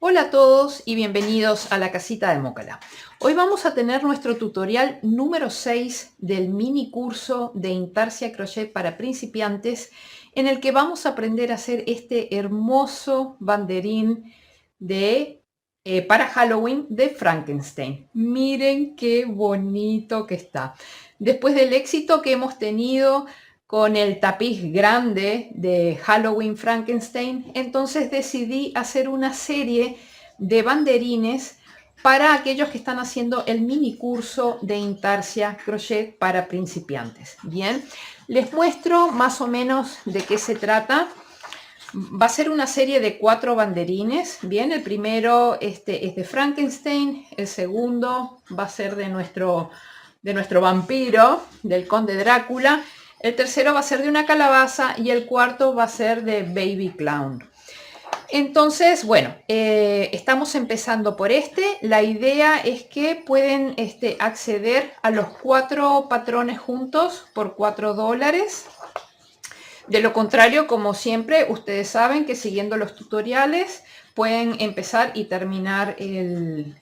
Hola a todos y bienvenidos a la casita de Mócala. Hoy vamos a tener nuestro tutorial número 6 del mini curso de Intarsia Crochet para principiantes, en el que vamos a aprender a hacer este hermoso banderín para Halloween de Frankenstein. Miren qué bonito que está. Después del éxito que hemos tenido con el tapiz grande de Halloween Frankenstein, entonces decidí hacer una serie de banderines para aquellos que están haciendo el mini curso de Intarsia Crochet para principiantes. Bien, les muestro más o menos de qué se trata. Va a ser una serie de 4 banderines. Bien, el primero es de Frankenstein, el segundo va a ser de nuestro vampiro, del conde Drácula, el tercero va a ser de una calabaza y el cuarto va a ser de Baby Clown. Entonces, bueno, estamos empezando por este. La idea es que pueden acceder a los 4 patrones juntos por $4. De lo contrario, como siempre, ustedes saben que siguiendo los tutoriales pueden empezar y terminar el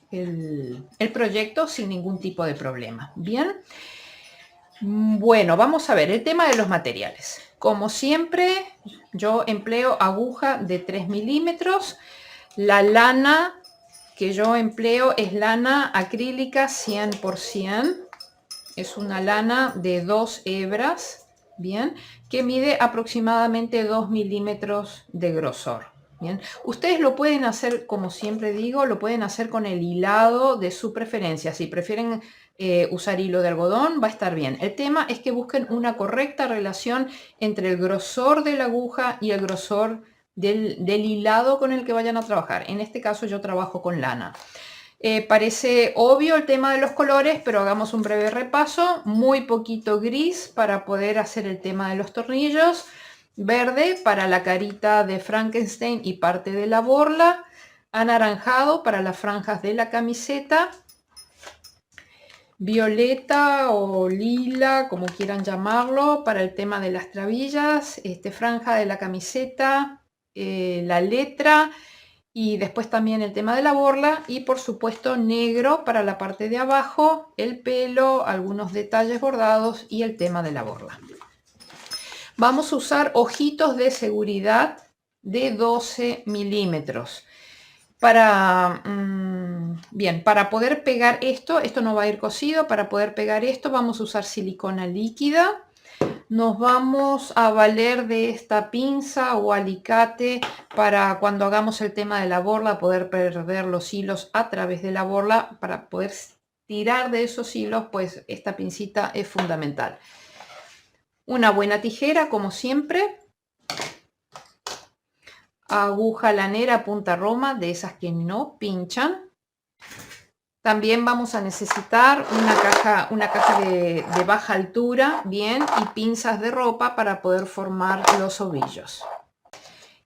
proyecto sin ningún tipo de problema. Bien. Bueno, vamos a ver el tema de los materiales. Como siempre, yo empleo aguja de 3 milímetros. La lana que yo empleo es lana acrílica 100%. Es una lana de 2 hebras, bien, que mide aproximadamente 2 milímetros de grosor. Bien, ustedes lo pueden hacer, como siempre digo, lo pueden hacer con el hilado de su preferencia. Si prefieren usar hilo de algodón, va a estar bien. El tema es que busquen una correcta relación entre el grosor de la aguja y el grosor del hilado con el que vayan a trabajar. En este caso yo trabajo con lana. Parece obvio el tema de los colores, pero hagamos un breve repaso. Muy poquito gris para poder hacer el tema de los tornillos. Verde para la carita de Frankenstein y parte de la borla. Anaranjado para las franjas de la camiseta. Violeta o lila, como quieran llamarlo, para el tema de las trabillas. Franja de la camiseta, la letra. Y después también el tema de la borla y por supuesto negro para la parte de abajo, el pelo, algunos detalles bordados y el tema de la borla. Vamos a usar ojitos de seguridad de 12 milímetros. Para poder pegar esto no va a ir cosido, para poder pegar esto vamos a usar silicona líquida. Nos vamos a valer de esta pinza o alicate para cuando hagamos el tema de la borla poder perder los hilos a través de la borla. Para poder tirar de esos hilos, pues esta pincita es fundamental. Una buena tijera, como siempre. Aguja lanera punta roma, de esas que no pinchan. También vamos a necesitar una caja de baja altura, bien, y pinzas de ropa para poder formar los ovillos.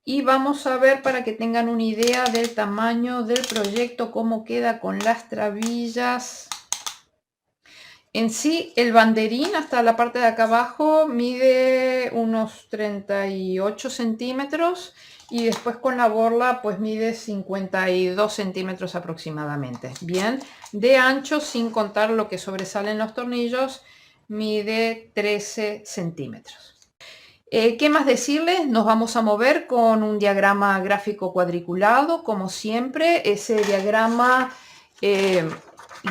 Y vamos a ver, para que tengan una idea del tamaño del proyecto, cómo queda con las trabillas. En sí, el banderín hasta la parte de acá abajo mide unos 38 centímetros y después con la borla pues mide 52 centímetros aproximadamente. Bien, de ancho, sin contar lo que sobresalen los tornillos, mide 13 centímetros. ¿Qué más decirles? Nos vamos a mover con un diagrama gráfico cuadriculado, como siempre. Ese diagrama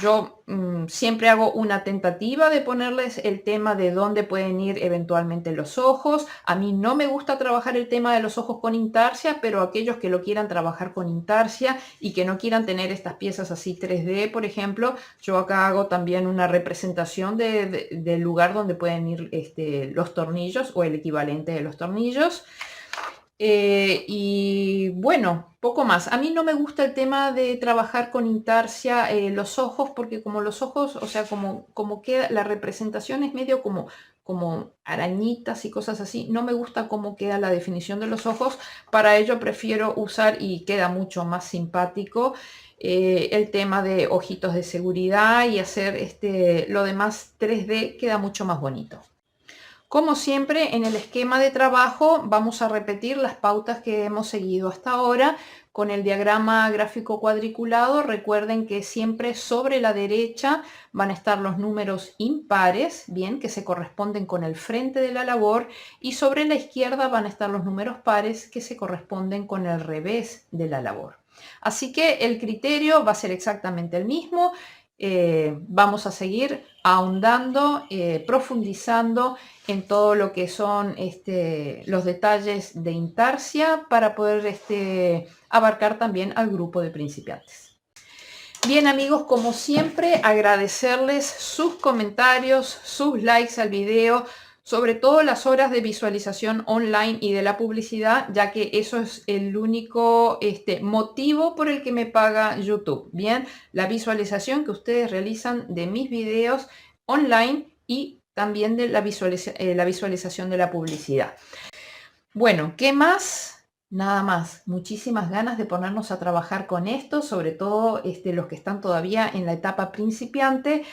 yo siempre hago una tentativa de ponerles el tema de dónde pueden ir eventualmente los ojos. A mí no me gusta trabajar el tema de los ojos con intarsia, pero aquellos que lo quieran trabajar con intarsia y que no quieran tener estas piezas así 3D, por ejemplo, yo acá hago también una representación del lugar donde pueden ir los tornillos o el equivalente de los tornillos. Y bueno, poco más. A mí no me gusta el tema de trabajar con intarsia los ojos, porque como los ojos, o sea, como queda, la representación es medio como arañitas y cosas así. No me gusta cómo queda la definición de los ojos. Para ello prefiero usar, y queda mucho más simpático, el tema de ojitos de seguridad, y hacer lo demás 3D queda mucho más bonito. Como siempre, en el esquema de trabajo vamos a repetir las pautas que hemos seguido hasta ahora. Con el diagrama gráfico cuadriculado, recuerden que siempre sobre la derecha van a estar los números impares, bien, que se corresponden con el frente de la labor, y sobre la izquierda van a estar los números pares que se corresponden con el revés de la labor. Así que el criterio va a ser exactamente el mismo. Vamos a seguir ahondando, profundizando en todo lo que son los detalles de intarsia para poder abarcar también al grupo de principiantes. Bien amigos, como siempre agradecerles sus comentarios, sus likes al video, sobre todo las horas de visualización online y de la publicidad, ya que eso es el único motivo por el que me paga YouTube. Bien, la visualización que ustedes realizan de mis videos online y también de la visualización de la publicidad. Bueno, ¿qué más? Nada más, muchísimas ganas de ponernos a trabajar con esto, sobre todo los que están todavía en la etapa principiante,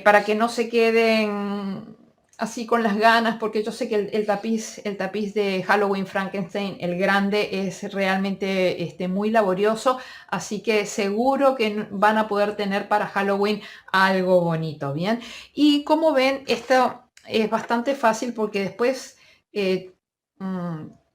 para que no se queden así con las ganas, porque yo sé que el tapiz de Halloween Frankenstein, el grande, es realmente muy laborioso, así que seguro que van a poder tener para Halloween algo bonito, ¿bien? Y como ven, esto es bastante fácil porque después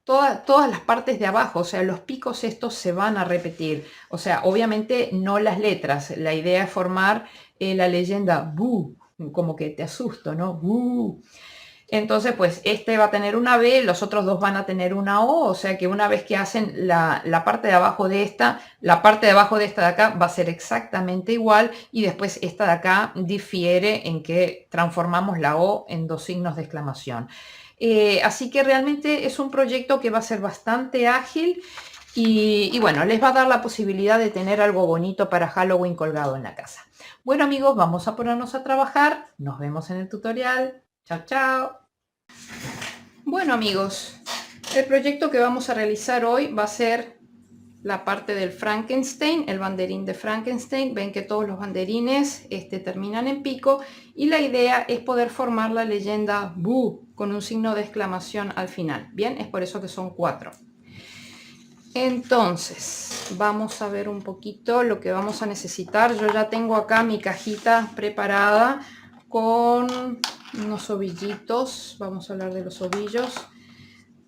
todas las partes de abajo, o sea, los picos estos se van a repetir, o sea, obviamente no las letras, la idea es formar la leyenda "Boo", como que te asusto, ¿no? "Boo". Entonces, pues este va a tener una B, los otros dos van a tener una O, o sea que una vez que hacen la parte de abajo de esta, la parte de abajo de esta de acá va a ser exactamente igual, y después esta de acá difiere en que transformamos la O en dos signos de exclamación. Así que realmente es un proyecto que va a ser bastante ágil y bueno, les va a dar la posibilidad de tener algo bonito para Halloween colgado en la casa. Bueno amigos, vamos a ponernos a trabajar. Nos vemos en el tutorial. Chao, chao. Bueno amigos, el proyecto que vamos a realizar hoy va a ser la parte del Frankenstein, el banderín de Frankenstein. Ven que todos los banderines terminan en pico y la idea es poder formar la leyenda "Boo" con un signo de exclamación al final. Bien, es por eso que son 4. Entonces, vamos a ver un poquito lo que vamos a necesitar. Yo ya tengo acá mi cajita preparada con unos ovillitos. Vamos a hablar de los ovillos.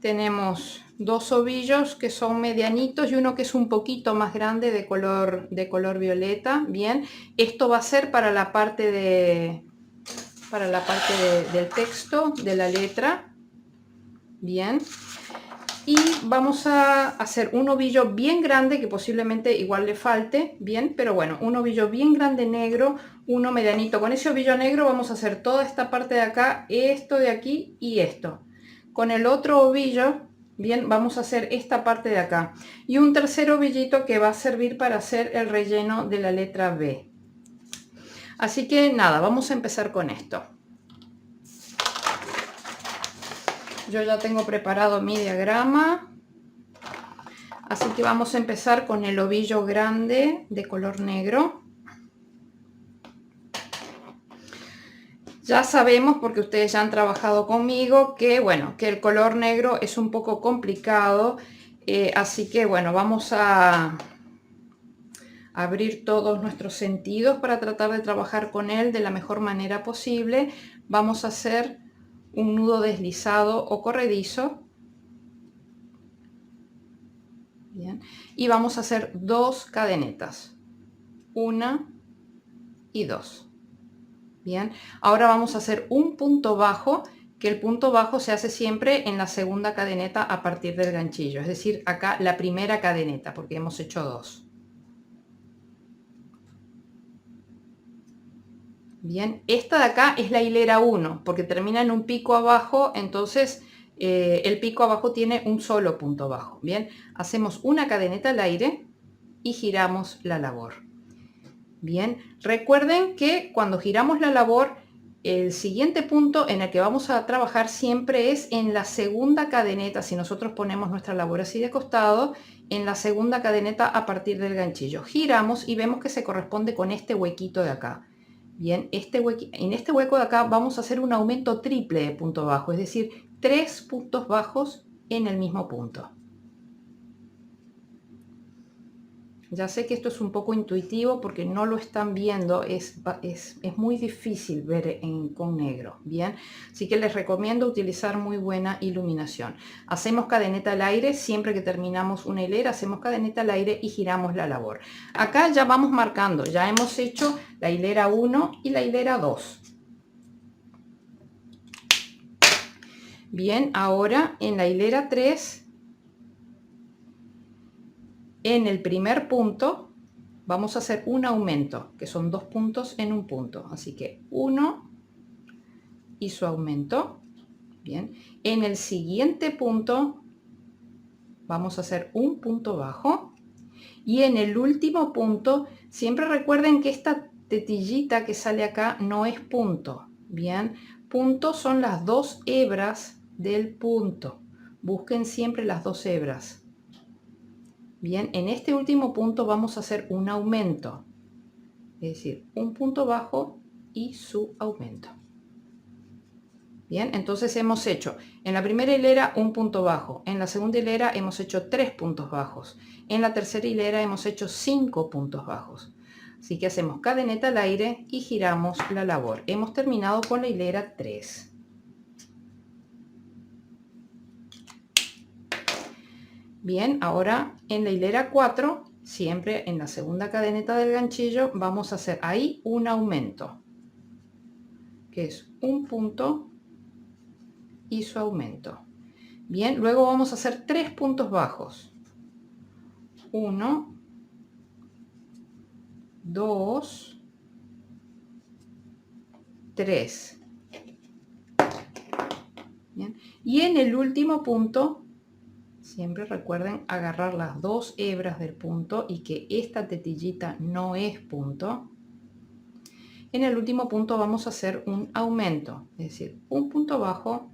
Tenemos 2 ovillos que son medianitos y uno que es un poquito más grande de color violeta. Bien, esto va a ser para la parte del texto, de la letra. Bien. Y vamos a hacer un ovillo bien grande, que posiblemente igual le falte, bien, pero bueno, un ovillo bien grande negro, uno medianito. Con ese ovillo negro vamos a hacer toda esta parte de acá, esto de aquí y esto. Con el otro ovillo, bien, vamos a hacer esta parte de acá. Y un tercer ovillito que va a servir para hacer el relleno de la letra B. Así que nada, vamos a empezar con esto. Yo ya tengo preparado mi diagrama, así que vamos a empezar con el ovillo grande de color negro. Ya sabemos, porque ustedes ya han trabajado conmigo, que bueno, que el color negro es un poco complicado, así que bueno, vamos a abrir todos nuestros sentidos para tratar de trabajar con él de la mejor manera posible. Vamos a hacer un nudo deslizado o corredizo. Bien. Y vamos a hacer 2 cadenetas, 1 y 2. Bien, ahora vamos a hacer un punto bajo, que el punto bajo se hace siempre en la segunda cadeneta a partir del ganchillo, es decir, acá la primera cadeneta, porque hemos hecho 2. Bien, esta de acá es la hilera 1, porque termina en un pico abajo, entonces el pico abajo tiene un solo punto bajo. Bien, hacemos una cadeneta al aire y giramos la labor. Bien, recuerden que cuando giramos la labor, el siguiente punto en el que vamos a trabajar siempre es en la segunda cadeneta. Si nosotros ponemos nuestra labor así de costado, en la segunda cadeneta a partir del ganchillo giramos y vemos que se corresponde con este huequito de acá. Bien, en este hueco de acá vamos a hacer un aumento triple de punto bajo, es decir, 3 puntos bajos en el mismo punto. Ya sé que esto es un poco intuitivo porque no lo están viendo, es muy difícil ver con negro, ¿bien? Así que les recomiendo utilizar muy buena iluminación. Hacemos cadeneta al aire, siempre que terminamos una hilera, hacemos cadeneta al aire y giramos la labor. Acá ya vamos marcando, ya hemos hecho la hilera 1 y la hilera 2. Bien, ahora en la hilera 3, en el primer punto, vamos a hacer un aumento, que son 2 puntos en un punto. Así que 1 y su aumento. Bien. En el siguiente punto vamos a hacer un punto bajo. Y en el último punto, siempre recuerden que esta tetillita que sale acá no es punto. Bien. Punto son las 2 hebras del punto. Busquen siempre las 2 hebras. Bien, en este último punto vamos a hacer un aumento. Es decir, un punto bajo y su aumento. Bien, entonces hemos hecho en la primera hilera un punto bajo, en la segunda hilera hemos hecho 3 puntos bajos, en la tercera hilera hemos hecho 5 puntos bajos. Así que hacemos cadeneta al aire y giramos la labor. Hemos terminado con la hilera 3. Bien, ahora en la hilera 4, siempre en la segunda cadeneta del ganchillo, vamos a hacer ahí un aumento, que es un punto y su aumento. Bien, luego vamos a hacer 3 puntos bajos. 1, 2, 3. Bien. Y en el último punto, siempre recuerden agarrar las 2 hebras del punto y que esta tetillita no es punto. En el último punto vamos a hacer un aumento, es decir, un punto bajo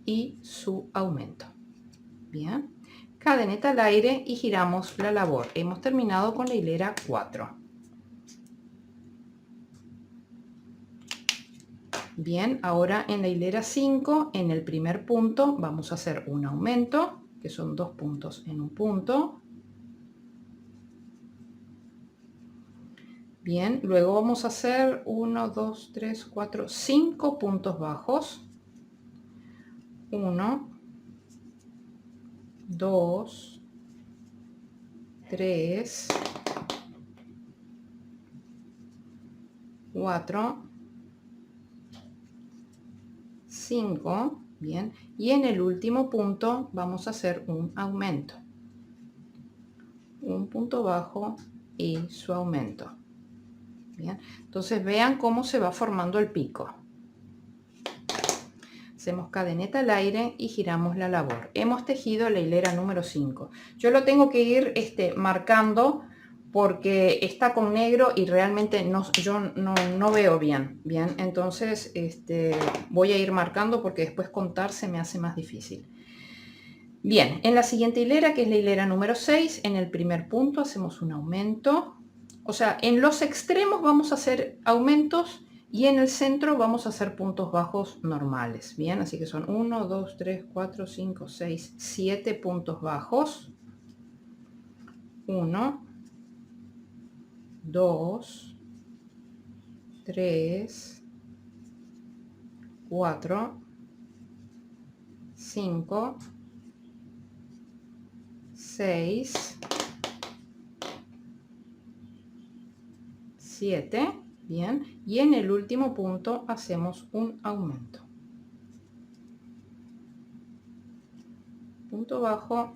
y su aumento. Bien, cadeneta al aire y giramos la labor. Hemos terminado con la hilera 4. Bien, ahora en la hilera 5, en el primer punto, vamos a hacer un aumento, que son 2 puntos en un punto. Bien, luego vamos a hacer 1, 2, 3, 4, 5 puntos bajos. 1, 2, 3, 4, 5. Bien, y en el último punto vamos a hacer un aumento. Un punto bajo y su aumento. Bien, entonces vean cómo se va formando el pico. Hacemos cadeneta al aire y giramos la labor. Hemos tejido la hilera número 5. Yo lo tengo que ir marcando porque está con negro y realmente yo no veo bien. Bien, entonces voy a ir marcando porque después contar se me hace más difícil. Bien, en la siguiente hilera, que es la hilera número 6, en el primer punto hacemos un aumento. O sea, en los extremos vamos a hacer aumentos y en el centro vamos a hacer puntos bajos normales. Bien, así que son 1, 2, 3, 4, 5, 6, 7 puntos bajos. 1, 2, 3, 4, 5, 6, 7, bien, y en el último punto hacemos un aumento, punto bajo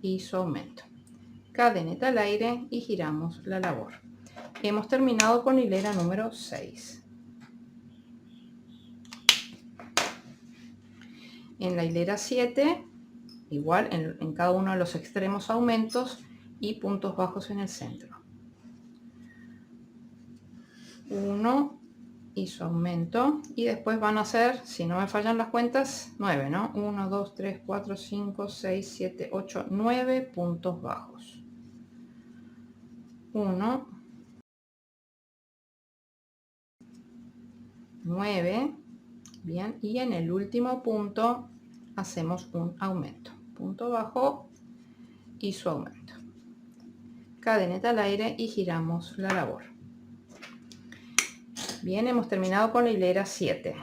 y su aumento, cadeneta al aire y giramos la labor. Hemos terminado con hilera número 6. En la hilera 7, igual en cada uno de los extremos aumentos y puntos bajos en el centro. 1 y su aumento, y después van a ser, si no me fallan las cuentas, 9, ¿no? 1, 2, 3, 4, 5, 6, 7, 8, 9 puntos bajos. 1, 9, bien, y en el último punto hacemos un aumento, punto bajo y su aumento, cadeneta al aire y giramos la labor. Bien, hemos terminado con la hilera 7.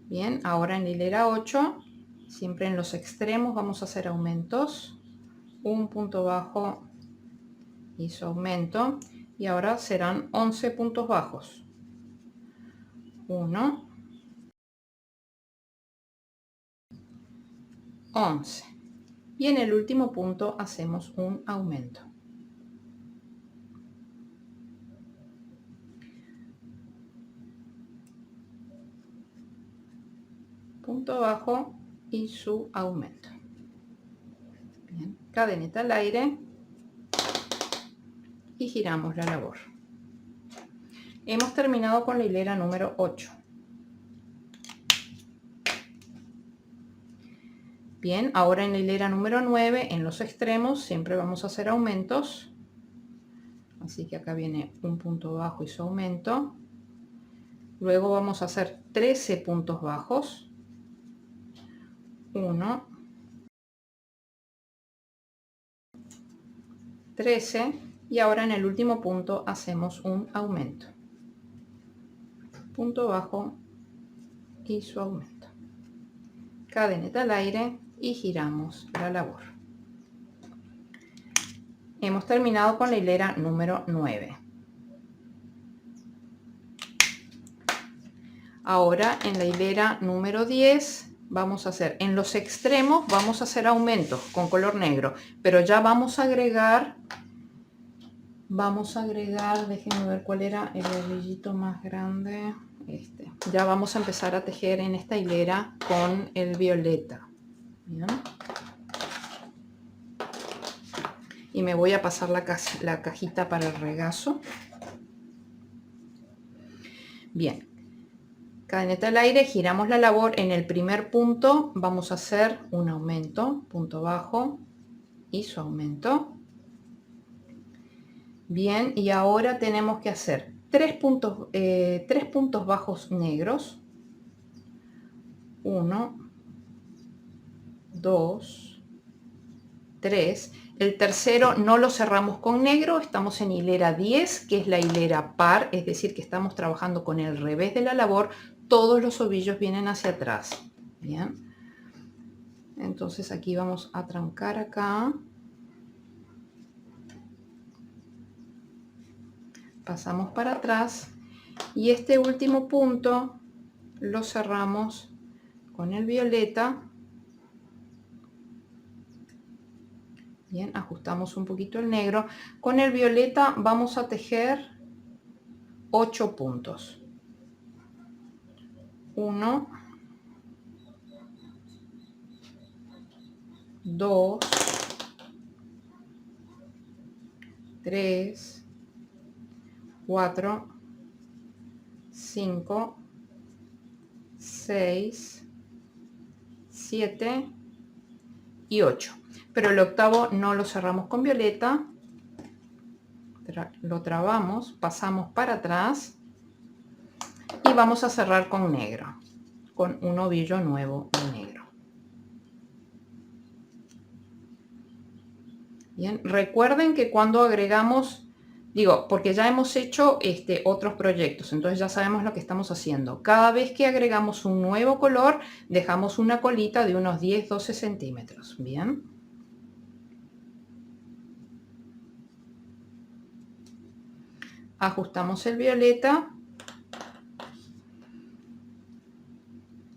Bien, ahora en la hilera 8, siempre en los extremos vamos a hacer aumentos, un punto bajo y su aumento, y ahora serán 11 puntos bajos. 1, 11, y en el último punto hacemos un aumento. Punto bajo y su aumento. Bien, cadeneta al aire y giramos la labor. Hemos terminado con la hilera número 8. Bien, ahora en la hilera número 9, en los extremos, siempre vamos a hacer aumentos. Así que acá viene un punto bajo y su aumento. Luego vamos a hacer 13 puntos bajos. 1, 13, y ahora en el último punto hacemos un aumento. Punto bajo y su aumento. Cadeneta al aire y giramos la labor. Hemos terminado con la hilera número 9. Ahora en la hilera número 10 vamos a hacer, en los extremos vamos a hacer aumentos con color negro, pero ya vamos a agregar, déjenme ver cuál era el bolillito más grande, este. Ya vamos a empezar a tejer en esta hilera con el violeta. Bien. Y me voy a pasar la cajita para el regazo. Bien, cadeneta al aire, giramos la labor. En el primer punto vamos a hacer un aumento, punto bajo y su aumento. Bien, y ahora tenemos que hacer 3 puntos bajos negros. 1, 2, 3. El tercero no lo cerramos con negro, estamos en hilera 10, que es la hilera par, es decir, que estamos trabajando con el revés de la labor, todos los ovillos vienen hacia atrás. Bien, entonces aquí vamos a trancar acá, pasamos para atrás y este último punto lo cerramos con el violeta. Bien, ajustamos un poquito el negro. Con el violeta vamos a tejer 8 puntos. 1, 2, 3, 4, 5, 6, 7 y 8. Pero el octavo no lo cerramos con violeta, lo trabamos, pasamos para atrás y vamos a cerrar con negro, con un ovillo nuevo de negro. Bien, recuerden que cuando agregamos, porque ya hemos hecho otros proyectos, entonces ya sabemos lo que estamos haciendo. Cada vez que agregamos un nuevo color, dejamos una colita de unos 10-12 centímetros. Bien. Ajustamos el violeta.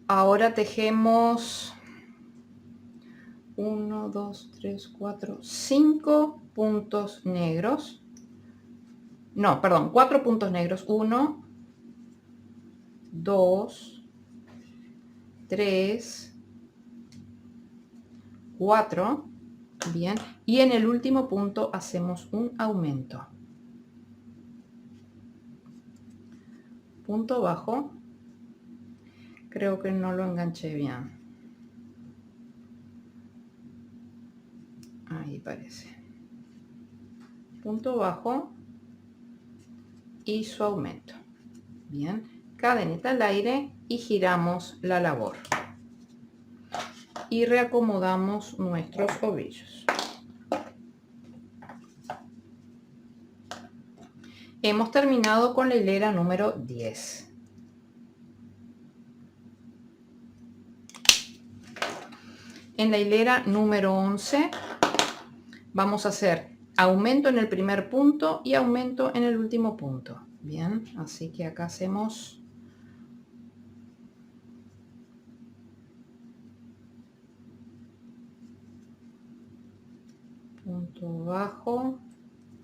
Ahora tejemos 1, 2, 3, 4, 5 puntos negros. No, perdón, 4 puntos negros. 1, 2, 3, 4. Bien. Y en el último punto hacemos un aumento. Punto bajo. Creo que no lo enganché bien. Ahí parece. Punto bajo y su aumento. Bien, cadeneta al aire y giramos la labor. Y reacomodamos nuestros ovillos. Hemos terminado con la hilera número 10. En la hilera número 11 vamos a hacer aumento en el primer punto y aumento en el último punto. Bien, así que acá hacemos punto bajo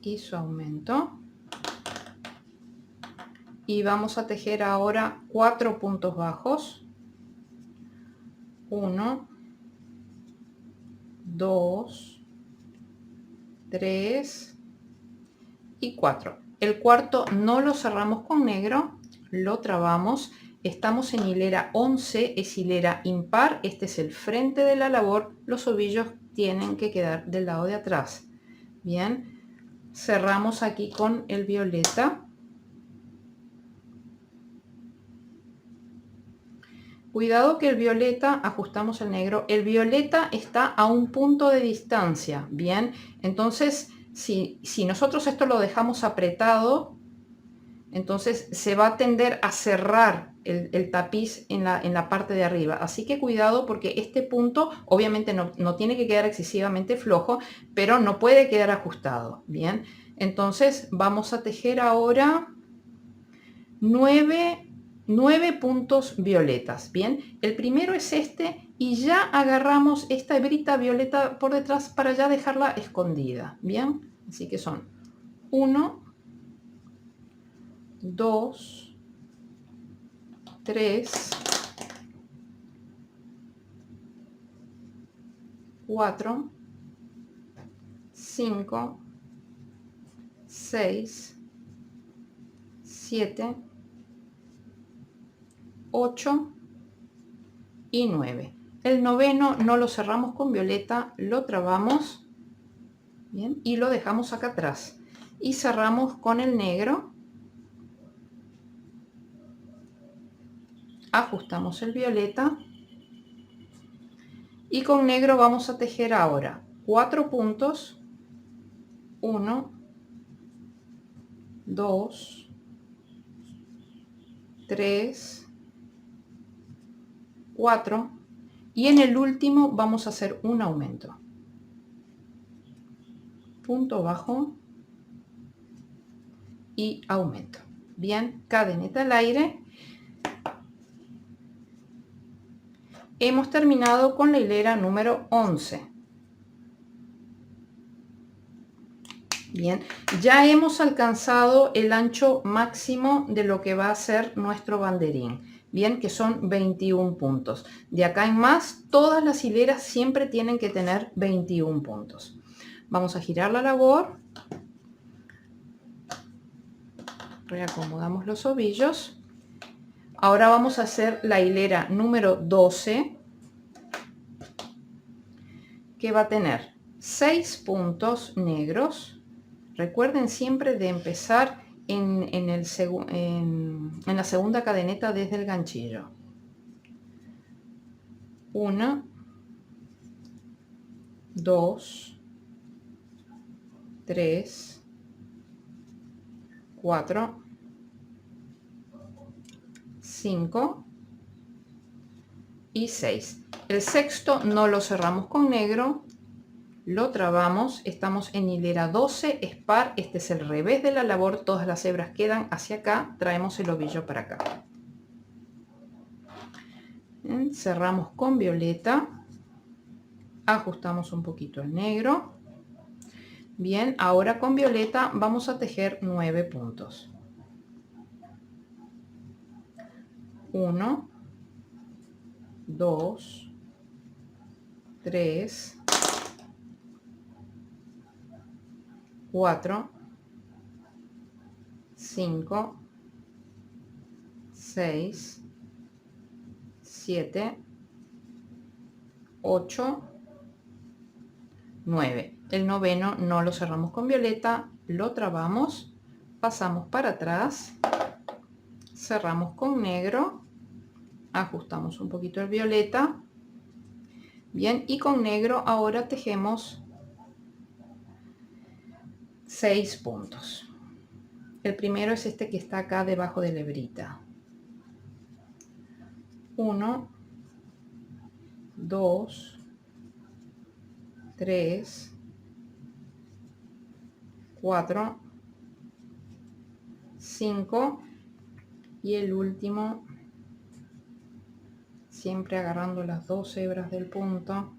y su aumento. Y vamos a tejer ahora 4 puntos bajos. 1, 2, 3 y 4. El cuarto no lo cerramos con negro, lo trabamos. Estamos en hilera 11, es hilera impar. Este es el frente de la labor. Los ovillos tienen que quedar del lado de atrás. Bien, cerramos aquí con el violeta. Cuidado que el violeta, ajustamos el negro, el violeta está a un punto de distancia, ¿bien? Entonces, si nosotros esto lo dejamos apretado, entonces se va a tender a cerrar el tapiz en la parte de arriba. Así que cuidado porque este punto obviamente no tiene que quedar excesivamente flojo, pero no puede quedar ajustado, ¿bien? Entonces vamos a tejer ahora 9 puntos violetas. Bien, el primero es este y ya agarramos esta hebrita violeta por detrás para ya dejarla escondida. Bien, así que son 1, 2, 3, 4, 5, 6, 7, 8 y 9. El noveno no lo cerramos con violeta, lo trabamos, bien, y lo dejamos acá atrás. Y cerramos con el negro, ajustamos el violeta y con negro vamos a tejer ahora 4 puntos, 1, 2, 3, 4 y en el último vamos a hacer un aumento, punto bajo y aumento. Bien, cadeneta al aire. Hemos terminado con la hilera número 11. Bien, ya hemos alcanzado el ancho máximo de lo que va a ser nuestro banderín. Bien, que son 21 puntos. De acá en más, todas las hileras siempre tienen que tener 21 puntos. Vamos a girar la labor. Reacomodamos los ovillos. Ahora vamos a hacer la hilera número 12, que va a tener 6 puntos negros. Recuerden siempre de empezar en la segunda cadeneta desde el ganchillo. 1, 2, 3, 4, 5 y 6. El sexto no lo cerramos con negro, lo trabamos. Estamos en hilera 12, es par. Este es el revés de la labor, todas las hebras quedan hacia acá. Traemos el ovillo para acá. Bien, cerramos con violeta, ajustamos un poquito el negro. Bien, ahora con violeta vamos a tejer 9 puntos. 1, 2, 3, 4, 5, 6, 7, 8, 9. El noveno no lo cerramos con violeta, lo trabamos, pasamos para atrás, cerramos con negro, ajustamos un poquito el violeta, bien, y con negro ahora tejemos 6 puntos. El primero es este que está acá debajo de la hebrita. 1, 2, 3, 4, 5 y el último, siempre agarrando las 2 hebras del punto,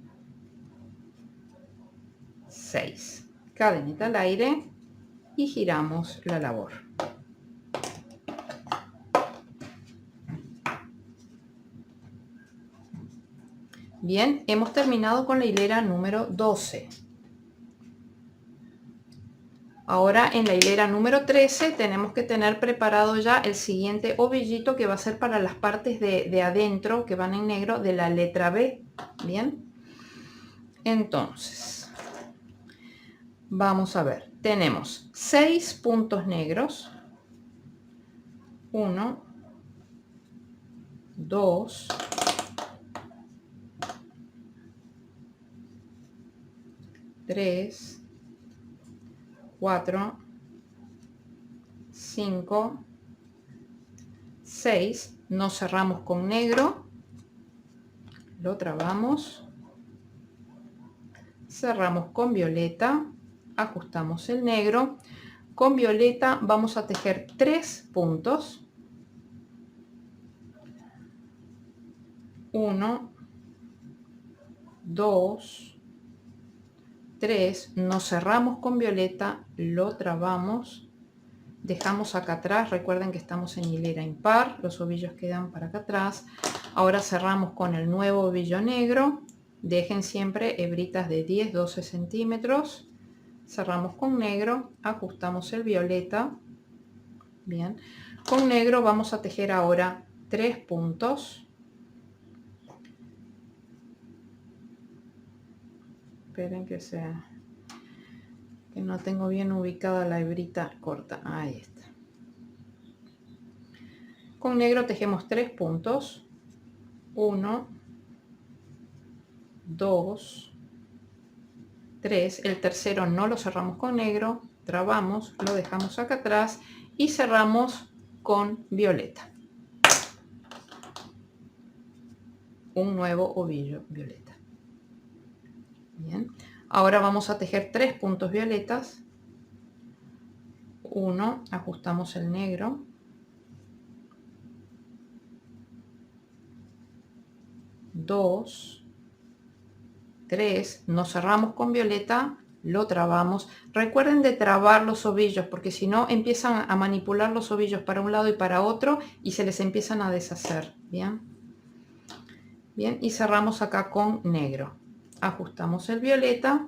6. Cadeneta al aire y giramos la labor. Bien, hemos terminado con la hilera número 12. Ahora en la hilera número 13 tenemos que tener preparado ya el siguiente ovillito, que va a ser para las partes de adentro que van en negro de la letra B. Bien, entonces vamos a ver, tenemos 6 puntos negros, 1, 2, 3, 4, 5, 6, nos cerramos con negro, lo trabamos, cerramos con violeta, ajustamos el negro, con violeta vamos a tejer 3 puntos, 1, 2, 3, nos cerramos con violeta, lo trabamos, dejamos acá atrás, recuerden que estamos en hilera impar, los ovillos quedan para acá atrás. Ahora cerramos con el nuevo ovillo negro, dejen siempre hebritas de 10-12 centímetros, cerramos con negro, ajustamos el violeta, bien, con negro vamos a tejer ahora 3 puntos, esperen que no tengo bien ubicada la hebrita corta, ahí está. Con negro tejemos 3 puntos, 1, 2, 3, el tercero no lo cerramos con negro, trabamos, lo dejamos acá atrás y cerramos con violeta. Un nuevo ovillo violeta. Bien, ahora vamos a tejer 3 puntos violetas, 1, ajustamos el negro, 2, 3, nos cerramos con violeta, lo trabamos. Recuerden de trabar los ovillos, porque si no empiezan a manipular los ovillos para un lado y para otro y se les empiezan a deshacer. Bien, bien, y cerramos acá con negro, ajustamos el violeta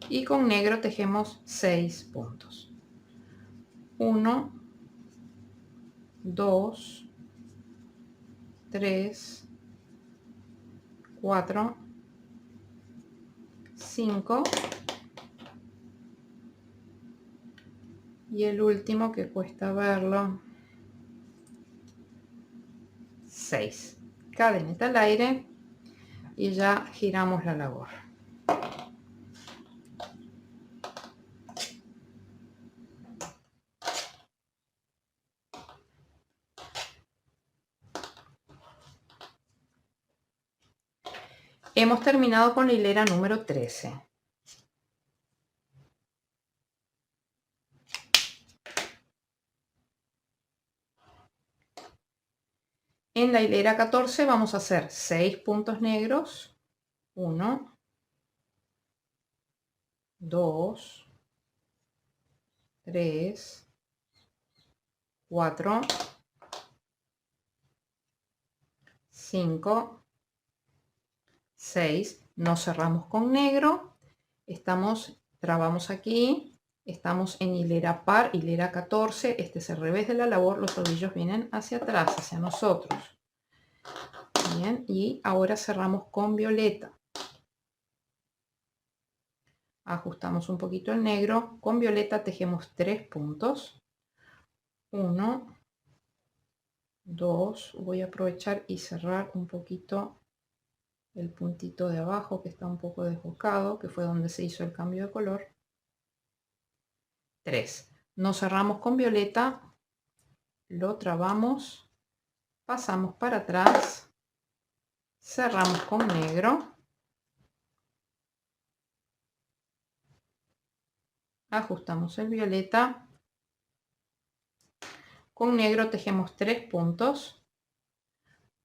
y con negro tejemos 6 puntos, 1, 2, 3, 4, 5 y el último, que cuesta verlo, 6. Cadeneta al aire y ya giramos la labor. Hemos terminado con la hilera número 13. En la hilera 14 vamos a hacer 6 puntos negros, 1, 2, 3, 4, 5, 6, nos cerramos con negro, trabamos aquí, estamos en hilera par, hilera 14, este es el revés de la labor, los ovillos vienen hacia atrás, hacia nosotros. Bien, y ahora cerramos con violeta. Ajustamos un poquito el negro. Con violeta tejemos 3 puntos. 1, 2. Voy a aprovechar y cerrar un poquito el puntito de abajo que está un poco desbocado, que fue donde se hizo el cambio de color. 3. Nos cerramos con violeta, lo trabamos, pasamos para atrás, cerramos con negro, ajustamos el violeta, con negro tejemos 3 puntos.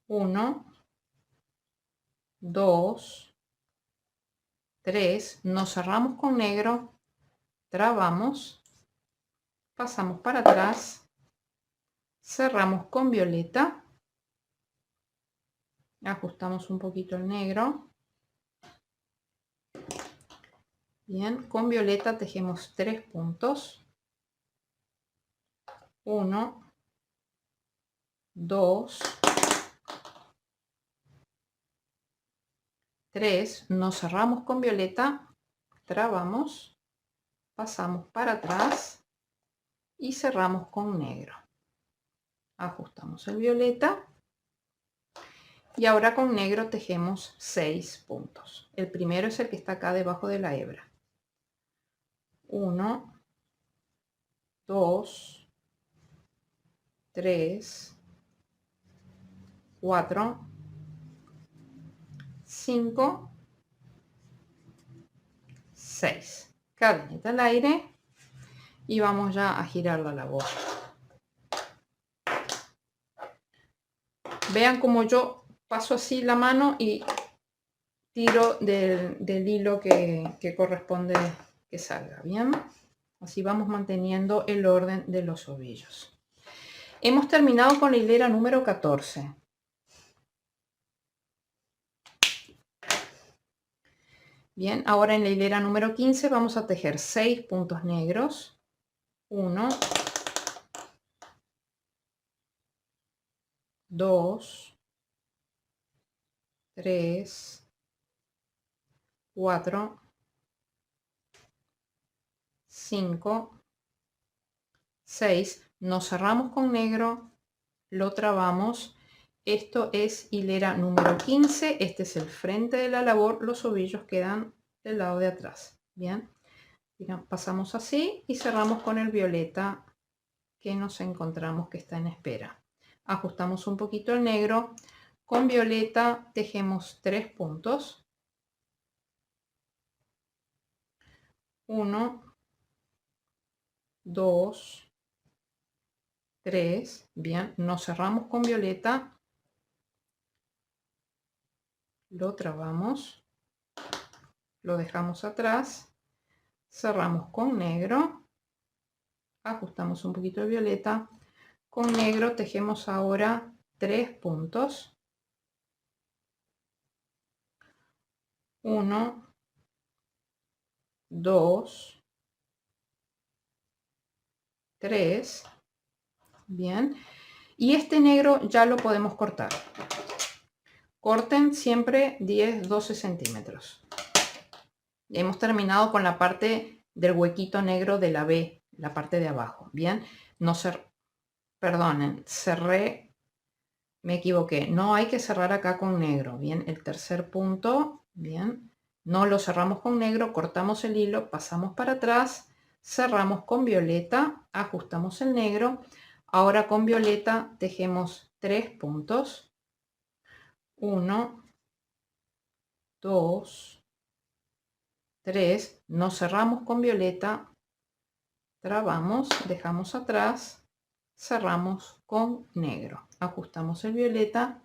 1, 2, 3. Nos cerramos con negro, trabamos, pasamos para atrás, cerramos con violeta, ajustamos un poquito el negro. Bien, con violeta tejemos 3 puntos. 1, 2, 3. Nos cerramos con violeta, trabamos, pasamos para atrás y cerramos con negro. Ajustamos el violeta y ahora con negro tejemos 6 puntos. El primero es el que está acá debajo de la hebra. 1, 2, 3, 4, 5, 6. Cadenita al aire y vamos ya a girar la labor. Vean como yo paso así la mano y tiro del hilo que corresponde que salga. Bien, así vamos manteniendo el orden de los ovillos. Hemos terminado con la hilera número 14. Bien, ahora en la hilera número 15 vamos a tejer 6 puntos negros. 1, 2, 3, 4, 5, 6. Nos cerramos con negro, lo trabamos. Esto es hilera número 15. Este es el frente de la labor. Los ovillos quedan del lado de atrás. Bien, pasamos así y cerramos con el violeta que nos encontramos que está en espera. Ajustamos un poquito el negro. Con violeta tejemos 3 puntos. 1, 2, 3. Bien, nos cerramos con violeta. Lo trabamos. Lo dejamos atrás. Cerramos con negro. Ajustamos un poquito de violeta. Con negro tejemos ahora 3 puntos. 1, 2, 3. Bien. Y este negro ya lo podemos cortar. Corten siempre 10-12 centímetros. Hemos terminado con la parte del huequito negro de la B, la parte de abajo. Bien. No perdonen, cerré. Me equivoqué, no hay que cerrar acá con negro. Bien, el tercer punto, bien, no lo cerramos con negro, cortamos el hilo, pasamos para atrás, cerramos con violeta, ajustamos el negro. Ahora con violeta tejemos 3 puntos. 1, 2, 3. Nos cerramos con violeta, trabamos, dejamos atrás, cerramos con negro. Ajustamos el violeta.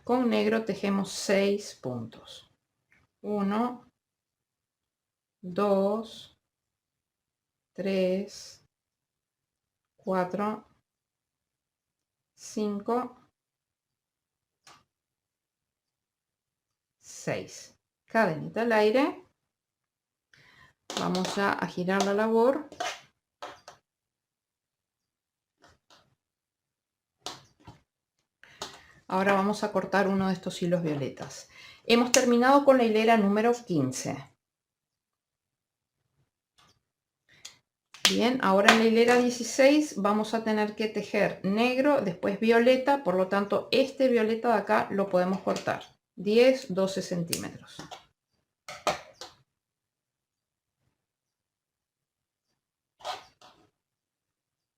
Con negro tejemos 6 puntos. 1, 2, 3, 4, 5, 6. Cadenita al aire. Vamos ya a girar la labor. Ahora vamos a cortar uno de estos hilos violetas. Hemos terminado con la hilera número 15. Bien, ahora en la hilera 16 vamos a tener que tejer negro, después violeta, por lo tanto este violeta de acá lo podemos cortar 10-12 centímetros.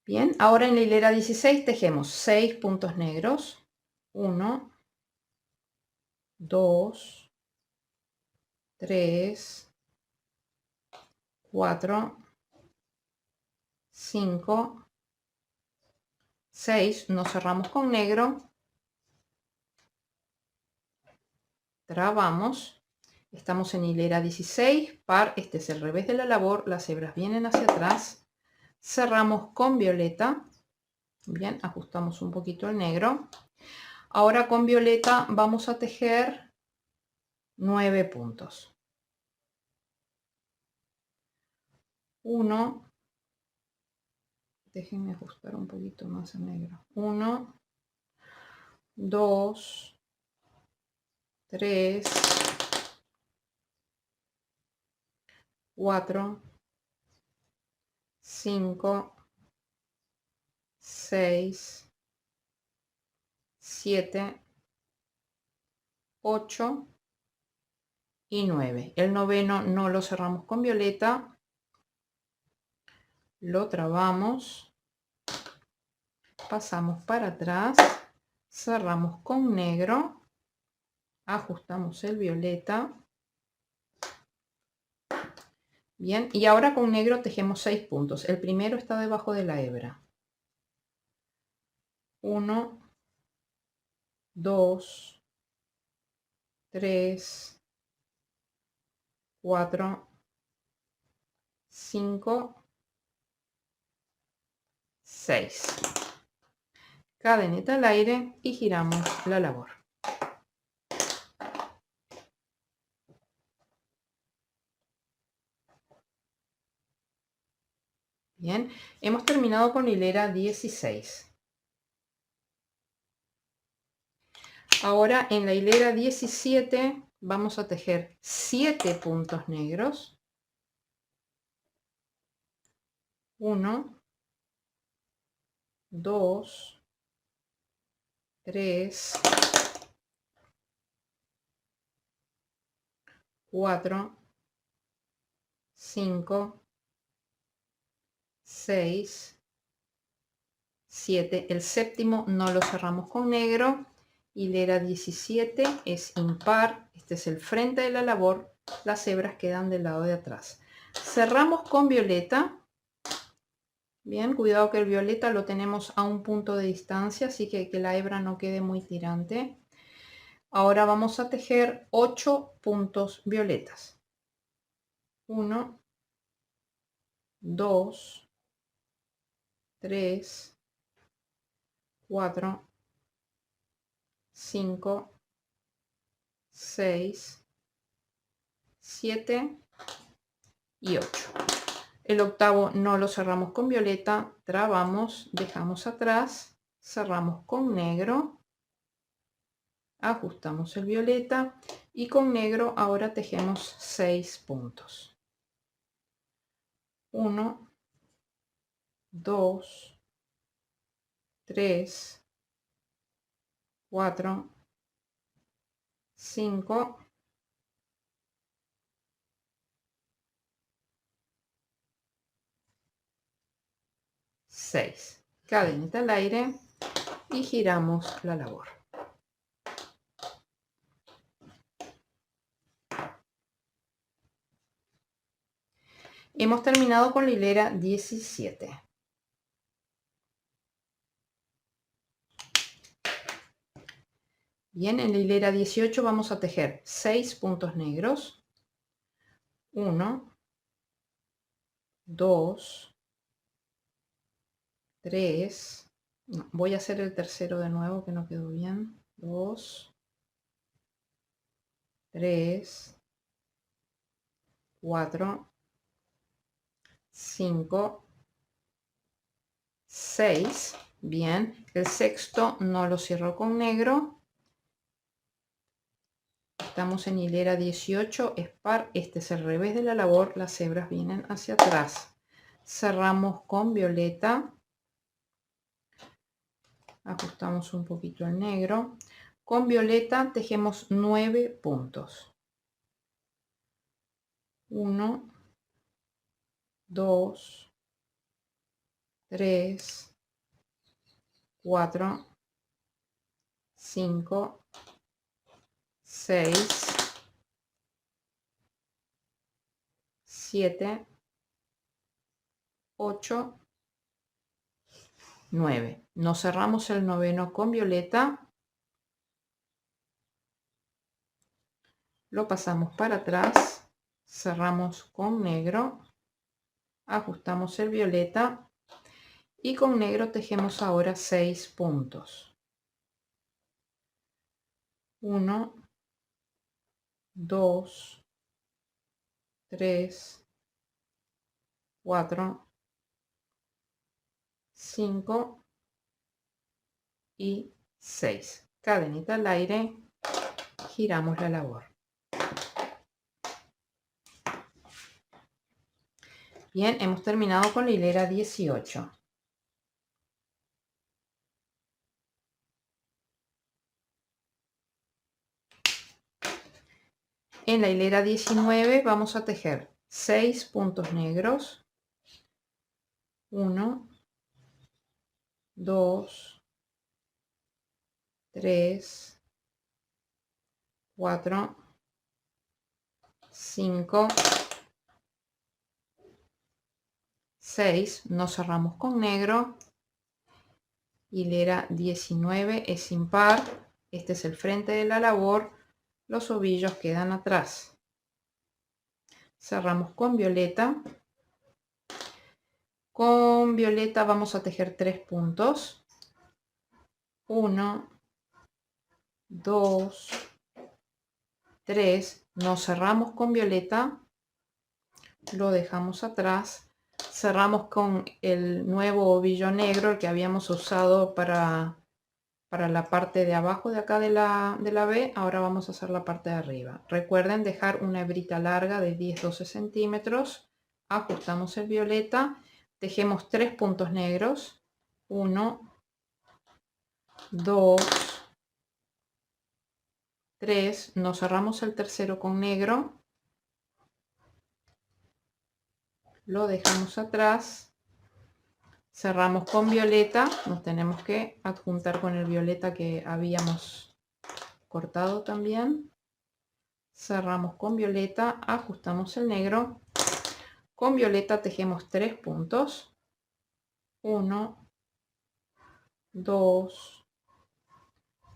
Bien, ahora en la hilera 16 tejemos 6 puntos negros, 1, 2, 3, 4, 5, 6, nos cerramos con negro, trabamos, estamos en hilera 16, par, este es el revés de la labor, las hebras vienen hacia atrás, cerramos con violeta, bien, ajustamos un poquito el negro, ahora con violeta vamos a tejer 9 puntos, 1, déjenme ajustar un poquito más el negro, 1, 2, 3, 4, 5, 6, 7, 8 y 9. El noveno no lo cerramos con violeta, lo trabamos, pasamos para atrás, cerramos con negro, ajustamos el violeta. Bien, y ahora con negro tejemos 6 puntos. El primero está debajo de la hebra. 1, 2, 3, 4, 5, 6. Cadeneta al aire y giramos la labor. Bien, hemos terminado con la hilera 16. Ahora en la hilera 17 vamos a tejer 7 puntos negros. 1, 2, 3, 4, 5, 6, 7. El séptimo no lo cerramos con negro. Hilera 17 es impar. Este es el frente de la labor. Las hebras quedan del lado de atrás. Cerramos con violeta. Bien, cuidado que el violeta lo tenemos a un punto de distancia, así que la hebra no quede muy tirante. Ahora vamos a tejer 8 puntos violetas. 1, 2, 3, 4, 5, 6, 7 y 8. El octavo no lo cerramos con violeta, trabamos, dejamos atrás, cerramos con negro, ajustamos el violeta y con negro ahora tejemos 6 puntos. 1, 2, 3, 4, 5, 6. Cadeneta al aire y giramos la labor. Hemos terminado con la hilera 17. Bien, en la hilera 18 vamos a tejer 6 puntos negros. 1, 2, 3. No, voy a hacer el tercero de nuevo que no quedó bien. 2, 3, 4, 5, 6. Bien, el sexto no lo cierro con negro. Estamos en hilera 18, es par, este es el revés de la labor, las hebras vienen hacia atrás. Cerramos con violeta, ajustamos un poquito el negro. Con violeta tejemos 9 puntos. 1, 2, 3, 4, 5, 6, 7, 8, 9. Nos cerramos el noveno con violeta. Lo pasamos para atrás. Cerramos con negro. Ajustamos el violeta. Y con negro tejemos ahora 6 puntos. 1, 2, 3, 4, 5 y 6. Cadenita al aire, giramos la labor. Bien, hemos terminado con la hilera 18. En la hilera 19 vamos a tejer 6 puntos negros. 1, 2, 3, 4, 5, 6. Nos cerramos con negro. Hilera 19 es impar. Este es el frente de la labor. Los ovillos quedan atrás. Cerramos con violeta. Con violeta vamos a tejer 3 puntos. 1, 2, 3. Nos cerramos con violeta. Lo dejamos atrás. Cerramos con el nuevo ovillo negro, el que habíamos usado para la parte de abajo de acá de la B. Ahora vamos a hacer la parte de arriba. Recuerden dejar una hebrita larga de 10-12 centímetros. Ajustamos el violeta. Tejemos 3 puntos negros. 1, 2, 3. Nos cerramos el tercero con negro. Lo dejamos atrás. Cerramos con violeta. Nos tenemos que adjuntar con el violeta que habíamos cortado también. Cerramos con violeta, ajustamos el negro. Con violeta tejemos 3 puntos. 1, 2,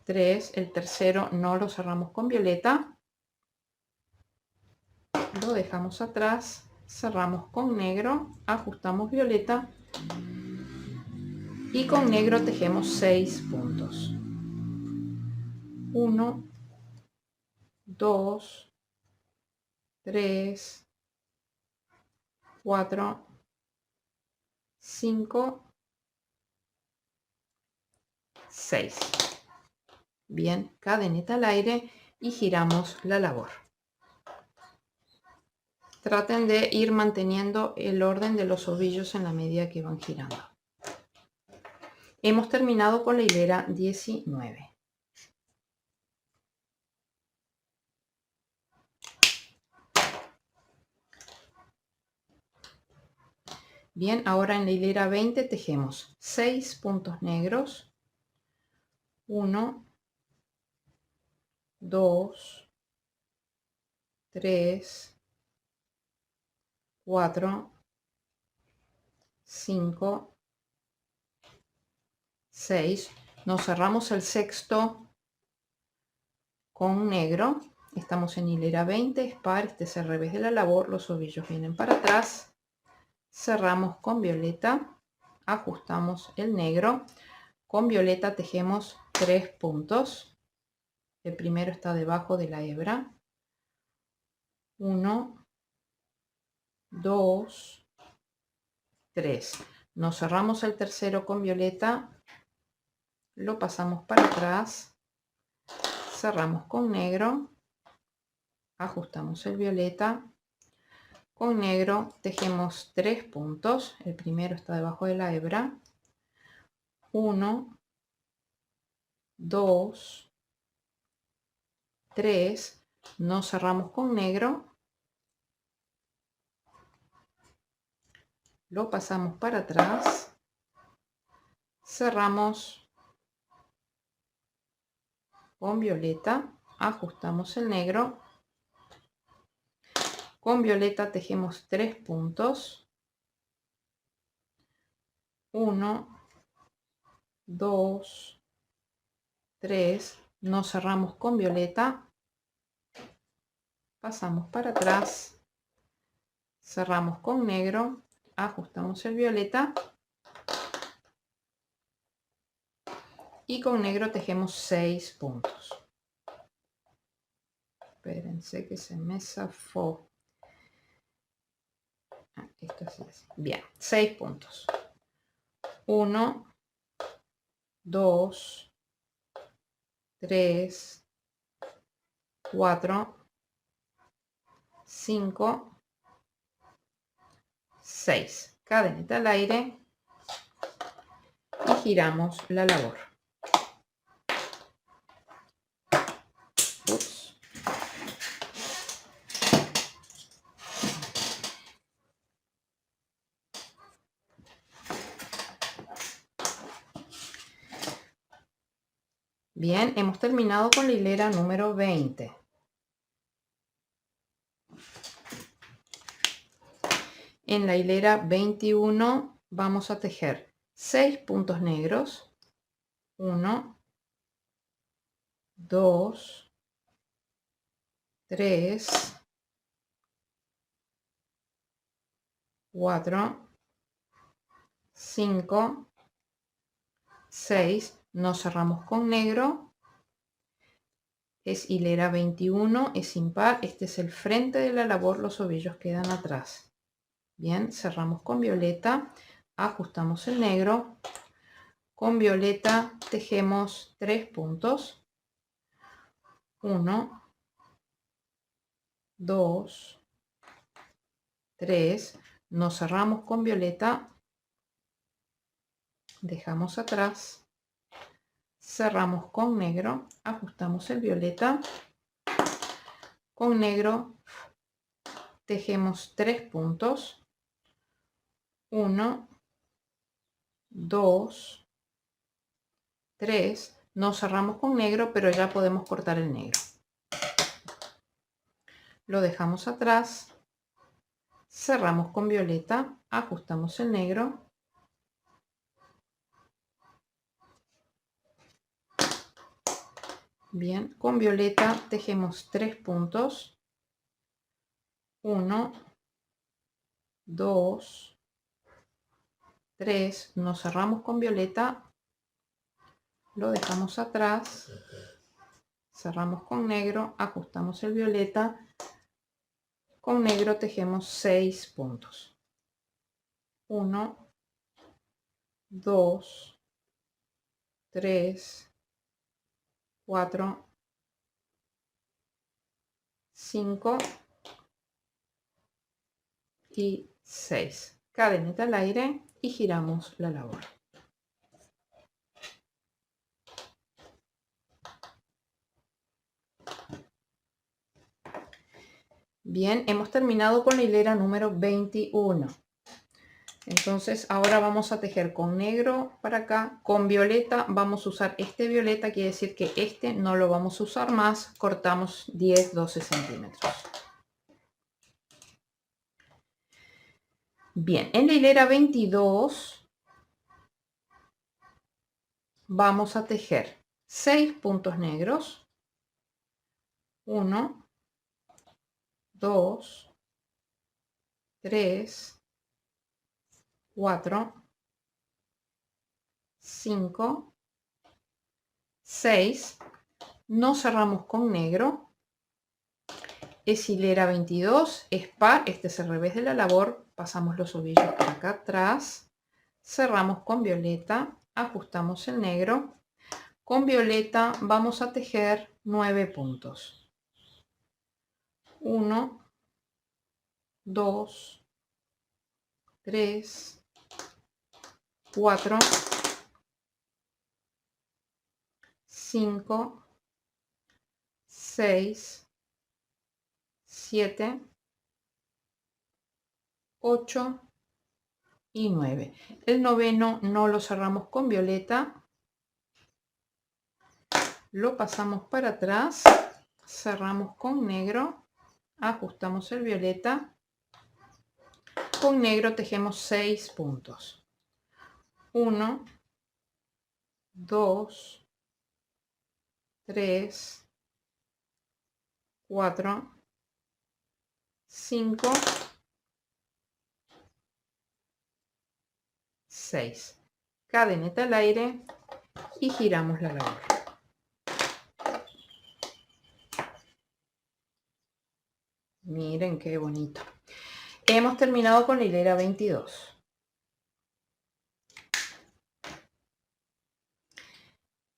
3. El tercero no lo cerramos con violeta. Lo dejamos atrás. Cerramos con negro, ajustamos violeta. Y con negro tejemos 6 puntos. 1, 2, 3, 4, 5, 6. Bien, cadeneta al aire y giramos la labor. Traten de ir manteniendo el orden de los ovillos en la medida que van girando. Hemos terminado con la hilera 19. Bien, ahora en la hilera 20 tejemos 6 puntos negros. 1, 2, 3, 4, 5, 6. Nos cerramos el sexto con negro. Estamos en hilera 20, es par, este es el revés de la labor, los ovillos vienen para atrás. Cerramos con violeta, ajustamos el negro. Con violeta tejemos 3 puntos. El primero está debajo de la hebra. 1, 2, 3. Nos cerramos el tercero con violeta, lo pasamos para atrás, cerramos con negro, ajustamos el violeta, con negro tejemos 3 puntos, el primero está debajo de la hebra, 1, 2, 3, nos cerramos con negro, lo pasamos para atrás, cerramos con violeta, ajustamos el negro, con violeta tejemos 3 puntos, 1, 2, 3, nos cerramos con violeta, pasamos para atrás, cerramos con negro, ajustamos el violeta y con negro tejemos 6 puntos. Espérense que se me zafó. Esto es así. Bien, 6 puntos. 1, 2, 3, 4, 5, 6. Cadenita al aire y giramos la labor. Ups. Bien, hemos terminado con la hilera número 20. En la hilera 21 vamos a tejer 6 puntos negros. 1, 2, 3, 4, 5, 6. Nos cerramos con negro. Es hilera 21, es impar. Este es el frente de la labor, los ovillos quedan atrás. Bien, cerramos con violeta, ajustamos el negro. Con violeta tejemos 3 puntos. 1, 2, 3. Nos cerramos con violeta, dejamos atrás, cerramos con negro, ajustamos el violeta, con negro tejemos 3 puntos. 1, 2, 3. Nos cerramos con negro, pero ya podemos cortar el negro. Lo dejamos atrás, cerramos con violeta, ajustamos el negro, bien, con violeta tejemos 3 puntos. 1, 2, 3. Nos cerramos con violeta, lo dejamos atrás, cerramos con negro, ajustamos el violeta, con negro tejemos 6 puntos. 1, 2, 3, 4, 5 y 6. Cadenita al aire y giramos la labor. Bien, hemos terminado con la hilera número 21. Entonces ahora vamos a tejer con negro para acá, con violeta vamos a usar este violeta, quiere decir que este no lo vamos a usar más, cortamos 10-12 centímetros. Bien, en la hilera 22 vamos a tejer 6 puntos negros, 1, 2, 3, 4, 5, 6, nos cerramos con negro, es hilera 22, es par, este es el revés de la labor, pasamos los ovillos por acá atrás, cerramos con violeta, ajustamos el negro, con violeta vamos a tejer 9 puntos. 1, 2, 3, 4, 5, 6, 7, 8 y 9. El noveno no lo cerramos con violeta, lo pasamos para atrás, cerramos con negro, ajustamos el violeta, con negro tejemos 6 puntos. 1, 2, 3, 4, 5, 6. Cadeneta al aire y giramos la labor. Miren qué bonito. Hemos terminado con la hilera 22.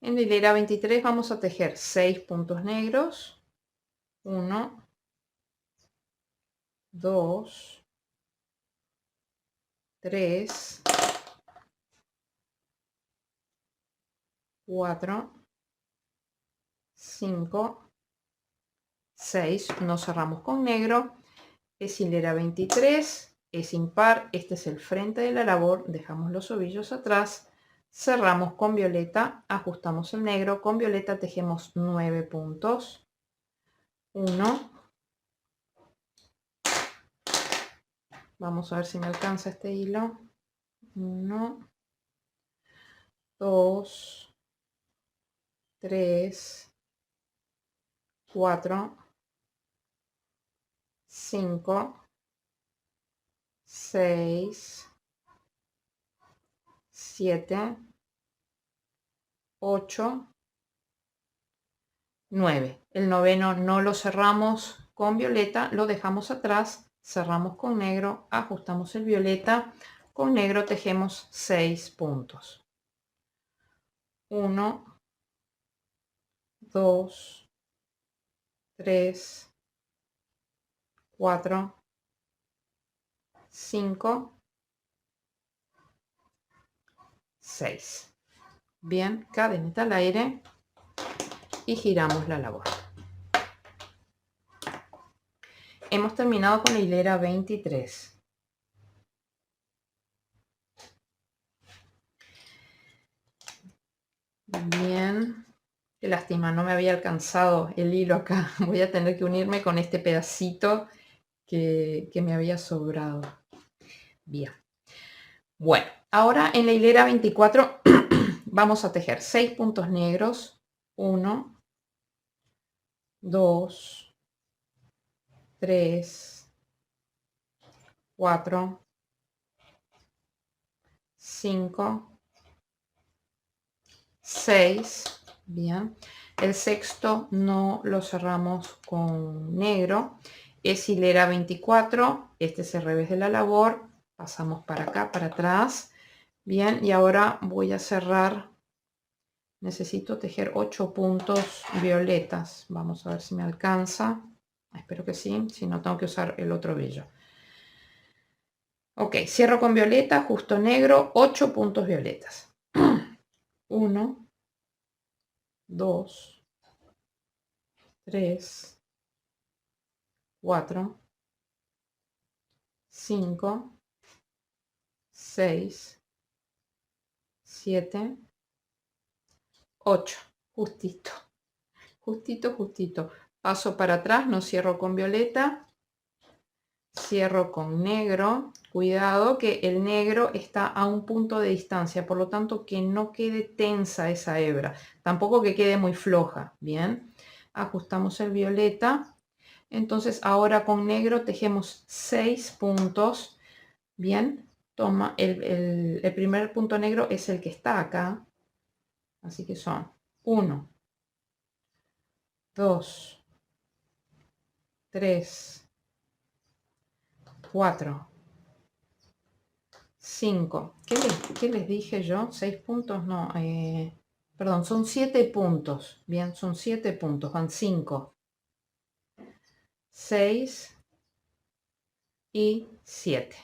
En la hilera 23 vamos a tejer 6 puntos negros. 1, 2, 3, 4, 5, 6. Nos cerramos con negro. Es hilera 23, es impar. Este es el frente de la labor. Dejamos los ovillos atrás. Cerramos con violeta, ajustamos el negro. Con violeta tejemos 9 puntos. 1. Vamos a ver si me alcanza este hilo. 1, 2, 3, 4, 5, 6, 7, 8, 9. El noveno no lo cerramos con violeta, lo dejamos atrás, cerramos con negro, ajustamos el violeta, con negro tejemos 6 puntos. 1, 2, 3, 4, 5, 6. Bien, cadeneta al aire y giramos la labor. Hemos terminado con la hilera 23. Bien, qué lástima, no me había alcanzado el hilo acá. Voy a tener que unirme con este pedacito que me había sobrado. Bien. Bueno, ahora en la hilera 24 vamos a tejer 6 puntos negros. 1, 2, 3, 4, 5, 6. Bien. El sexto no lo cerramos con negro. Es hilera 24. Este es el revés de la labor. Pasamos para acá, para atrás. Bien, y ahora voy a cerrar. Necesito tejer 8 puntos violetas. Vamos a ver si me alcanza. Espero que sí, si no tengo que usar el otro vello. Ok, cierro con violeta, justo negro, 8 puntos violetas. 1, 2, 3, 4, 5, 6, 7, 8. Justito, justito, justito. Paso para atrás, no cierro con violeta. Cierro con negro. Cuidado que el negro está a un punto de distancia, por lo tanto que no quede tensa esa hebra, tampoco que quede muy floja. Bien, ajustamos el violeta. Entonces ahora con negro tejemos 6 puntos. Bien, toma el primer punto negro es el que está acá, así que son 1, 2, 3, 4, 5. ¿Qué les dije yo? 6 puntos, no. Perdón, son 7 puntos. Bien, son 7 puntos. Van 5, 6 y 7.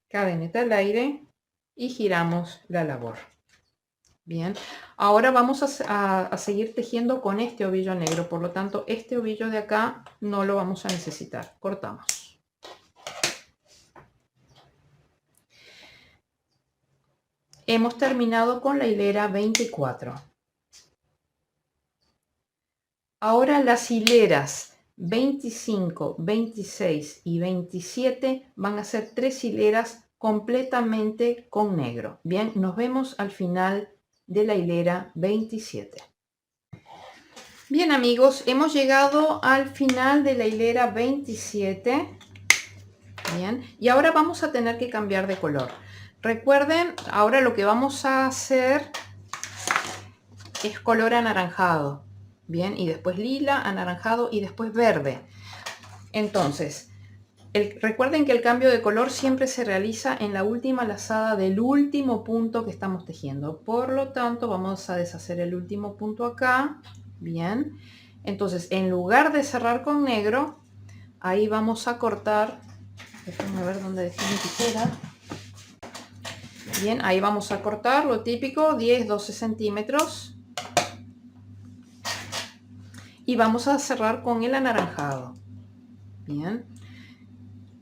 Cadeneta al aire y giramos la labor. Bien, ahora vamos a seguir tejiendo con este ovillo negro, por lo tanto este ovillo de acá no lo vamos a necesitar. Cortamos. Hemos terminado con la hilera 24. Ahora las hileras 25, 26 y 27 van a ser 3 hileras completamente con negro. Bien, nos vemos al final de la hilera 27. Bien amigos, hemos llegado al final de la hilera 27. Bien, y ahora vamos a tener que cambiar de color. Recuerden, ahora lo que vamos a hacer es color anaranjado. Bien, y después lila, anaranjado y después verde. Entonces, recuerden que el cambio de color siempre se realiza en la última lazada del último punto que estamos tejiendo. Por lo tanto, vamos a deshacer el último punto acá. Bien, entonces en lugar de cerrar con negro, ahí vamos a cortar. Déjenme ver dónde dejé mi tijera. Bien, ahí vamos a cortar lo típico, 10-12 centímetros. Y vamos a cerrar con el anaranjado. Bien.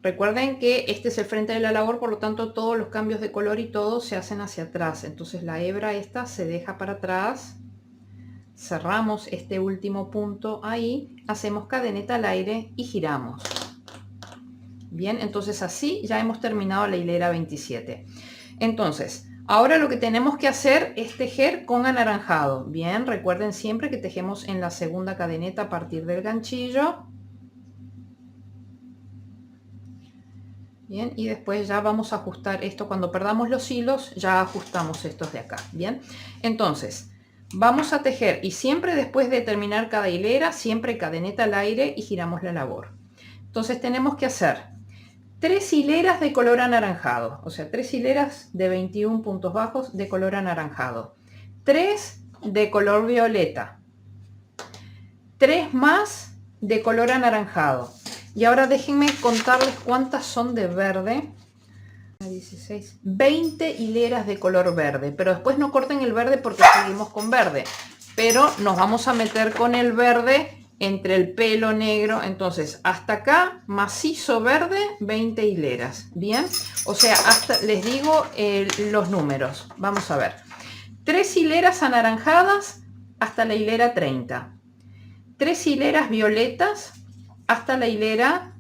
Recuerden que este es el frente de la labor, por lo tanto todos los cambios de color y todo se hacen hacia atrás. Entonces la hebra esta se deja para atrás. Cerramos este último punto ahí. Hacemos cadeneta al aire y giramos. Bien, entonces así ya hemos terminado la hilera 27. Entonces, ahora lo que tenemos que hacer es tejer con anaranjado. Bien, recuerden siempre que tejemos en la segunda cadeneta a partir del ganchillo. Bien, y después ya vamos a ajustar esto. Cuando perdamos los hilos, ya ajustamos estos de acá. Bien, entonces vamos a tejer y siempre después de terminar cada hilera, siempre cadeneta al aire y giramos la labor. Entonces tenemos que hacer 3 hileras de color anaranjado, o sea, 3 hileras de 21 puntos bajos de color anaranjado, 3 de color violeta, 3 más de color anaranjado. Y ahora déjenme contarles cuántas son de verde. 16, 20 hileras de color verde, pero después no corten el verde porque seguimos con verde, pero nos vamos a meter con el verde entre el pelo negro. Entonces hasta acá macizo verde, 20 hileras. Bien, o sea, hasta les digo los números. Vamos a ver, 3 hileras anaranjadas hasta la hilera 30, 3 hileras violetas hasta la hilera,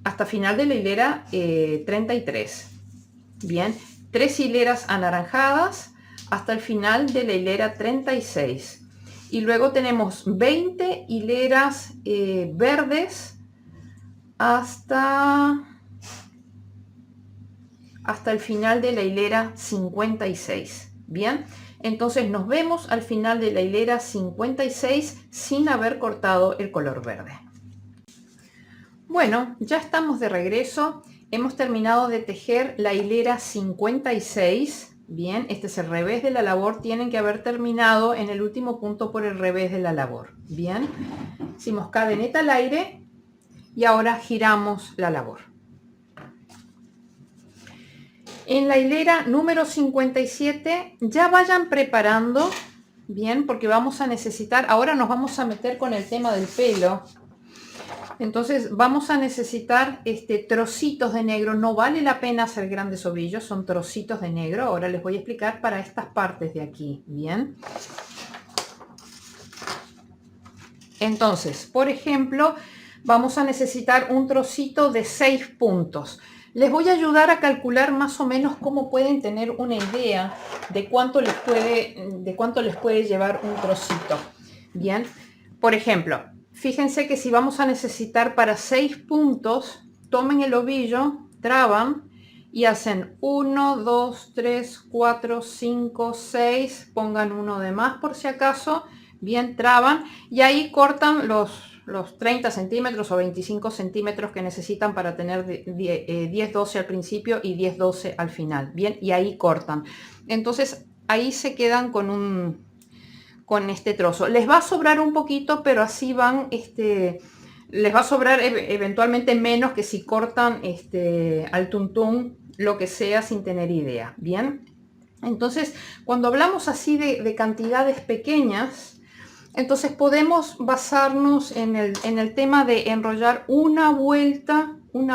hasta final de la hilera 33. Bien, 3 hileras anaranjadas hasta el final de la hilera 36. Y luego tenemos 20 hileras verdes hasta el final de la hilera 56. Bien, entonces nos vemos al final de la hilera 56 sin haber cortado el color verde. Bueno, ya estamos de regreso. Hemos terminado de tejer la hilera 56. Bien, este es el revés de la labor. Tienen que haber terminado en el último punto por el revés de la labor. Bien, hicimos cadeneta al aire y ahora giramos la labor. En la hilera número 57 ya vayan preparando, bien, porque vamos a necesitar, ahora nos vamos a meter con el tema del pelo. Entonces vamos a necesitar trocitos de negro. No vale la pena hacer grandes ovillos, son trocitos de negro. Ahora les voy a explicar para estas partes de aquí. Bien. Entonces, por ejemplo, vamos a necesitar un trocito de 6 puntos. Les voy a ayudar a calcular más o menos cómo pueden tener una idea de cuánto les puede llevar un trocito. Bien. Por ejemplo, fíjense que si vamos a necesitar para 6 puntos, tomen el ovillo, traban y hacen 1, 2, 3, 4, 5, 6, pongan uno de más por si acaso, bien, traban y ahí cortan los 30 centímetros o 25 centímetros que necesitan para tener 10, 12 al principio y 10, 12 al final, bien, y ahí cortan. Entonces ahí se quedan con este trozo. Les va a sobrar un poquito, pero así van Les va a sobrar eventualmente menos que si cortan al tuntún, lo que sea, sin tener idea. Bien, entonces cuando hablamos así de cantidades pequeñas, entonces podemos basarnos en el tema de enrollar una vuelta en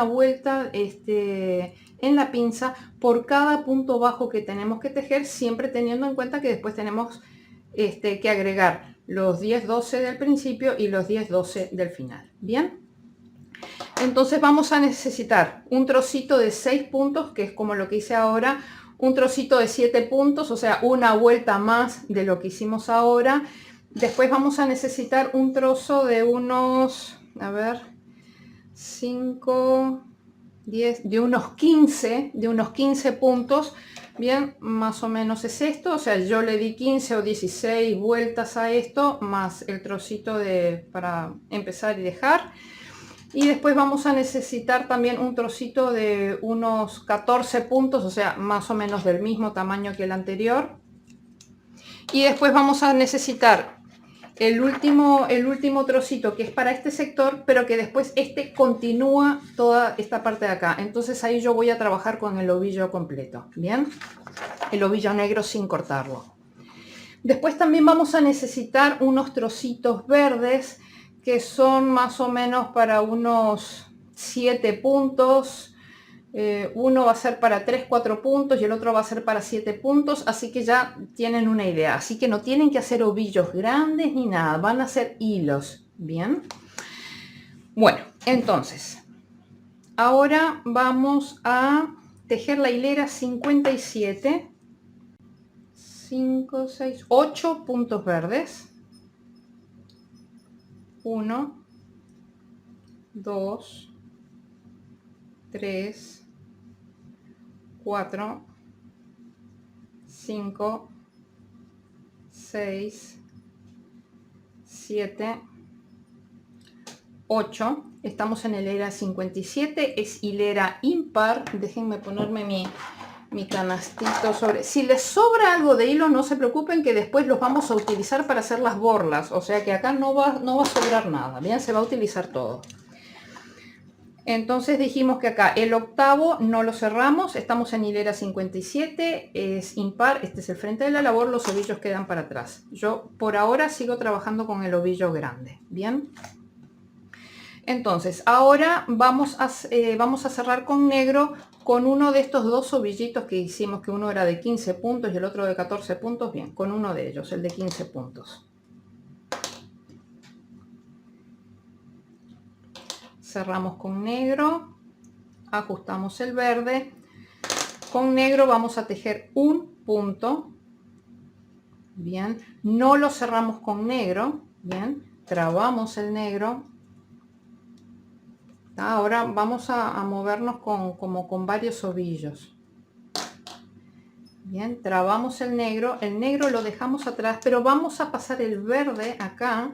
la pinza por cada punto bajo que tenemos que tejer, siempre teniendo en cuenta que después tenemos que agregar los 10-12 del principio y los 10-12 del final. Bien, entonces vamos a necesitar un trocito de 6 puntos, que es como lo que hice ahora, un trocito de 7 puntos, o sea, una vuelta más de lo que hicimos ahora. Después vamos a necesitar un trozo de unos, a ver, 5, 10, de unos 15 puntos. Bien, más o menos es esto, o sea, yo le di 15 o 16 vueltas a esto, más el trocito para empezar y dejar. Y después vamos a necesitar también un trocito de unos 14 puntos, o sea, más o menos del mismo tamaño que el anterior. Y después vamos a necesitar el último trocito, que es para este sector, pero que después continúa toda esta parte de acá. Entonces ahí yo voy a trabajar con el ovillo completo, ¿bien? El ovillo negro sin cortarlo. Después también vamos a necesitar unos trocitos verdes, que son más o menos para unos 7 puntos. Uno va a ser para 3-4 puntos y el otro va a ser para 7 puntos, así que ya tienen una idea. Así que no tienen que hacer ovillos grandes ni nada, van a ser hilos. Bien, bueno, entonces ahora vamos a tejer la hilera 57, 5, 6, 8 puntos verdes. 1, 2, 3, 4, 5, 6, 7, 8. Estamos en la hilera 57, es hilera impar. Déjenme ponerme mi canastito sobre. Si les sobra algo de hilo, no se preocupen, que después los vamos a utilizar para hacer las borlas. O sea que acá no va a sobrar nada. Bien, se va a utilizar todo. Entonces dijimos que acá el octavo no lo cerramos, estamos en hilera 57, es impar, este es el frente de la labor, los ovillos quedan para atrás. Yo por ahora sigo trabajando con el ovillo grande, ¿bien? Entonces ahora vamos a cerrar con negro con uno de estos dos ovillitos que hicimos, que uno era de 15 puntos y el otro de 14 puntos, bien, con uno de ellos, el de 15 puntos. Cerramos con negro, ajustamos el verde, con negro vamos a tejer un punto, bien, no lo cerramos con negro, bien, trabamos el negro. Ahora vamos a movernos como con varios ovillos. Bien, trabamos el negro lo dejamos atrás, pero vamos a pasar el verde acá,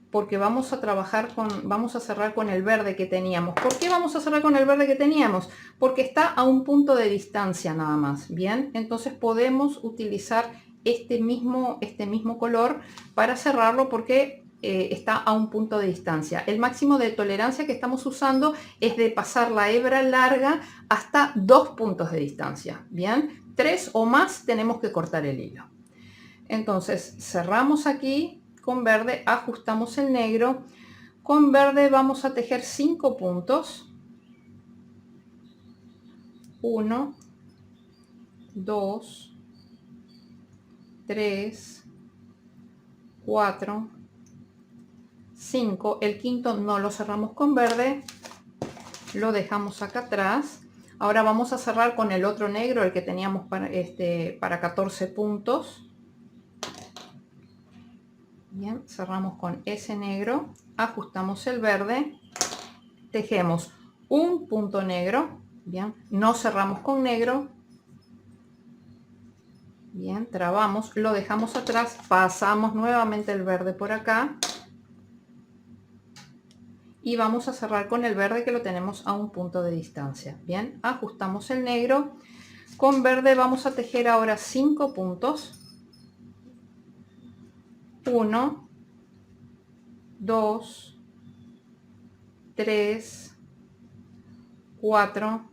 porque vamos a cerrar con el verde que teníamos. ¿Por qué vamos a cerrar con el verde que teníamos? Porque está a un punto de distancia nada más. Bien, entonces podemos utilizar este mismo color para cerrarlo, porque está a un punto de distancia. El máximo de tolerancia que estamos usando es de pasar la hebra larga hasta 2 puntos de distancia. Bien, 3 o más tenemos que cortar el hilo. Entonces cerramos aquí con verde, ajustamos el negro, con verde vamos a tejer 5 puntos, 1, 2, 3, 4, 5, el quinto no lo cerramos con verde, lo dejamos acá atrás. Ahora vamos a cerrar con el otro negro, el que teníamos para 14 puntos. Bien, cerramos con ese negro, ajustamos el verde, tejemos un punto negro, bien, no cerramos con negro, bien, trabamos, lo dejamos atrás, pasamos nuevamente el verde por acá y vamos a cerrar con el verde que lo tenemos a un punto de distancia. Bien, ajustamos el negro, con verde vamos a tejer ahora 5 puntos, 1, 2, 3, 4,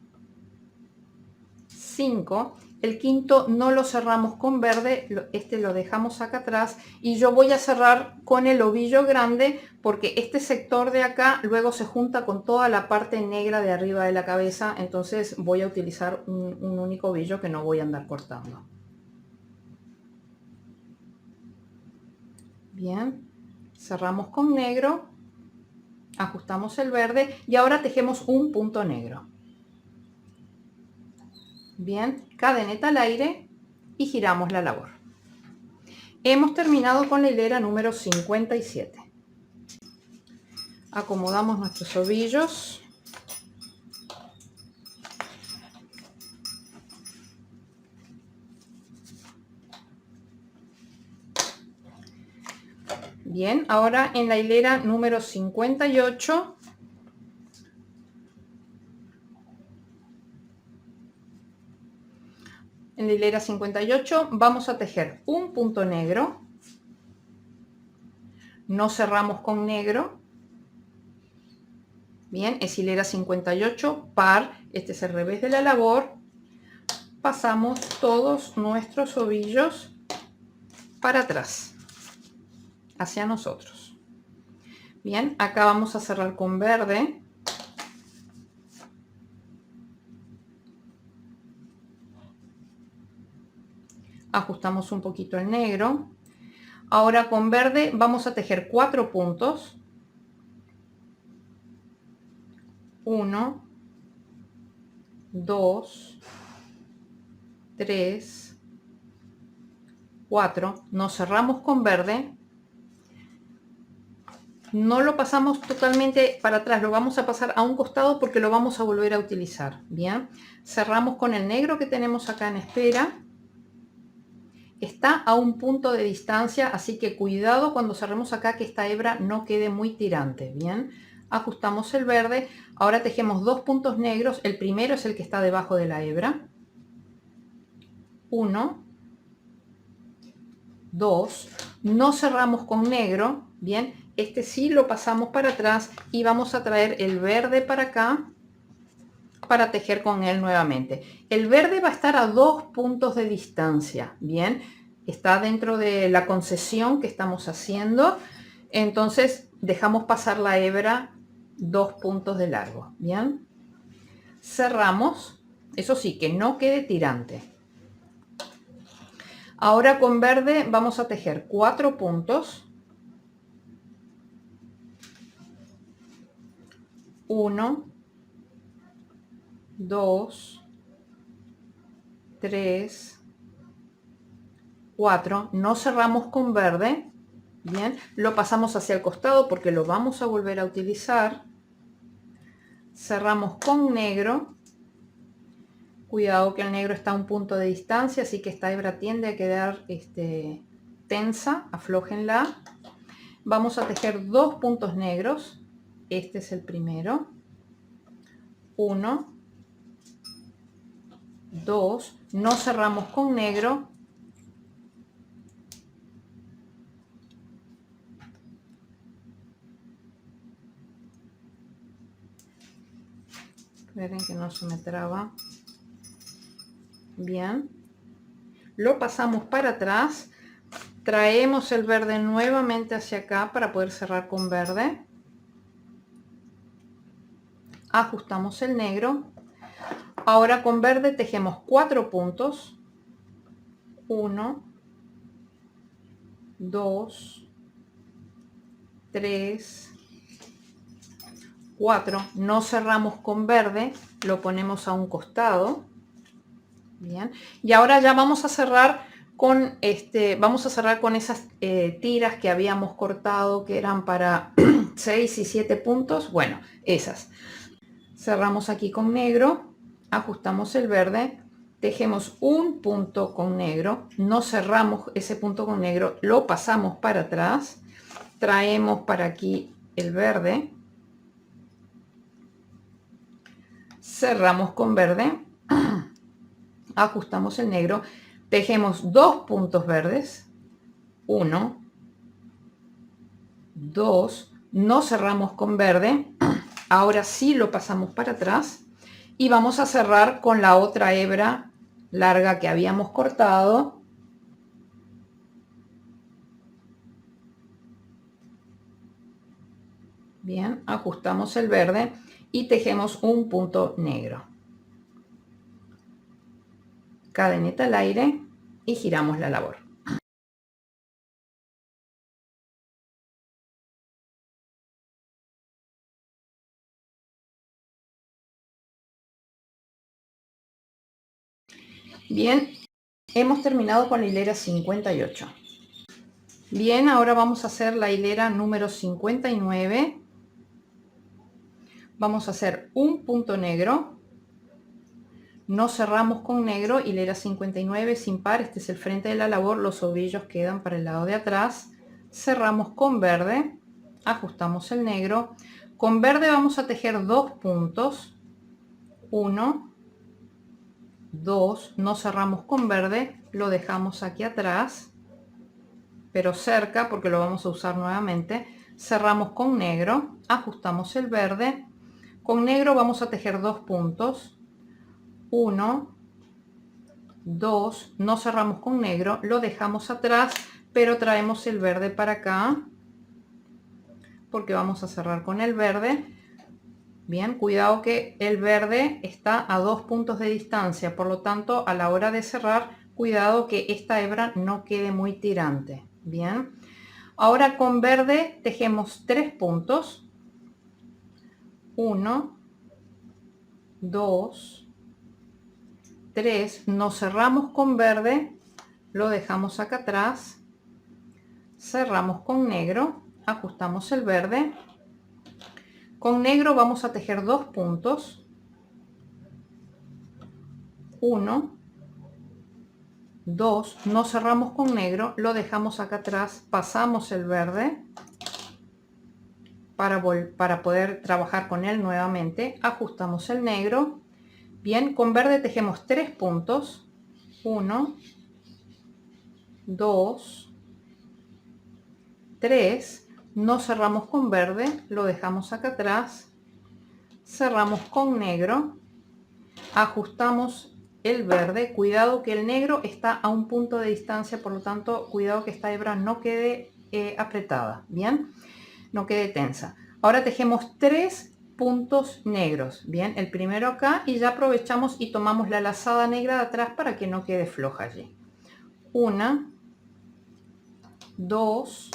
5. El quinto no lo cerramos con verde, este lo dejamos acá atrás y yo voy a cerrar con el ovillo grande porque este sector de acá luego se junta con toda la parte negra de arriba de la cabeza, entonces voy a utilizar un único ovillo que no voy a andar cortando. Bien, cerramos con negro, ajustamos el verde y ahora tejemos un punto negro. Bien, cadeneta al aire y giramos la labor. Hemos terminado con la hilera número 57. Acomodamos nuestros ovillos. Bien, ahora en la hilera número 58 en la hilera 58 vamos a tejer un punto negro, no cerramos con negro. Bien, es hilera 58 par, este es el revés de la labor. Pasamos todos nuestros ovillos para atrás, hacia nosotros. Bien, acá vamos a cerrar con verde. Ajustamos un poquito el negro. Ahora con verde vamos a tejer 4 puntos. 1, 2, 3, 4. Nos cerramos con verde. No lo pasamos totalmente para atrás, lo vamos a pasar a un costado porque lo vamos a volver a utilizar. Bien, cerramos con el negro que tenemos acá en espera. Está a un punto de distancia, así que cuidado cuando cerremos acá que esta hebra no quede muy tirante. Bien, ajustamos el verde. Ahora tejemos 2 puntos negros. El primero es el que está debajo de la hebra. 1, 2. No cerramos con negro. Bien, este sí lo pasamos para atrás y vamos a traer el verde para acá para tejer con él nuevamente. El verde va a estar a 2 puntos de distancia. Bien, está dentro de la concesión que estamos haciendo. Entonces dejamos pasar la hebra 2 puntos de largo. Bien, cerramos. Eso sí, que no quede tirante. Ahora con verde vamos a tejer 4 puntos. 1, 2, 3, 4. No cerramos con verde. Bien, lo pasamos hacia el costado porque lo vamos a volver a utilizar. Cerramos con negro. Cuidado que el negro está a un punto de distancia, así que esta hebra tiende a quedar tensa, aflójenla. Vamos a tejer 2 puntos negros. Este es el primero. 1, 2. No cerramos con negro. Esperen que no se me traba. Bien, lo pasamos para atrás, traemos el verde nuevamente hacia acá para poder cerrar con verde, ajustamos el negro. Ahora con verde tejemos 4 puntos. 1, 2, 3, 4. No cerramos con verde, lo ponemos a un costado. Bien, y ahora ya vamos a cerrar con esas tiras que habíamos cortado, que eran para 6 y 7 puntos. Bueno, esas cerramos aquí con negro, ajustamos el verde, tejemos un punto con negro, no cerramos ese punto con negro, lo pasamos para atrás, traemos para aquí el verde, cerramos con verde, ajustamos el negro, tejemos 2 puntos verdes, 1, 2, no cerramos con verde, Ahora sí lo pasamos para atrás y vamos a cerrar con la otra hebra larga que habíamos cortado. Bien, ajustamos el verde y tejemos un punto negro. Cadeneta al aire y giramos la labor. Bien, hemos terminado con la hilera 58. Bien, ahora vamos a hacer la hilera número 59. Vamos a hacer un punto negro. No cerramos con negro, hilera 59 sin par, este es el frente de la labor, los ovillos quedan para el lado de atrás. Cerramos con verde, ajustamos el negro. Con verde vamos a tejer 2 puntos. 1, 2, no cerramos con verde, lo dejamos aquí atrás, pero cerca porque lo vamos a usar nuevamente. Cerramos con negro, ajustamos el verde. Con negro vamos a tejer 2 puntos. 1, 2, no cerramos con negro, lo dejamos atrás, pero traemos el verde para acá porque vamos a cerrar con el verde. Bien, cuidado que el verde está a 2 puntos de distancia, por lo tanto a la hora de cerrar, cuidado que esta hebra no quede muy tirante. Bien, ahora con verde tejemos 3 puntos. 1, 2, 3, nos cerramos con verde, lo dejamos acá atrás, cerramos con negro, ajustamos el verde. Con negro vamos a tejer 2 puntos. 1, 2, no cerramos con negro, lo dejamos acá atrás, pasamos el verde para poder trabajar con él nuevamente, ajustamos el negro. Bien, con verde tejemos 3 puntos. 1, 2, 3, no cerramos con verde, lo dejamos acá atrás, cerramos con negro, ajustamos el verde. Cuidado que el negro está a un punto de distancia, por lo tanto cuidado que esta hebra no quede apretada, bien, no quede tensa. Ahora tejemos 3 puntos negros, bien, el primero acá, y ya aprovechamos y tomamos la lazada negra de atrás para que no quede floja allí. 1, 2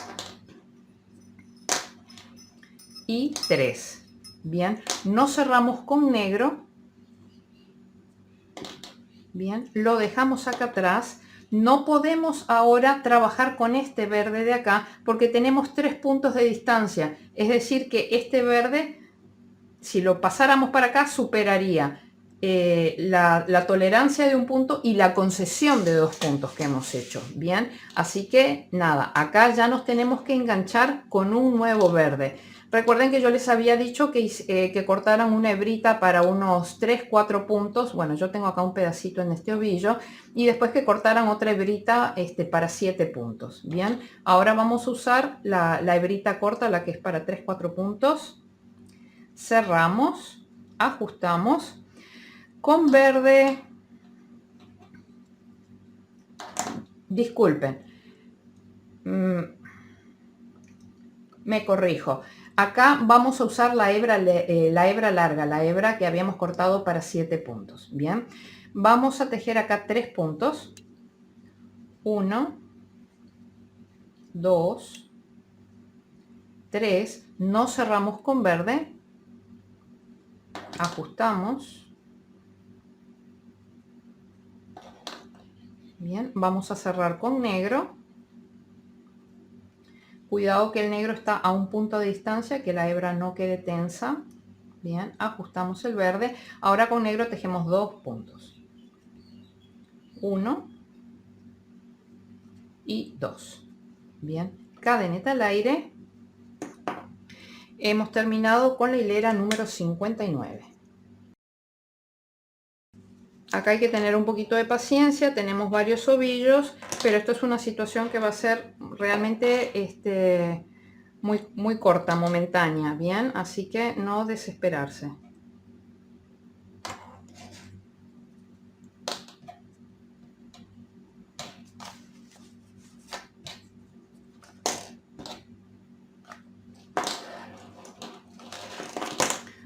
y 3. Bien, no cerramos con negro. Bien, lo dejamos acá atrás. No podemos ahora trabajar con este verde de acá porque tenemos 3 puntos de distancia. Es decir que este verde, si lo pasáramos para acá, superaría la tolerancia de un punto y la concesión de 2 puntos que hemos hecho. Bien, así que nada, acá ya nos tenemos que enganchar con un nuevo verde. Recuerden que yo les había dicho que cortaran una hebrita para unos 3-4 puntos. Bueno, yo tengo acá un pedacito en este ovillo. Y después que cortaran otra hebrita para 7 puntos. Bien, ahora vamos a usar la hebrita corta, la que es para 3-4 puntos. Cerramos, ajustamos. Con verde, disculpen, me corrijo. Acá vamos a usar la hebra larga, la hebra que habíamos cortado para 7 puntos. Bien, vamos a tejer acá 3 puntos. 1, 2, 3. No cerramos con verde. Ajustamos. Bien, vamos a cerrar con negro. Cuidado que el negro está a un punto de distancia, que la hebra no quede tensa. Bien, ajustamos el verde. Ahora con negro tejemos 2 puntos. 1 y 2. Bien, cadeneta al aire. Hemos terminado con la hilera número 59. Acá hay que tener un poquito de paciencia, tenemos varios ovillos, pero esto es una situación que va a ser realmente muy corta, momentánea, bien, así que no desesperarse.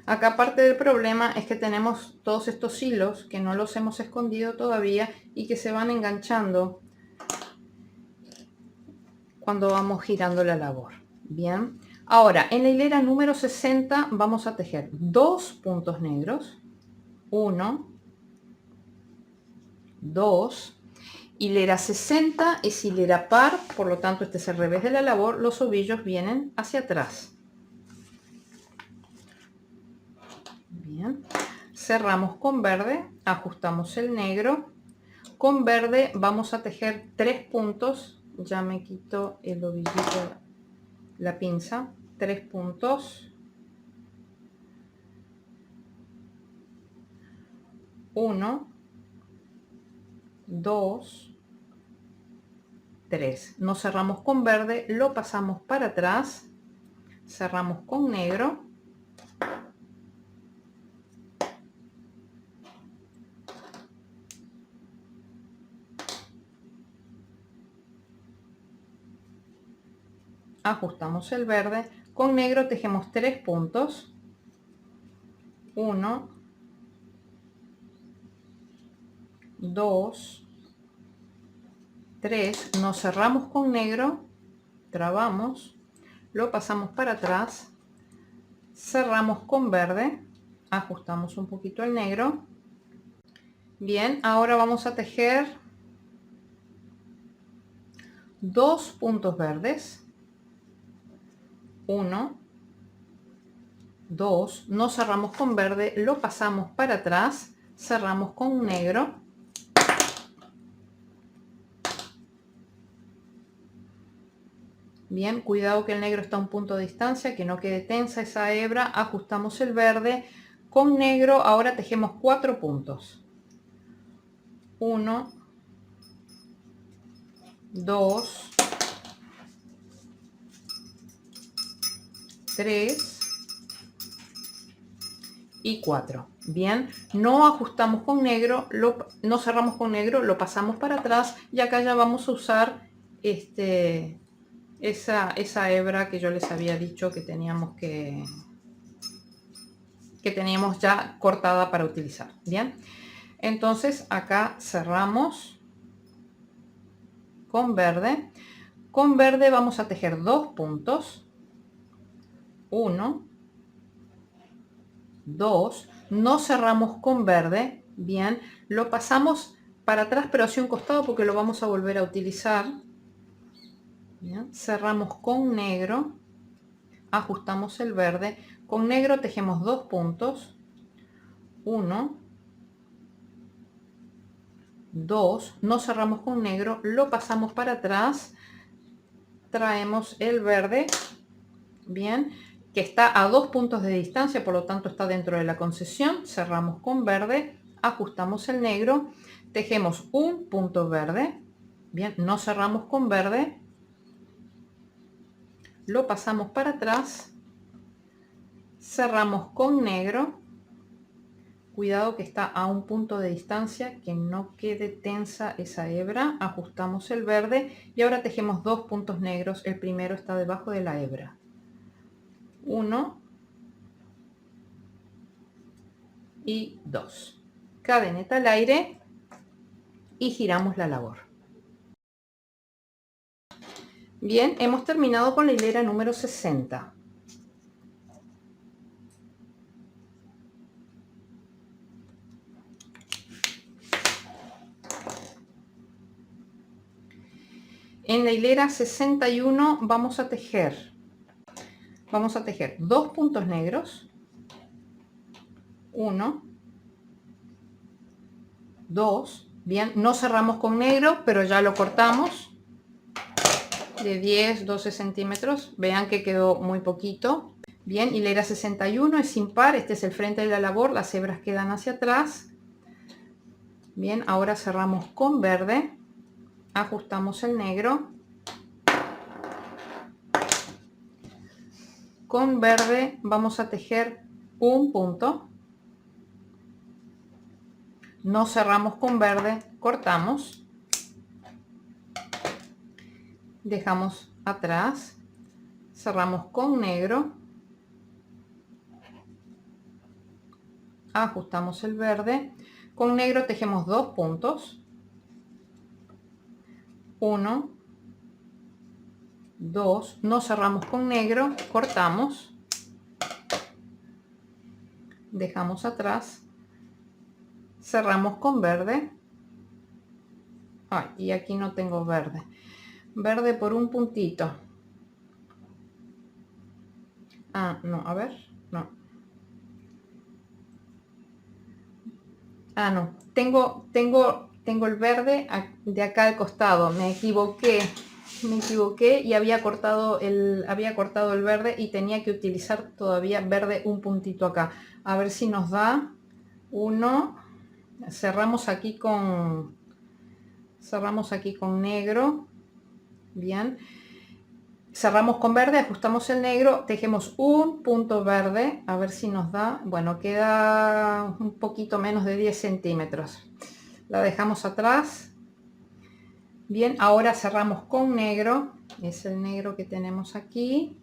Acá parte del problema es que tenemos todos estos hilos que no los hemos escondido todavía y que se van enganchando cuando vamos girando la labor. Bien, ahora en la hilera número 60 vamos a tejer 2 puntos negros, 1, 2, hilera 60 es hilera par, por lo tanto este es el revés de la labor, los ovillos vienen hacia atrás. Bien, cerramos con verde, ajustamos el negro, con verde vamos a tejer 3 puntos, ya me quito el ovillito, la pinza, 3 puntos, 1, 2, 3, nos cerramos con verde, lo pasamos para atrás, cerramos con negro, ajustamos el verde, con negro tejemos 3 puntos, 1, 2, 3, nos cerramos con negro, trabamos, lo pasamos para atrás, cerramos con verde, ajustamos un poquito el negro. Bien, ahora vamos a tejer 2 puntos verdes, 1, 2, nos cerramos con verde, lo pasamos para atrás, cerramos con negro, bien, cuidado que el negro está a un punto de distancia, que no quede tensa esa hebra, ajustamos el verde, con negro ahora tejemos 4 puntos, 1, 2, 3 y 4. Bien, no ajustamos con negro, no cerramos con negro, lo pasamos para atrás y acá ya vamos a usar esa hebra que yo les había dicho que teníamos teníamos ya cortada para utilizar. Bien, entonces acá cerramos con verde. Con verde vamos a tejer 2 puntos, 1, 2, no cerramos con verde, bien, lo pasamos para atrás pero hacia un costado porque lo vamos a volver a utilizar. Bien, cerramos con negro, ajustamos el verde, con negro tejemos 2 puntos, 1, 2, no cerramos con negro, lo pasamos para atrás, traemos el verde, bien, que está a 2 puntos de distancia, por lo tanto está dentro de la concesión, cerramos con verde, ajustamos el negro, tejemos un punto verde, bien, no cerramos con verde, lo pasamos para atrás, cerramos con negro, cuidado que está a un punto de distancia, que no quede tensa esa hebra, ajustamos el verde y ahora tejemos 2 puntos negros, el primero está debajo de la hebra, 1 y 2, cadeneta al aire y giramos la labor. Bien, hemos terminado con la hilera número 60. En la hilera 61 vamos a tejer 2 puntos negros, 1, 2, bien, no cerramos con negro, pero ya lo cortamos de 10-12 centímetros, vean que quedó muy poquito. Bien, hilera 61 es impar, este es el frente de la labor, las hebras quedan hacia atrás. Bien, ahora cerramos con verde, ajustamos el negro, con verde vamos a tejer un punto, no cerramos con verde, cortamos, dejamos atrás, cerramos con negro, ajustamos el verde, con negro tejemos 2 puntos, 1, 2, no cerramos con negro, cortamos, dejamos atrás, cerramos con verde. Ay, y aquí no tengo verde, verde por un puntito. Ah, no, a ver, no. Ah, no, tengo el verde de acá al costado, me equivoqué y había cortado el verde y tenía que utilizar todavía verde un puntito acá. A ver si nos da uno. Cerramos aquí con negro. Bien, cerramos con verde, ajustamos el negro, tejemos un punto verde, a ver si nos da. Bueno, queda un poquito menos de 10 centímetros. La dejamos atrás. Bien, ahora cerramos con negro, es el negro que tenemos aquí.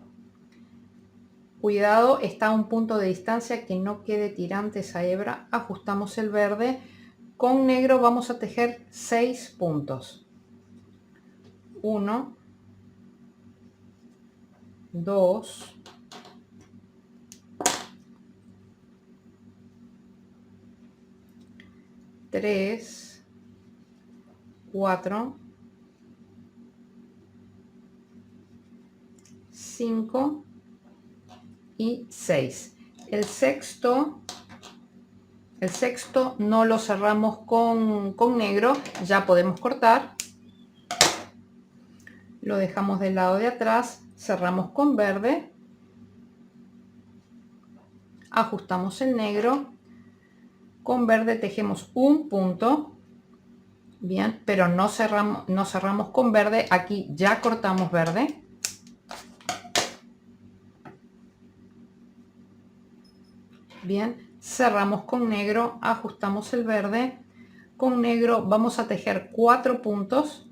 Cuidado, está a un punto de distancia, que no quede tirante esa hebra. Ajustamos el verde. Con negro vamos a tejer 6 puntos. 1, 2, 3, 4, 5 y 6. El sexto no lo cerramos con negro, ya podemos cortar. Lo dejamos del lado de atrás, cerramos con verde, ajustamos el negro, con verde tejemos un punto. Bien, pero no cerramos con verde, aquí ya cortamos verde. Bien, cerramos con negro, ajustamos el verde, con negro vamos a tejer 4 puntos.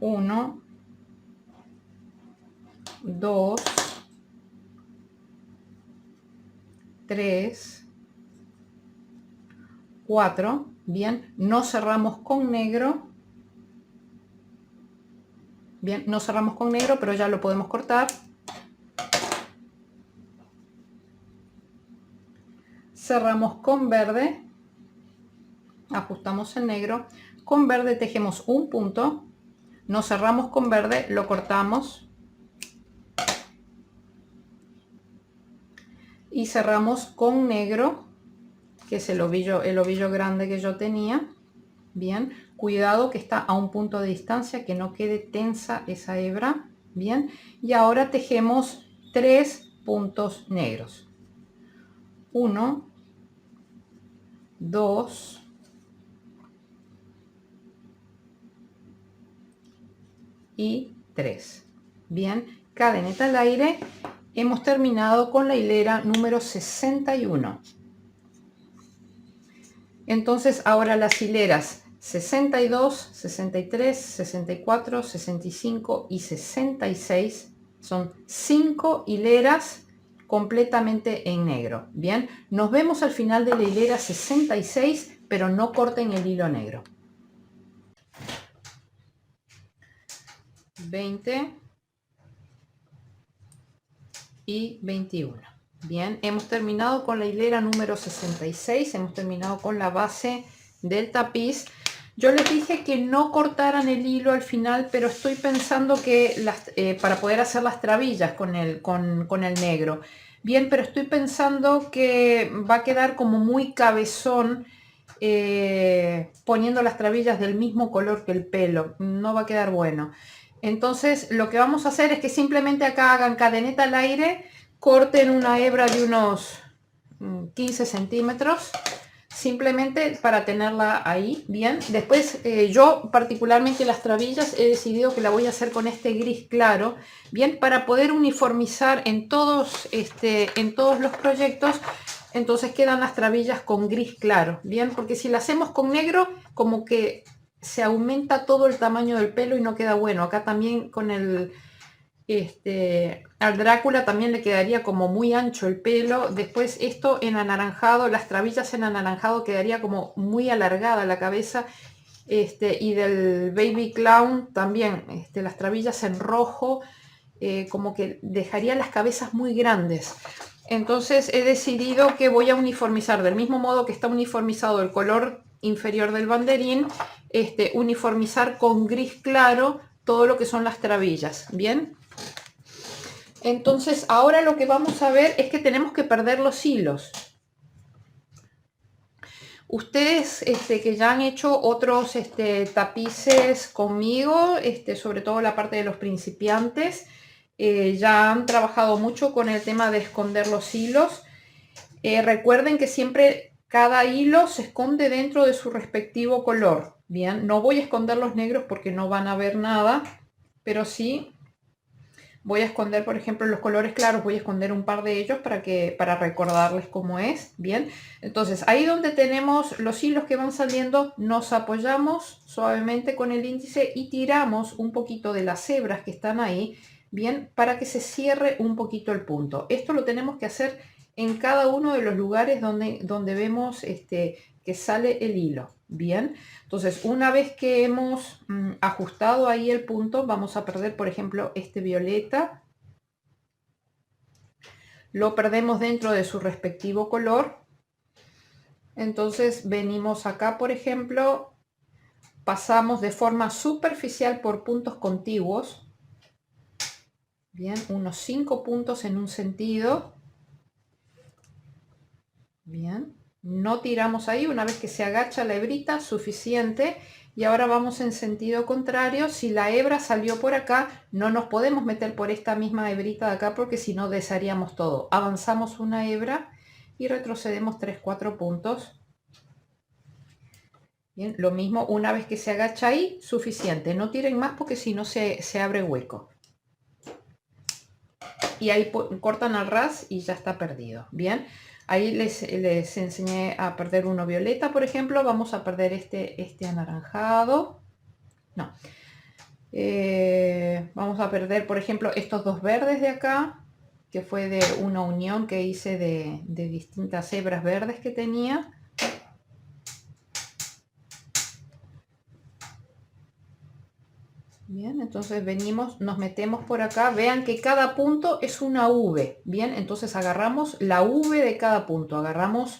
1, 2, 3, 4. Bien, no cerramos con negro. Bien, no cerramos con negro, pero ya lo podemos cortar. Cerramos con verde, ajustamos el negro, con verde tejemos un punto, no cerramos con verde, lo cortamos y cerramos con negro, que es el ovillo grande que yo tenía. Bien, cuidado que está a un punto de distancia, que no quede tensa esa hebra. Bien, y ahora tejemos 3 puntos negros. 1, 2, y 3. Bien, cadeneta al aire. Hemos terminado con la hilera número 61. Entonces ahora las hileras 62, 63, 64, 65 y 66 son 5 hileras completamente en negro. Bien, nos vemos al final de la hilera 66, pero no corten el hilo negro. 20 y 21. Bien, hemos terminado con la hilera número 66, hemos terminado con la base del tapiz. Yo les dije que no cortaran el hilo al final, pero estoy pensando que para poder hacer las trabillas con el negro. Bien, pero estoy pensando que va a quedar como muy cabezón poniendo las trabillas del mismo color que el pelo. No va a quedar bueno. Entonces lo que vamos a hacer es que simplemente acá hagan cadeneta al aire, corten una hebra de unos 15 centímetros, simplemente para tenerla ahí, bien. Después yo particularmente las trabillas he decidido que la voy a hacer con este gris claro, bien, para poder uniformizar en todos los proyectos. Entonces quedan las trabillas con gris claro, bien, porque si la hacemos con negro, como que se aumenta todo el tamaño del pelo y no queda bueno. Acá también con el al Drácula también le quedaría como muy ancho el pelo. Después esto en anaranjado, las trabillas en anaranjado quedaría como muy alargada la cabeza. Y del Baby Clown también, las trabillas en rojo, como que dejaría las cabezas muy grandes. Entonces he decidido que voy a uniformizar, del mismo modo que está uniformizado el color inferior del banderín, uniformizar con gris claro todo lo que son las trabillas, ¿bien? Entonces ahora lo que vamos a ver es que tenemos que perder los hilos. Ustedes que ya han hecho otros tapices conmigo, sobre todo la parte de los principiantes, ya han trabajado mucho con el tema de esconder los hilos. Recuerden que siempre cada hilo se esconde dentro de su respectivo color. Bien, no voy a esconder los negros porque no van a ver nada, pero sí voy a esconder, por ejemplo, los colores claros, voy a esconder un par de ellos para recordarles cómo es. Bien, entonces ahí donde tenemos los hilos que van saliendo, nos apoyamos suavemente con el índice y tiramos un poquito de las hebras que están ahí, bien, para que se cierre un poquito el punto. Esto lo tenemos que hacer en cada uno de los lugares donde vemos que sale el hilo. Bien, entonces una vez que hemos ajustado ahí el punto, vamos a perder, por ejemplo, este violeta. Lo perdemos dentro de su respectivo color. Entonces venimos acá, por ejemplo, pasamos de forma superficial por puntos contiguos. Bien, unos 5 puntos en un sentido. Bien, no tiramos ahí. Una vez que se agacha la hebrita, suficiente. Y ahora vamos en sentido contrario. Si la hebra salió por acá, no nos podemos meter por esta misma hebrita de acá porque si no desharíamos todo. Avanzamos una hebra y retrocedemos 3-4 puntos. Bien, lo mismo una vez que se agacha ahí, suficiente. No tiren más porque si no se abre hueco. Y ahí cortan al ras y ya está perdido. Bien, ahí les enseñé a perder uno violeta, por ejemplo. Vamos a perder este anaranjado. No. Vamos a perder, por ejemplo, estos dos verdes de acá, que fue de una unión que hice de distintas hebras verdes que tenía. Bien, entonces venimos, nos metemos por acá. Vean que cada punto es una V. Bien, entonces agarramos la V de cada punto. Agarramos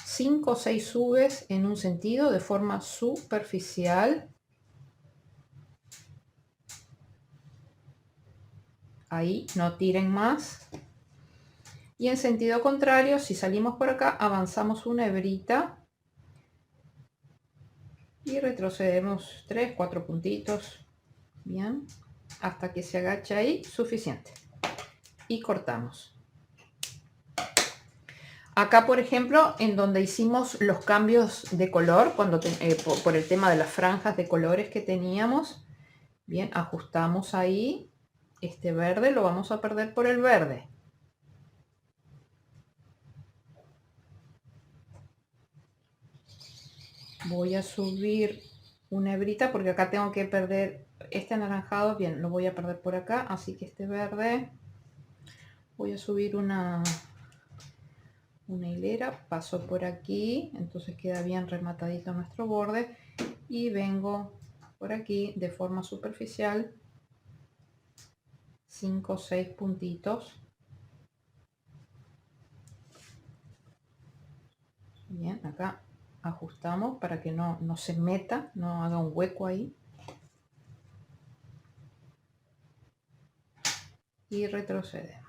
5 o 6 Vs en un sentido de forma superficial. Ahí, no tiren más. Y en sentido contrario, si salimos por acá, avanzamos una hebrita. Y retrocedemos 3-4 puntitos. Bien, hasta que se agache ahí, suficiente. Y cortamos. Acá, por ejemplo, en donde hicimos los cambios de color, por el tema de las franjas de colores que teníamos, bien, ajustamos ahí. Este verde lo vamos a perder por el verde. Voy a subir una hebrita porque acá tengo que perder este anaranjado, bien, lo voy a perder por acá, así que este verde voy a subir una hilera, paso por aquí, entonces queda bien rematadito nuestro borde y vengo por aquí de forma superficial 5 o 6 puntitos. Bien, acá ajustamos para que no se meta, no haga un hueco ahí. Y retrocedemos.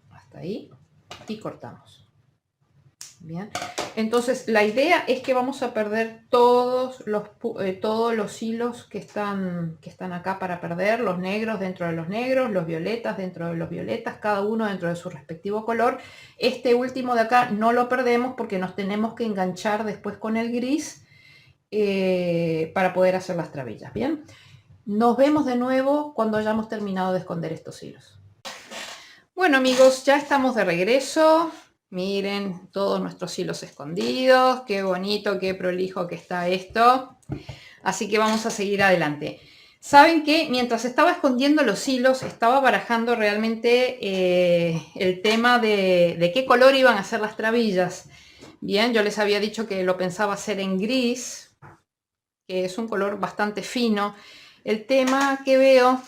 Hasta ahí y cortamos. Bien, entonces la idea es que vamos a perder todos los hilos que están acá para perder, los negros dentro de los negros, los violetas dentro de los violetas, cada uno dentro de su respectivo color. Este último de acá no lo perdemos porque nos tenemos que enganchar después con el gris para poder hacer las trabillas. Bien, nos vemos de nuevo cuando hayamos terminado de esconder estos hilos. Bueno amigos, ya estamos de regreso. Miren todos nuestros hilos escondidos, qué bonito, qué prolijo que está esto. Así que vamos a seguir adelante. Saben que mientras estaba escondiendo los hilos, estaba barajando realmente el tema de qué color iban a ser las trabillas. Bien, yo les había dicho que lo pensaba hacer en gris, que es un color bastante fino. El tema que veo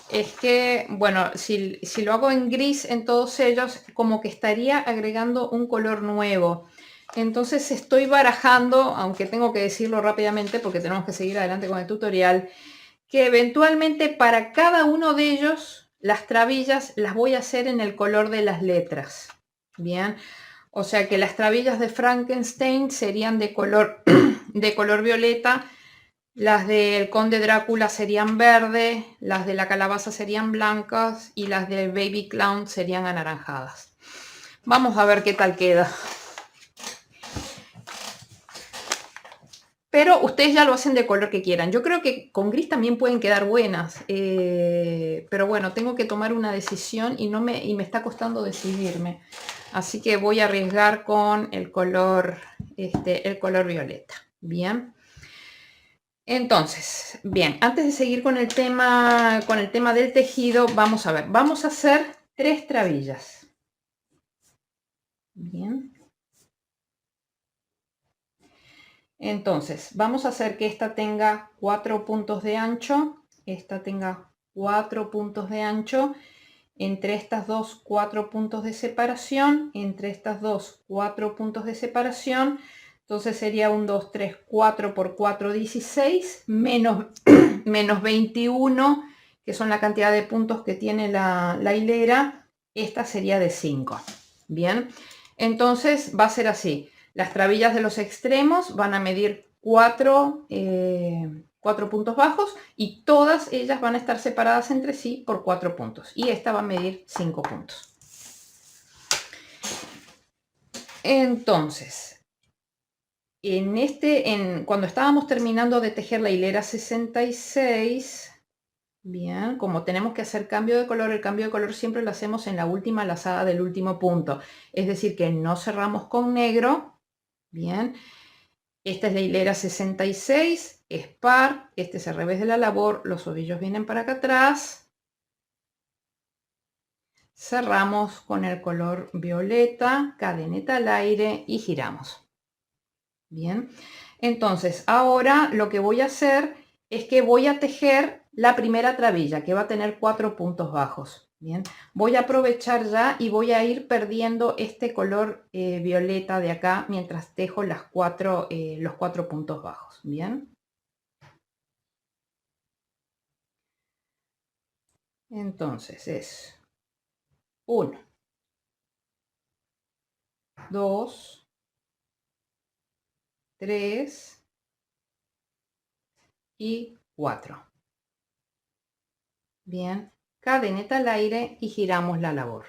es que, bueno, si lo hago en gris en todos ellos, como que estaría agregando un color nuevo. Entonces estoy barajando, aunque tengo que decirlo rápidamente porque tenemos que seguir adelante con el tutorial, que eventualmente para cada uno de ellos las trabillas las voy a hacer en el color de las letras. Bien, o sea que las trabillas de Frankenstein serían de color, de color violeta. Las del Conde Drácula serían verde, las de la calabaza serían blancas y las del Baby Clown serían anaranjadas. Vamos a ver qué tal queda. Pero ustedes ya lo hacen de color que quieran. Yo creo que con gris también pueden quedar buenas. Pero bueno, tengo que tomar una decisión y me está costando decidirme. Así que voy a arriesgar con el color violeta. Bien. Entonces, bien, antes de seguir con el tema del tejido, vamos a ver, vamos a hacer 3 trabillas. Bien. Entonces, vamos a hacer que esta tenga 4 puntos de ancho, esta tenga 4 puntos de ancho, entre estas dos 4 puntos de separación, entre estas dos 4 puntos de separación. Entonces sería un 2, 3, 4 por 4, 16, menos 21, que son la cantidad de puntos que tiene la hilera. Esta sería de 5. Bien, entonces va a ser así. Las trabillas de los extremos van a medir 4 puntos bajos y todas ellas van a estar separadas entre sí por 4 puntos. Y esta va a medir 5 puntos. Entonces, cuando estábamos terminando de tejer la hilera 66, bien, como tenemos que hacer cambio de color, el cambio de color siempre lo hacemos en la última lazada del último punto. Es decir, que no cerramos con negro. Bien, esta es la hilera 66, es par, este es el revés de la labor, los ovillos vienen para acá atrás. Cerramos con el color violeta, cadeneta al aire y giramos. Bien, entonces ahora lo que voy a hacer es que voy a tejer la primera trabilla que va a tener 4 puntos bajos. Bien, voy a aprovechar ya y voy a ir perdiendo este color violeta de acá mientras tejo los 4 puntos bajos. Bien, entonces es 1, 2, 3 y 4. Bien, cadeneta al aire y giramos la labor.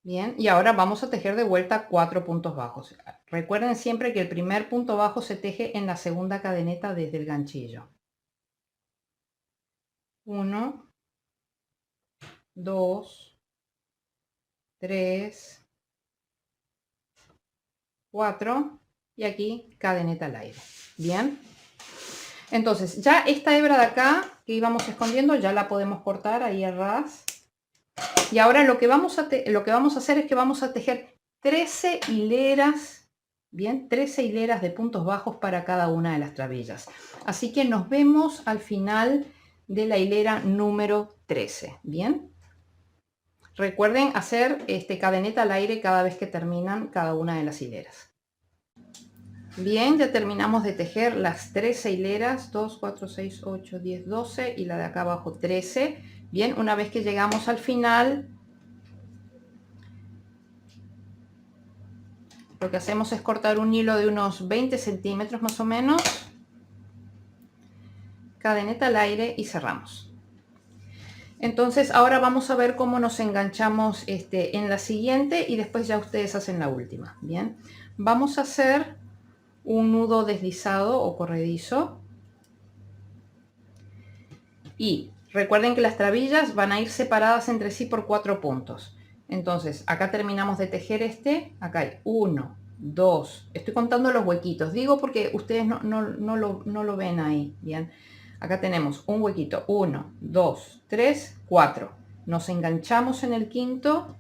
Bien, y ahora vamos a tejer de vuelta 4 puntos bajos. Recuerden siempre que el primer punto bajo se teje en la segunda cadeneta desde el ganchillo. 1, 2, 3, 4 y aquí cadeneta al aire. Bien, entonces ya esta hebra de acá que íbamos escondiendo ya la podemos cortar ahí a ras. Y ahora lo que vamos a hacer es que vamos a tejer 13 hileras, bien, 13 hileras de puntos bajos para cada una de las trabillas. Así que nos vemos al final de la hilera número 13, bien. Recuerden hacer cadeneta al aire cada vez que terminan cada una de las hileras. Bien, ya terminamos de tejer las 13 hileras, 2, 4, 6, 8, 10, 12 y la de acá abajo 13. Bien, una vez que llegamos al final, lo que hacemos es cortar un hilo de unos 20 centímetros más o menos, cadeneta al aire y cerramos. Entonces ahora vamos a ver cómo nos enganchamos en la siguiente y después ya ustedes hacen la última. Bien, vamos a hacer un nudo deslizado o corredizo y recuerden que las trabillas van a ir separadas entre sí por 4 puntos. Entonces acá terminamos de tejer acá hay 1, 2, estoy contando los huequitos, digo porque ustedes no lo ven ahí, bien. Acá tenemos un huequito, 1, 2, 3, 4. Nos enganchamos en el quinto.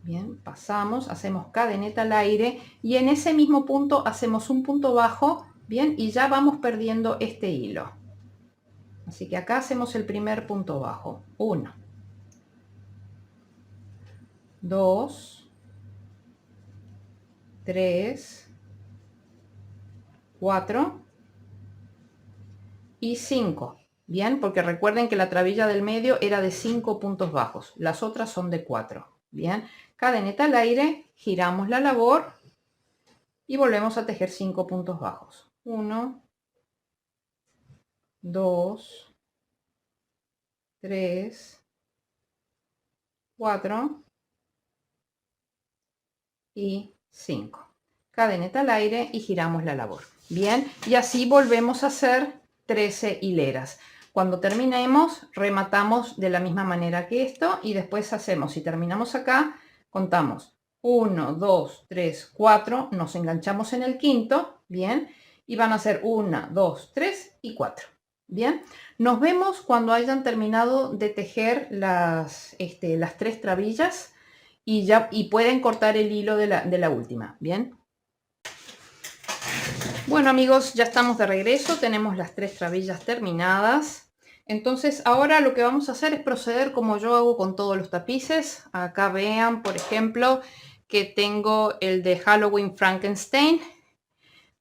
Bien, pasamos, hacemos cadeneta al aire y en ese mismo punto hacemos un punto bajo, bien, y ya vamos perdiendo este hilo. Así que acá hacemos el primer punto bajo. 1, 2, 3, 4 y 5. Bien, porque recuerden que la trabilla del medio era de 5 puntos bajos, las otras son de 4. Bien, cadeneta al aire, giramos la labor y volvemos a tejer 5 puntos bajos. 1, 2, 3, 4 y 5. Cadeneta al aire y giramos la labor. Bien, y así volvemos a hacer 13 hileras. Cuando terminemos, rematamos de la misma manera que esto y después hacemos, si terminamos acá, contamos 1, 2, 3, 4, nos enganchamos en el quinto, bien, y van a ser 1, 2, 3 y 4. Bien, nos vemos cuando hayan terminado de tejer las 3 trabillas y pueden cortar el hilo de la última. Bien. Bueno amigos, ya estamos de regreso, tenemos las 3 trabillas terminadas. Entonces ahora lo que vamos a hacer es proceder como yo hago con todos los tapices. Acá vean, por ejemplo, que tengo el de Halloween Frankenstein.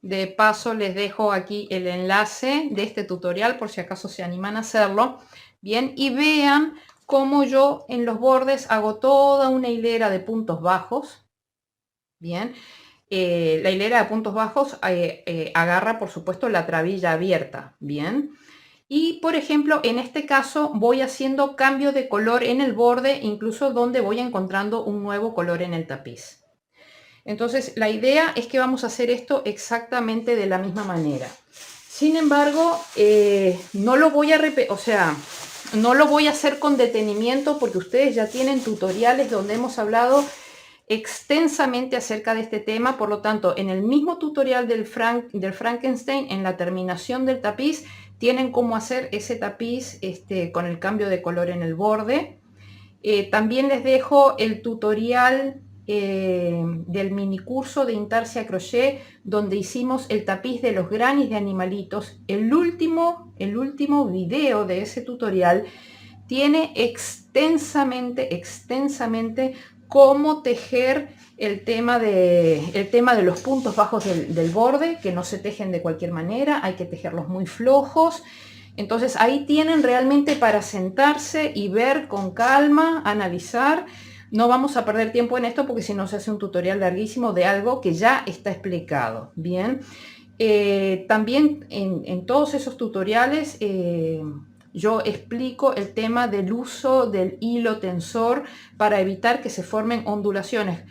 De paso les dejo aquí el enlace de este tutorial por si acaso se animan a hacerlo. Bien, y vean cómo yo en los bordes hago toda una hilera de puntos bajos. Bien. La hilera de puntos bajos agarra por supuesto la trabilla abierta, bien, y por ejemplo en este caso voy haciendo cambio de color en el borde, incluso donde voy encontrando un nuevo color en el tapiz. Entonces la idea es que vamos a hacer esto exactamente de la misma manera. Sin embargo, no lo voy a repetir, o sea, no lo voy a hacer con detenimiento porque ustedes ya tienen tutoriales donde hemos hablado extensamente acerca de este tema. Por lo tanto, en el mismo tutorial del Frankenstein, en la terminación del tapiz, tienen cómo hacer ese tapiz con el cambio de color en el borde. También les dejo el tutorial del mini curso de Intarsia Crochet, donde hicimos el tapiz de los grannies de animalitos. El último video de ese tutorial tiene extensamente cómo tejer el tema de los puntos bajos del borde, que no se tejen de cualquier manera, hay que tejerlos muy flojos. Entonces ahí tienen realmente para sentarse y ver con calma, analizar. No vamos a perder tiempo en esto porque si no se hace un tutorial larguísimo de algo que ya está explicado. Bien, también en todos esos tutoriales yo explico el tema del uso del hilo tensor para evitar que se formen ondulaciones.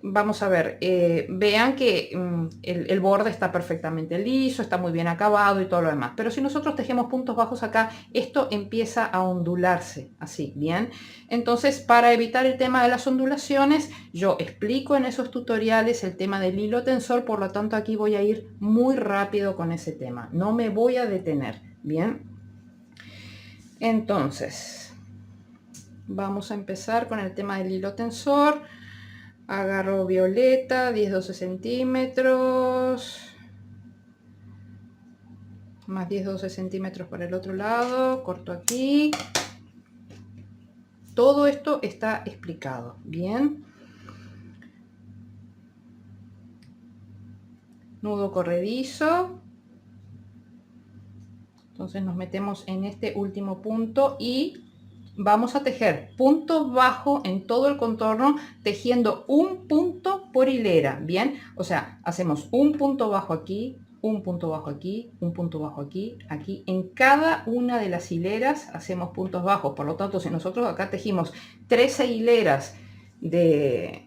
Vamos a ver, vean que el borde está perfectamente liso, está muy bien acabado y todo lo demás. Pero si nosotros tejemos puntos bajos acá, esto empieza a ondularse, así, ¿bien? Entonces, para evitar el tema de las ondulaciones, yo explico en esos tutoriales el tema del hilo tensor, por lo tanto aquí voy a ir muy rápido con ese tema. No me voy a detener, ¿bien? Entonces, vamos a empezar con el tema del hilo tensor. Agarro violeta, 10-12 centímetros, más 10-12 centímetros por el otro lado, corto aquí. Todo esto está explicado, bien. Nudo corredizo. Entonces nos metemos en este último punto y vamos a tejer punto bajo en todo el contorno, tejiendo un punto por hilera. Bien, o sea, hacemos un punto bajo aquí, un punto bajo aquí, un punto bajo aquí, aquí. En cada una de las hileras hacemos puntos bajos. Por lo tanto, si nosotros acá tejimos 13 hileras de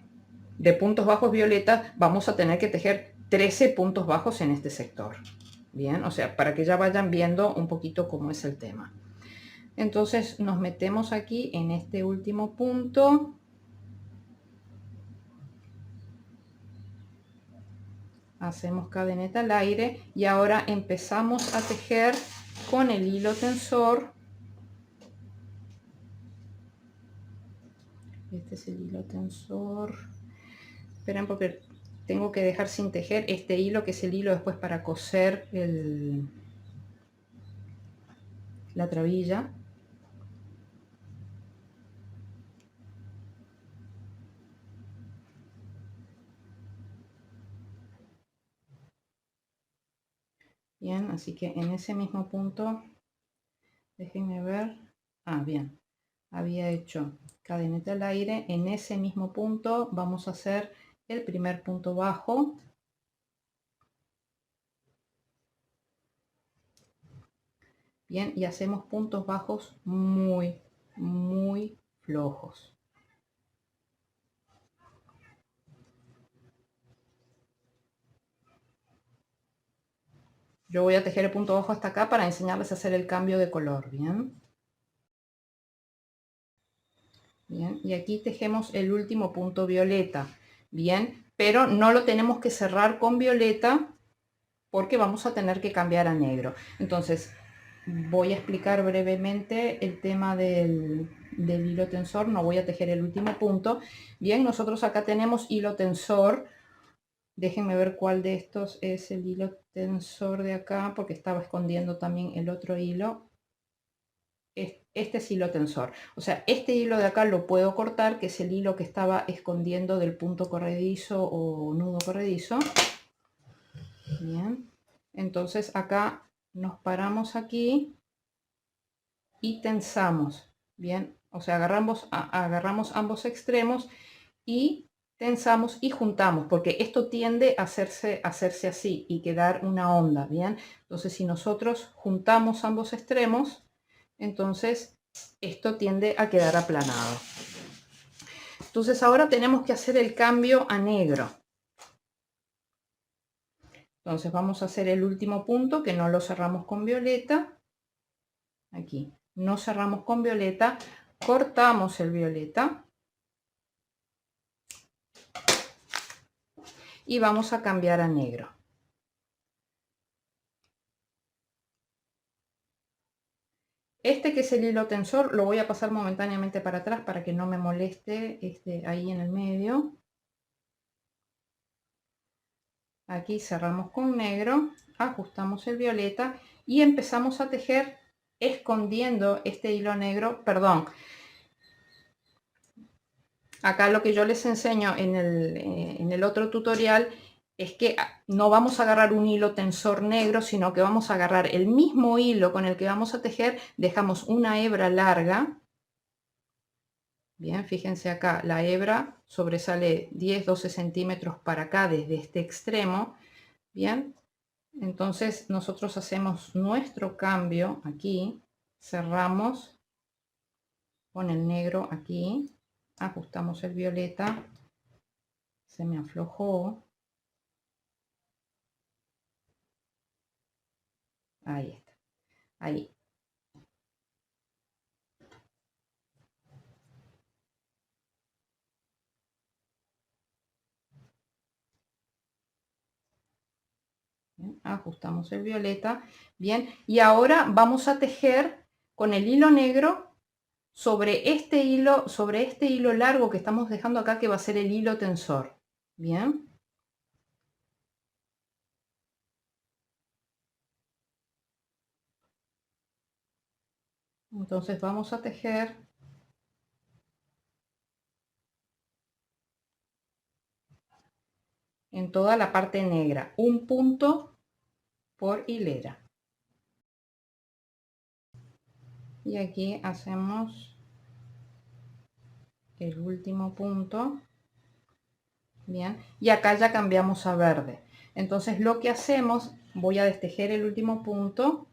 puntos bajos violetas, vamos a tener que tejer 13 puntos bajos en este sector. Bien, o sea, para que ya vayan viendo un poquito cómo es el tema. Entonces nos metemos aquí en este último punto. Hacemos cadeneta al aire y ahora empezamos a tejer con el hilo tensor. Este es el hilo tensor. Esperen porque tengo que dejar sin tejer este hilo, que es el hilo después para coser la trabilla. Bien, así que en ese mismo punto, déjenme ver. Bien, había hecho cadeneta al aire. En ese mismo punto vamos a hacer el primer punto bajo. Bien, y hacemos puntos bajos muy flojos. Yo voy a tejer el punto bajo hasta acá para enseñarles a hacer el cambio de color. Bien. Bien, y aquí tejemos el último punto violeta. Bien, pero no lo tenemos que cerrar con violeta porque vamos a tener que cambiar a negro. Entonces voy a explicar brevemente el tema del hilo tensor. No voy a tejer el último punto. Bien, nosotros acá tenemos hilo tensor. Déjenme ver cuál de estos es el hilo tensor de acá, porque estaba escondiendo también el otro hilo. Este es hilo tensor. O sea, este hilo de acá lo puedo cortar, que es el hilo que estaba escondiendo del punto corredizo o nudo corredizo. Bien. Entonces acá nos paramos aquí y tensamos. Bien. O sea, agarramos ambos extremos y tensamos y juntamos, porque esto tiende a hacerse así y quedar una onda. Bien. Entonces si nosotros juntamos ambos extremos, entonces esto tiende a quedar aplanado. Entonces ahora tenemos que hacer el cambio a negro. Entonces vamos a hacer el último punto, que no lo cerramos con violeta. Aquí no cerramos con violeta, cortamos el violeta y vamos a cambiar a negro. Este que es el hilo tensor lo voy a pasar momentáneamente para atrás para que no me moleste ahí en el medio. Aquí cerramos con negro, ajustamos el violeta y empezamos a tejer escondiendo este hilo negro, perdón. Acá lo que yo les enseño en el otro tutorial es que no vamos a agarrar un hilo tensor negro, sino que vamos a agarrar el mismo hilo con el que vamos a tejer, dejamos una hebra larga. Bien, fíjense acá, la hebra sobresale 10-12 centímetros para acá desde este extremo. Bien, entonces nosotros hacemos nuestro cambio aquí, cerramos con el negro aquí, ajustamos el violeta, se me aflojó, ahí está, ahí. Bien, ajustamos el violeta, bien, y ahora vamos a tejer con el hilo negro sobre este hilo largo que estamos dejando acá, que va a ser el hilo tensor. Bien. Entonces vamos a tejer en toda la parte negra, un punto por hilera. y aquí hacemos el último punto. Bien, y acá ya cambiamos a verde. Entonces lo que hacemos, voy a destejer el último punto.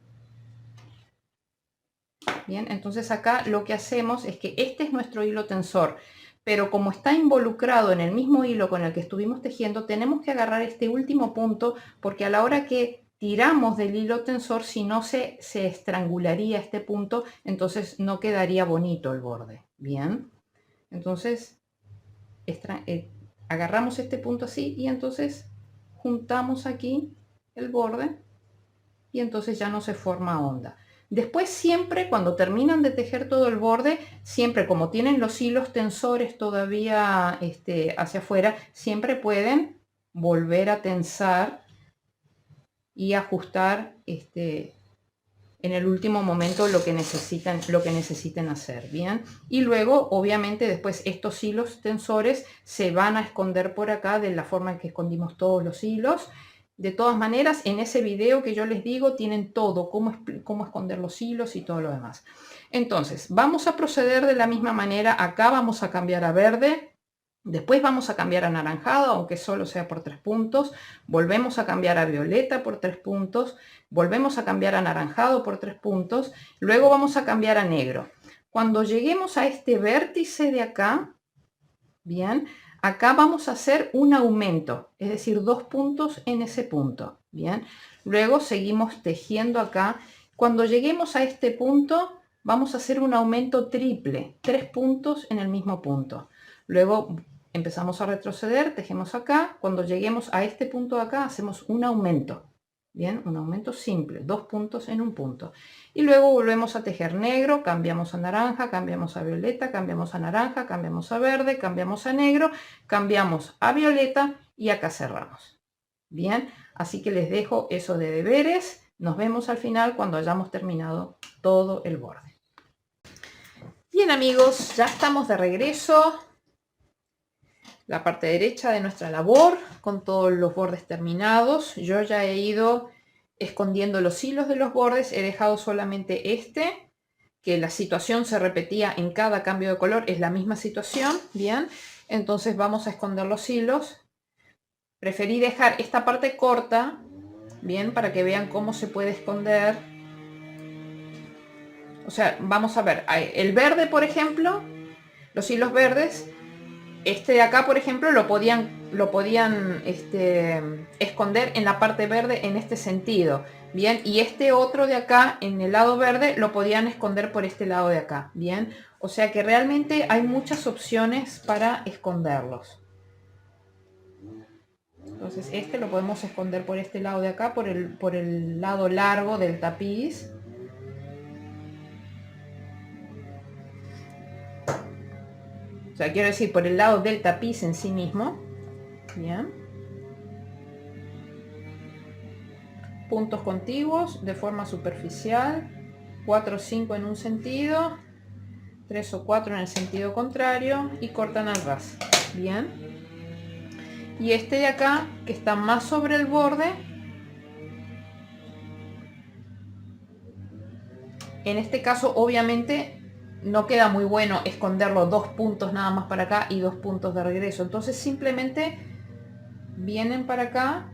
Bien, entonces acá lo que hacemos es que este es nuestro hilo tensor, pero como está involucrado en el mismo hilo con el que estuvimos tejiendo, tenemos que agarrar este último punto, porque a la hora que tiramos del hilo tensor, si no se estrangularía este punto, entonces no quedaría bonito el borde. Bien, entonces agarramos este punto así y entonces juntamos aquí el borde y entonces ya no se forma onda. Después siempre cuando terminan de tejer todo el borde, siempre como tienen los hilos tensores todavía hacia afuera, siempre pueden volver a tensar y ajustar en el último momento lo que necesiten hacer, bien. Y luego obviamente después estos hilos tensores se van a esconder por acá de la forma en que escondimos todos los hilos. De todas maneras, en ese video que yo les digo tienen todo, cómo esconder los hilos y todo lo demás. Entonces vamos a proceder de la misma manera. Acá vamos a cambiar a verde. Después vamos a cambiar a anaranjado, aunque solo sea por 3 puntos. Volvemos a cambiar a violeta por 3 puntos. Volvemos a cambiar a anaranjado por 3 puntos. Luego vamos a cambiar a negro. Cuando lleguemos a este vértice de acá, bien, acá vamos a hacer un aumento, es decir, 2 puntos en ese punto. Bien, luego seguimos tejiendo acá. Cuando lleguemos a este punto, vamos a hacer un aumento triple, 3 puntos en el mismo punto. Luego empezamos a retroceder, tejemos acá. Cuando lleguemos a este punto de acá, hacemos un aumento. Bien, un aumento simple, 2 puntos en un punto. Y luego volvemos a tejer negro, cambiamos a naranja, cambiamos a violeta, cambiamos a naranja, cambiamos a verde, cambiamos a negro, cambiamos a violeta y acá cerramos. Bien, así que les dejo eso de deberes. Nos vemos al final cuando hayamos terminado todo el borde. Bien amigos, ya estamos de regreso. La parte derecha de nuestra labor con todos los bordes terminados. Yo ya he ido escondiendo los hilos de los bordes, he dejado solamente que la situación se repetía en cada cambio de color, es la misma situación. Bien, entonces vamos a esconder los hilos. Preferí dejar esta parte corta, bien, para que vean cómo se puede esconder. O sea, vamos a ver, el verde, por ejemplo, los hilos verdes, este de acá, por ejemplo, lo podían esconder en la parte verde en este sentido. Bien, y este otro de acá, en el lado verde, lo podían esconder por este lado de acá. Bien, o sea que realmente hay muchas opciones para esconderlos. Entonces este lo podemos esconder por este lado de acá, por el lado largo del tapiz. O sea, quiero decir, por el lado del tapiz en sí mismo. Bien. Puntos contiguos de forma superficial. 4 o 5 en un sentido. 3 o 4 en el sentido contrario. Y cortan al ras. Bien. Y este de acá, que está más sobre el borde. En este caso, obviamente, no queda muy bueno esconderlo 2 puntos nada más para acá y 2 puntos de regreso. Entonces simplemente vienen para acá,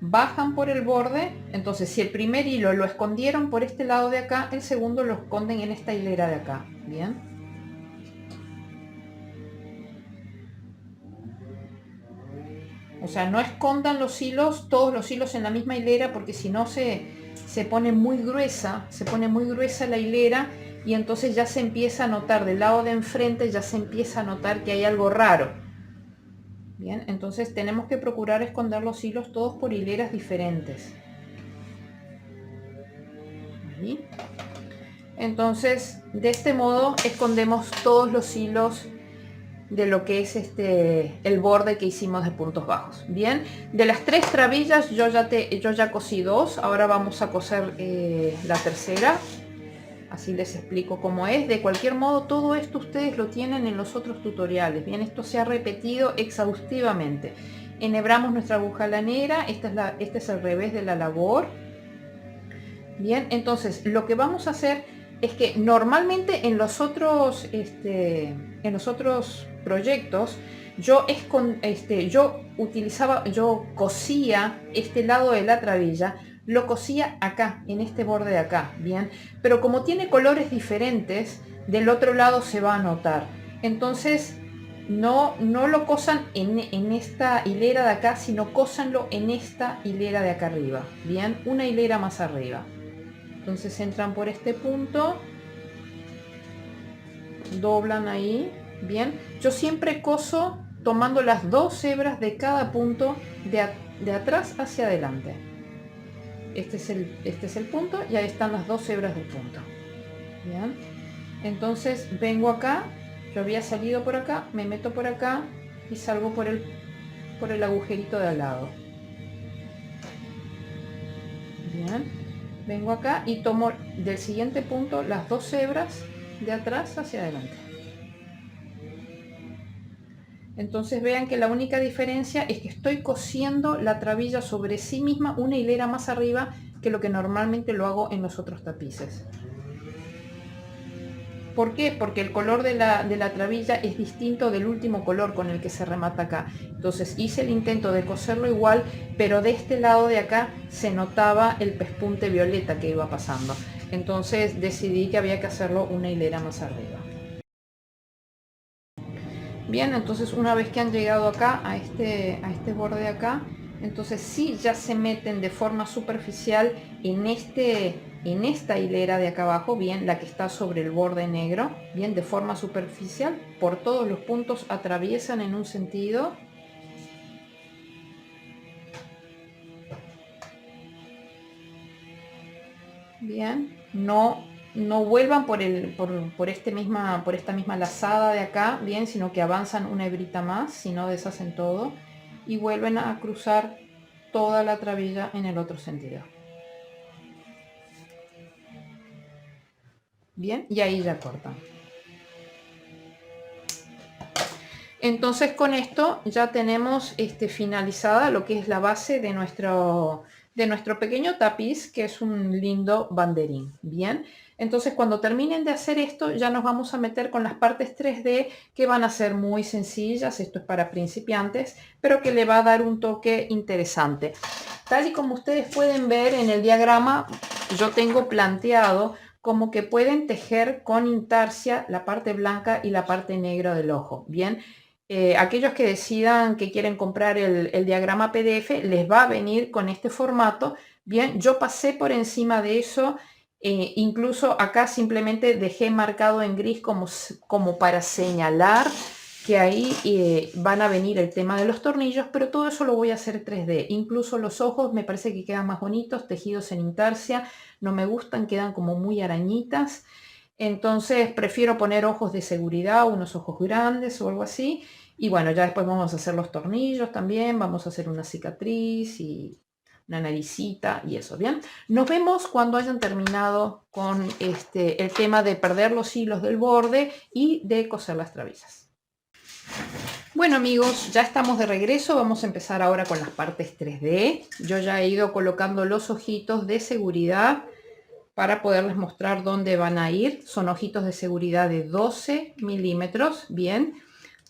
bajan por el borde. Entonces si el primer hilo lo escondieron por este lado de acá, el segundo lo esconden en esta hilera de acá. Bien. O sea, no escondan los hilos, todos los hilos en la misma hilera, porque si no se pone muy gruesa, la hilera. Y entonces ya se empieza a notar del lado de enfrente, ya se empieza a notar que hay algo raro. Bien, entonces tenemos que procurar esconder los hilos todos por hileras diferentes. Ahí. Entonces, de este modo escondemos todos los hilos de lo que es el borde que hicimos de puntos bajos. Bien, de las 3 trabillas yo ya cosí 2, ahora vamos a coser la tercera. Así les explico cómo es. De cualquier modo, todo esto ustedes lo tienen en los otros tutoriales. Bien, esto se ha repetido exhaustivamente. Enhebramos nuestra aguja lanera. Este es el revés de la labor. Bien, entonces lo que vamos a hacer es que normalmente en los otros, proyectos, yo cosía este lado de la trabilla, lo cosía acá, en este borde de acá, bien, pero como tiene colores diferentes, del otro lado se va a notar. Entonces no lo cosan en esta hilera de acá, sino cosanlo en esta hilera de acá arriba, bien, una hilera más arriba. Entonces entran por este punto, doblan ahí, bien. Yo siempre coso tomando las 2 hebras de cada punto de atrás hacia adelante. Este es el punto y ahí están las 2 hebras del punto. Bien. Entonces vengo acá, yo había salido por acá, me meto por acá y salgo por el agujerito de al lado. Bien. Vengo acá y tomo del siguiente punto las 2 hebras de atrás hacia adelante. Entonces vean que la única diferencia es que estoy cosiendo la trabilla sobre sí misma una hilera más arriba que lo que normalmente lo hago en los otros tapices. ¿Por qué? Porque el color de la trabilla es distinto del último color con el que se remata acá. Entonces hice el intento de coserlo igual, pero de este lado de acá se notaba el pespunte violeta que iba pasando. Entonces decidí que había que hacerlo una hilera más arriba. Bien, entonces una vez que han llegado acá a este borde de acá, entonces sí ya se meten de forma superficial en esta hilera de acá abajo, bien, la que está sobre el borde negro, bien, de forma superficial, por todos los puntos atraviesan en un sentido. Bien, no vuelvan por esta misma lazada de acá, bien, sino que avanzan una hebrita más, si no deshacen todo y vuelven a cruzar toda la trabilla en el otro sentido. Bien, y ahí ya cortan. Entonces con esto ya tenemos finalizada lo que es la base de nuestro pequeño tapiz, que es un lindo banderín. Bien, entonces cuando terminen de hacer esto ya nos vamos a meter con las partes 3D, que van a ser muy sencillas. Esto es para principiantes, pero que le va a dar un toque interesante. Tal y como ustedes pueden ver en el diagrama, yo tengo planteado como que pueden tejer con intarsia la parte blanca y la parte negra del ojo. Bien, aquellos que decidan que quieren comprar el diagrama PDF, les va a venir con este formato. Bien, yo pasé por encima de eso, incluso acá simplemente dejé marcado en gris como para señalar que ahí van a venir el tema de los tornillos, pero todo eso lo voy a hacer 3D. Incluso los ojos me parece que quedan más bonitos, tejidos en intarsia, no me gustan, quedan como muy arañitas. Entonces prefiero poner ojos de seguridad, unos ojos grandes o algo así. Y bueno, ya después vamos a hacer los tornillos también, vamos a hacer una cicatriz y una naricita y eso, ¿bien? Nos vemos cuando hayan terminado con el tema de perder los hilos del borde y de coser las trabillas. Bueno amigos, ya estamos de regreso. Vamos a empezar ahora con las partes 3D. Yo ya he ido colocando los ojitos de seguridad para poderles mostrar dónde van a ir. Son ojitos de seguridad de 12 milímetros, bien.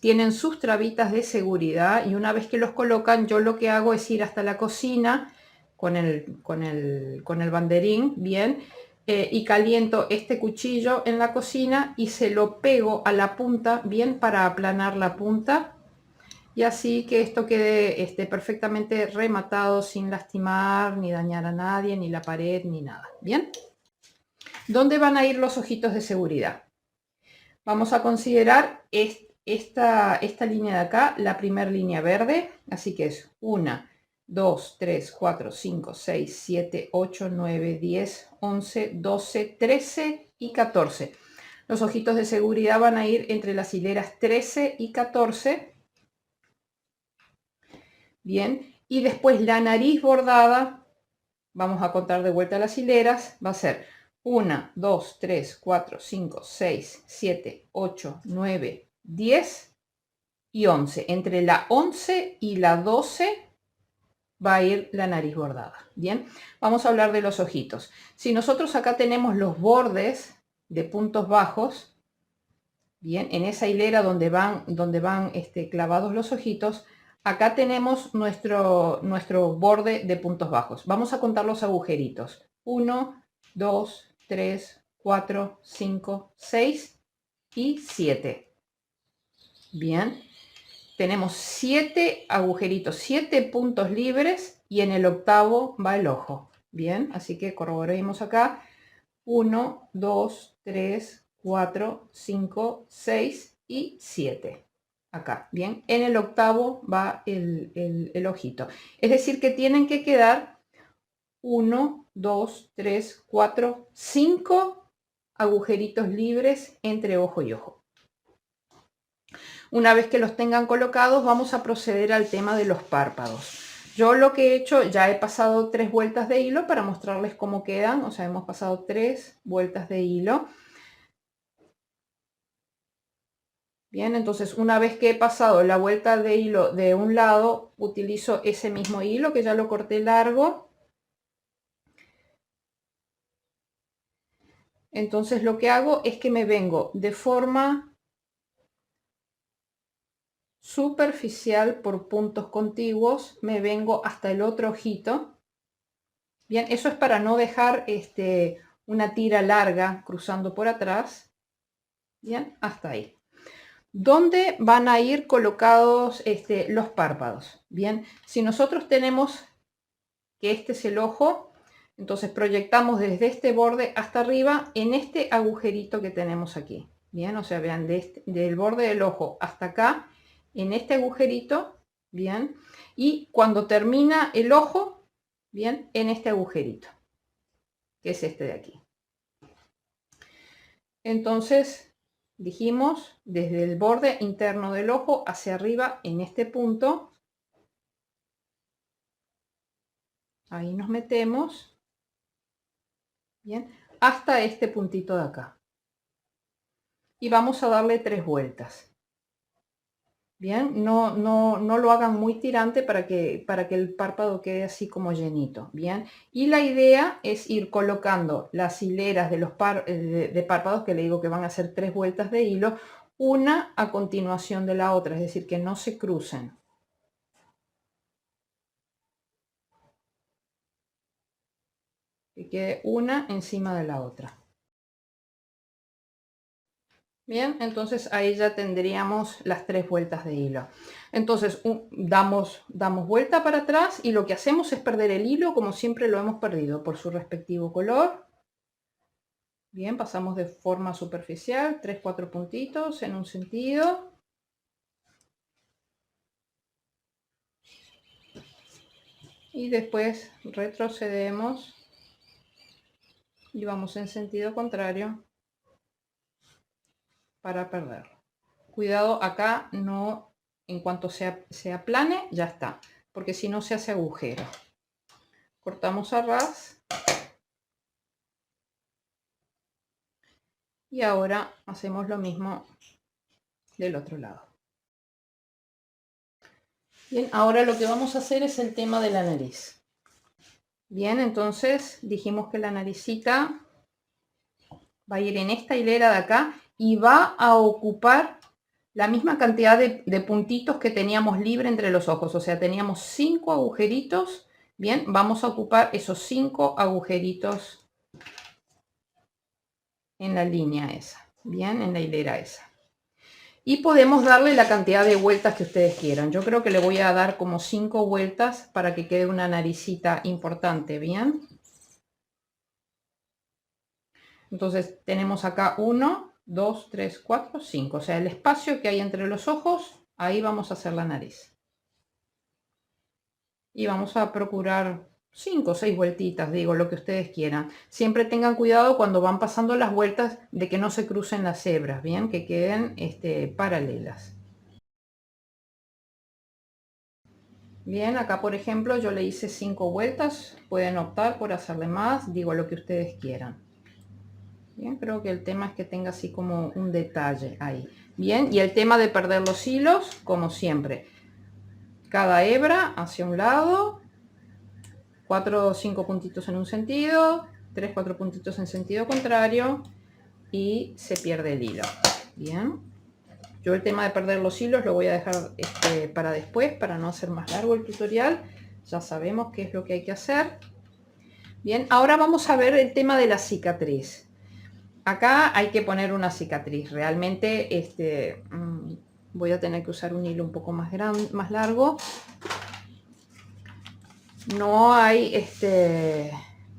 Tienen sus trabitas de seguridad y una vez que los colocan, yo lo que hago es ir hasta la cocina con el banderín, bien, y caliento este cuchillo en la cocina y se lo pego a la punta, bien, para aplanar la punta. Y así que esto quede perfectamente rematado sin lastimar ni dañar a nadie, ni la pared, ni nada. Bien. ¿Dónde van a ir los ojitos de seguridad? Vamos a considerar esta línea de acá, la primera línea verde. Así que es 1, 2, 3, 4, 5, 6, 7, 8, 9, 10, 11, 12, 13 y 14. Los ojitos de seguridad van a ir entre las hileras 13 y 14. Bien, y después la nariz bordada, vamos a contar de vuelta las hileras, va a ser 1, 2, 3, 4, 5, 6, 7, 8, 9, 10 y 11. Entre la 11 y la 12 va a ir la nariz bordada. Bien, vamos a hablar de los ojitos. Si nosotros acá tenemos los bordes de puntos bajos, bien, en esa hilera donde van clavados los ojitos, acá tenemos nuestro borde de puntos bajos. Vamos a contar los agujeritos. 1, 2, 3, 4, 5, 6 y 7. Bien, tenemos 7 agujeritos, 7 puntos libres y en el octavo va el ojo. Bien, así que corroboremos acá. 1, 2, 3, 4, 5, 6 y 7. Acá, bien, en el octavo va el ojito. Es decir, que tienen que quedar 1, 2, 3, 4, 5 agujeritos libres entre ojo y ojo. Una vez que los tengan colocados, vamos a proceder al tema de los párpados. Yo lo que he hecho, ya he pasado 3 vueltas de hilo para mostrarles cómo quedan. O sea, hemos pasado 3 vueltas de hilo. Bien, entonces una vez que he pasado la vuelta de hilo de un lado, utilizo ese mismo hilo que ya lo corté largo. Entonces lo que hago es que me vengo de forma superficial por puntos contiguos, me vengo hasta el otro ojito. Bien, eso es para no dejar una tira larga cruzando por atrás. Bien, hasta ahí. ¿Dónde van a ir colocados los párpados? Bien, si nosotros tenemos que este es el ojo, entonces proyectamos desde este borde hasta arriba en este agujerito que tenemos aquí. Bien, o sea, vean, del borde del ojo hasta acá, en este agujerito, bien, y cuando termina el ojo, bien, en este agujerito, que es este de aquí. Entonces, dijimos, desde el borde interno del ojo hacia arriba, en este punto, ahí nos metemos, bien, hasta este puntito de acá. Y vamos a darle 3 vueltas. Bien, no lo hagan muy tirante para que el párpado quede así como llenito. Bien, y la idea es ir colocando las hileras de los de párpados, que le digo que van a hacer 3 vueltas de hilo, una a continuación de la otra, es decir, que no se crucen. Que quede una encima de la otra. Bien, entonces ahí ya tendríamos las 3 vueltas de hilo. Entonces damos vuelta para atrás y lo que hacemos es perder el hilo como siempre lo hemos perdido por su respectivo color. Bien, pasamos de forma superficial, 3-4 puntitos en un sentido. Y después retrocedemos y vamos en sentido contrario para perderlo. Cuidado acá, no, en cuanto se aplane, ya está, porque si no se hace agujero. Cortamos a ras. Y ahora hacemos lo mismo del otro lado. Bien, ahora lo que vamos a hacer es el tema de la nariz. Bien, entonces dijimos que la naricita va a ir en esta hilera de acá y va a ocupar la misma cantidad de puntitos que teníamos libre entre los ojos. O sea, teníamos 5 agujeritos. Bien, vamos a ocupar esos 5 agujeritos en la línea esa. Bien, en la hilera esa. Y podemos darle la cantidad de vueltas que ustedes quieran. Yo creo que le voy a dar como 5 vueltas para que quede una naricita importante, ¿bien? Entonces tenemos acá 1, 2, 3, 4, 5. O sea, el espacio que hay entre los ojos, ahí vamos a hacer la nariz. Y vamos a procurar 5 o 6 vueltitas, digo, lo que ustedes quieran. Siempre tengan cuidado cuando van pasando las vueltas de que no se crucen las hebras, ¿bien? Que queden paralelas. Bien, acá por ejemplo yo le hice 5 vueltas, pueden optar por hacerle más, digo lo que ustedes quieran. Bien, creo que el tema es que tenga así como un detalle ahí. Bien, y el tema de perder los hilos, como siempre. Cada hebra hacia un lado, 4 o 5 puntitos en un sentido, 3-4 puntitos en sentido contrario, y se pierde el hilo. Bien, yo el tema de perder los hilos lo voy a dejar para después, para no hacer más largo el tutorial. Ya sabemos qué es lo que hay que hacer. Bien, ahora vamos a ver el tema de la cicatriz. Acá hay que poner una cicatriz. Realmente voy a tener que usar un hilo un poco más grande, más largo. No hay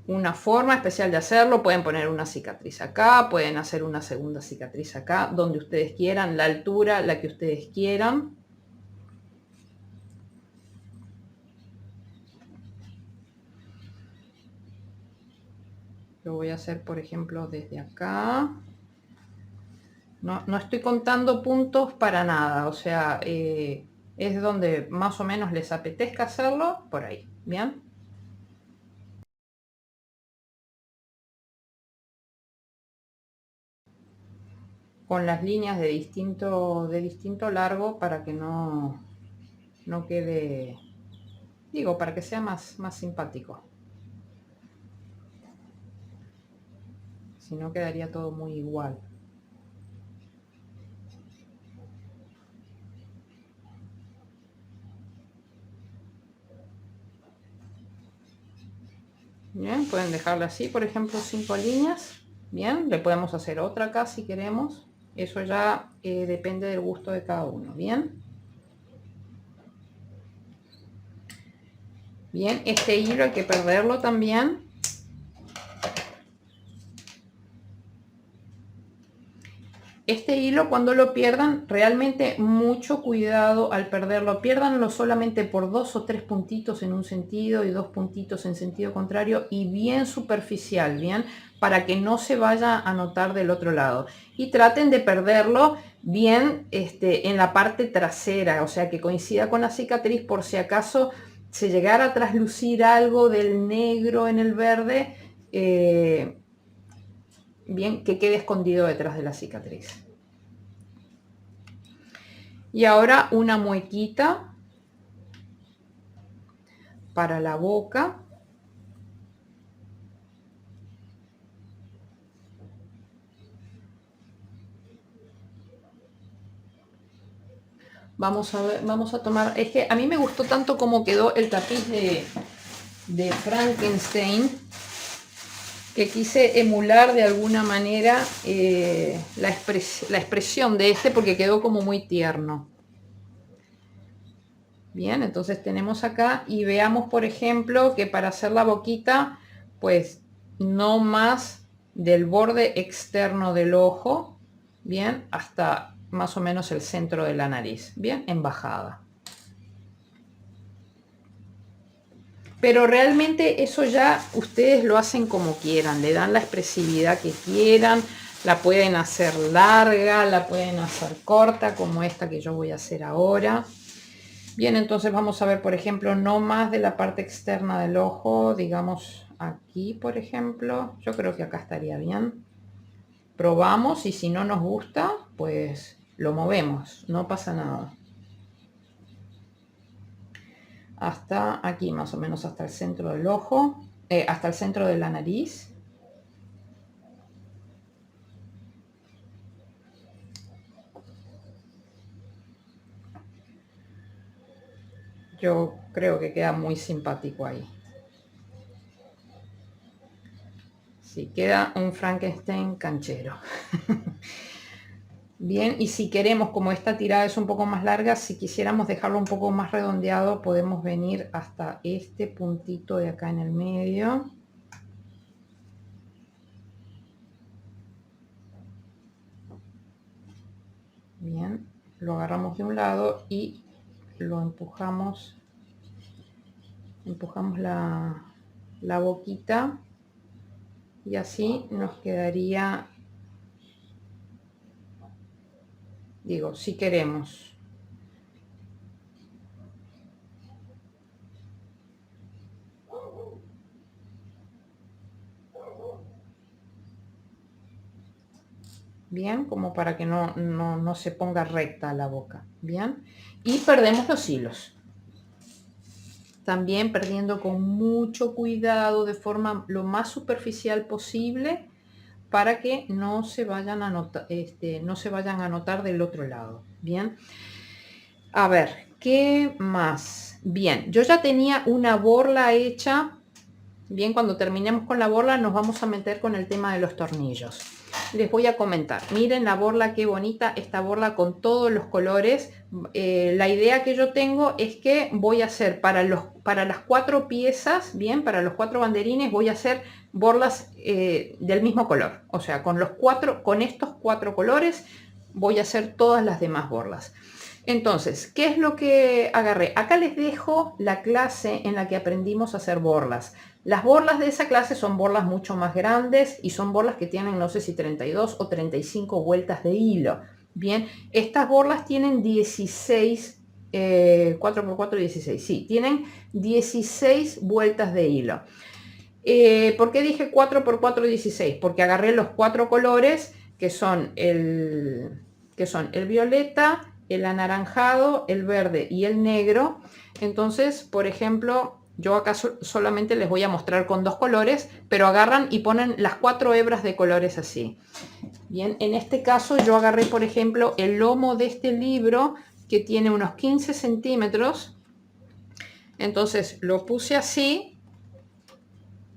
una forma especial de hacerlo. Pueden poner una cicatriz acá, pueden hacer una segunda cicatriz acá, donde ustedes quieran, la altura, la que ustedes quieran. Lo voy a hacer, por ejemplo, desde acá. No estoy contando puntos para nada, o sea, es donde más o menos les apetezca hacerlo, por ahí, ¿bien? Con las líneas de distinto largo para que no quede, digo, para que sea más simpático. Si no quedaría todo muy igual. Bien, pueden dejarle así, por ejemplo, 5 líneas. Bien, le podemos hacer otra acá si queremos. Eso ya depende del gusto de cada uno. Bien. Bien, este hilo hay que perderlo también. Este hilo, cuando lo pierdan, realmente mucho cuidado al perderlo. Piérdanlo solamente por 2 o 3 puntitos en un sentido y 2 puntitos en sentido contrario, y bien superficial, bien, para que no se vaya a notar del otro lado. Y traten de perderlo bien en la parte trasera, o sea, que coincida con la cicatriz, por si acaso se llegara a traslucir algo del negro en el verde, bien, que quede escondido detrás de la cicatriz. Y ahora una muequita para la boca. Vamos a ver, vamos a tomar, es que a mí me gustó tanto como quedó el tapiz de Frankenstein, que quise emular de alguna manera la expresión de porque quedó como muy tierno. Bien, entonces tenemos acá y veamos, por ejemplo, que para hacer la boquita, pues no más del borde externo del ojo, bien, hasta más o menos el centro de la nariz, bien, en bajada. Pero realmente eso ya ustedes lo hacen como quieran, le dan la expresividad que quieran, la pueden hacer larga, la pueden hacer corta, como esta que yo voy a hacer ahora. Bien, entonces vamos a ver, por ejemplo, no más de la parte externa del ojo, digamos aquí, por ejemplo. Yo creo que acá estaría bien. Probamos y si no nos gusta, pues lo movemos, no pasa nada. Hasta aquí, más o menos hasta el centro del ojo, hasta el centro de la nariz. Yo creo que queda muy simpático ahí. Sí, queda un Frankenstein canchero. Bien, y si queremos, como esta tirada es un poco más larga, si quisiéramos dejarlo un poco más redondeado, podemos venir hasta este puntito de acá en el medio. Bien, lo agarramos de un lado y lo empujamos la boquita, y así nos quedaría, digo, si queremos. Bien, como para que no se ponga recta la boca. Bien, y perdemos los hilos. También perdiendo con mucho cuidado, de forma lo más superficial posible, para que no se vayan a notar, no se vayan a notar del otro lado. Bien. A ver, ¿qué más? Bien, yo ya tenía una borla hecha. Bien, cuando terminemos con la borla nos vamos a meter con el tema de los tornillos. Les voy a comentar. Miren la borla, qué bonita esta borla con todos los colores. La idea que yo tengo es que voy a hacer para las 4 piezas, bien, para los 4 banderines voy a hacer borlas del mismo color. O sea, con estos 4 colores voy a hacer todas las demás borlas. Entonces, ¿qué es lo que agarré? Acá les dejo la clase en la que aprendimos a hacer borlas. Las borlas de esa clase son borlas mucho más grandes y son borlas que tienen, no sé si 32 o 35 vueltas de hilo. Bien, estas borlas tienen 16, 4x4, 16. Sí, tienen 16 vueltas de hilo. ¿Por qué dije 4x4, 16? Porque agarré los 4 colores que son el violeta, el anaranjado, el verde y el negro. Entonces, por ejemplo, yo acá solamente les voy a mostrar con 2 colores, pero agarran y ponen las 4 hebras de colores así. Bien, en este caso yo agarré, por ejemplo, el lomo de este libro que tiene unos 15 centímetros. Entonces lo puse así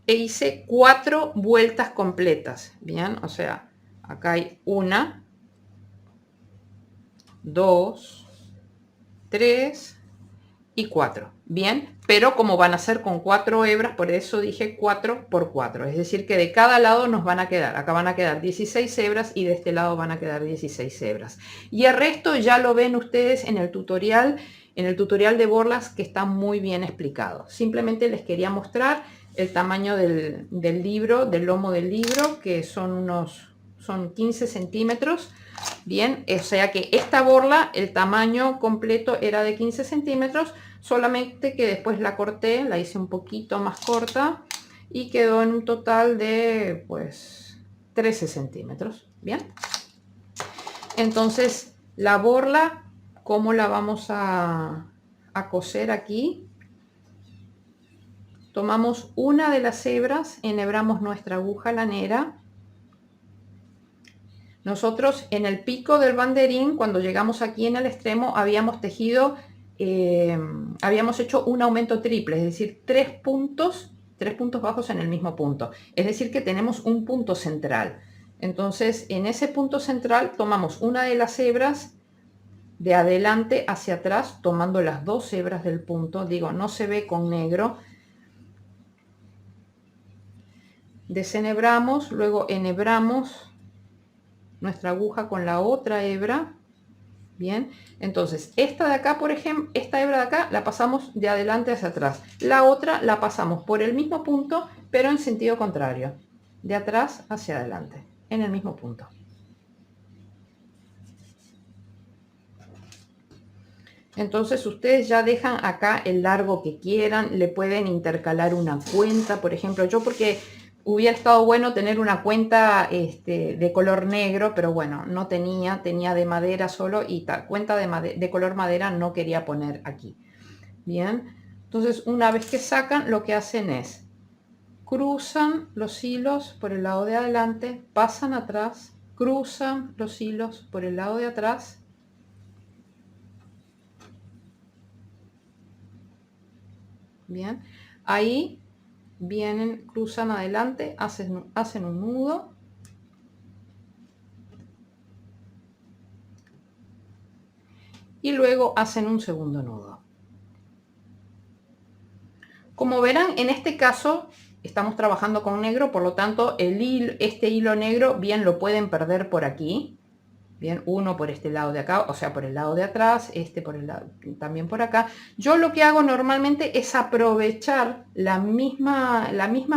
e hice 4 vueltas completas. Bien, o sea, acá hay 1, 2, 3 y 4. Bien, pero como van a ser con 4 hebras, por eso dije 4 por 4. Es decir, que de cada lado nos van a quedar, acá van a quedar 16 hebras y de este lado van a quedar 16 hebras. Y el resto ya lo ven ustedes en el tutorial de borlas, que está muy bien explicado. Simplemente les quería mostrar el tamaño del libro, del lomo del libro, que son 15 centímetros. Bien, o sea que esta borla, el tamaño completo era de 15 centímetros, solamente que después la corté, la hice un poquito más corta y quedó en un total de pues 13 centímetros. Bien, entonces la borla, ¿cómo la vamos a coser aquí? Tomamos una de las hebras, enhebramos nuestra aguja lanera. Nosotros en el pico del banderín, cuando llegamos aquí en el extremo, habíamos tejido, habíamos hecho un aumento triple, es decir, 3 puntos bajos en el mismo punto. Es decir, que tenemos un punto central. Entonces, en ese punto central tomamos una de las hebras de adelante hacia atrás, tomando las 2 hebras del punto. Digo, no se ve con negro. Desenhebramos, luego enhebramos nuestra aguja con la otra hebra. Bien, entonces esta de acá, por ejemplo, esta hebra de acá la pasamos de adelante hacia atrás, la otra la pasamos por el mismo punto pero en sentido contrario, de atrás hacia adelante, en el mismo punto. Entonces ustedes ya dejan acá el largo que quieran, le pueden intercalar una cuenta, por ejemplo, yo porque hubiera estado bueno tener una cuenta de color negro, pero bueno, no tenía de madera solo y tal, cuenta de color madera no quería poner aquí. Bien, entonces una vez que sacan, lo que hacen es cruzan los hilos por el lado de adelante, pasan atrás, cruzan los hilos por el lado de atrás. Bien, ahí vienen, cruzan adelante, hacen un nudo. Y luego hacen un segundo nudo. Como verán, en este caso estamos trabajando con negro, por lo tanto este hilo negro bien lo pueden perder por aquí. Bien, uno por este lado de acá, o sea, por el lado de atrás, este por el lado, también por acá. Yo lo que hago normalmente es aprovechar la misma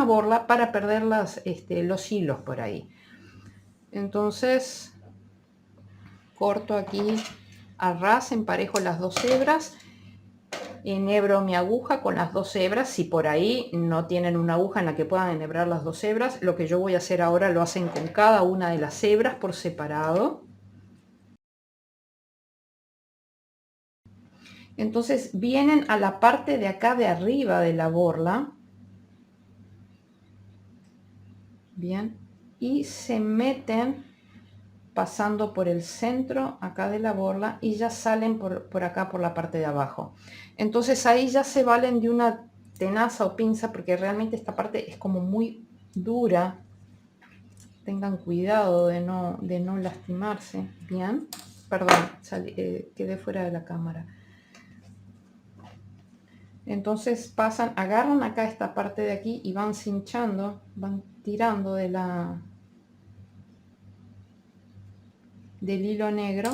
borla para perder los hilos por ahí. Entonces, corto aquí a ras, emparejo las 2 hebras, enhebro mi aguja con las 2 hebras. Si por ahí no tienen una aguja en la que puedan enhebrar las 2 hebras, lo que yo voy a hacer ahora lo hacen con cada una de las hebras por separado. Entonces vienen a la parte de acá de arriba de la borla. Bien. y se meten pasando por el centro acá de la borla y ya salen por acá por la parte de abajo. Entonces ahí ya se valen de una tenaza o pinza, porque realmente esta parte es como muy dura. Tengan cuidado de no lastimarse. Bien, perdón, quedé fuera de la cámara. Entonces pasan, agarran acá esta parte de aquí y van cinchando, van tirando del hilo negro.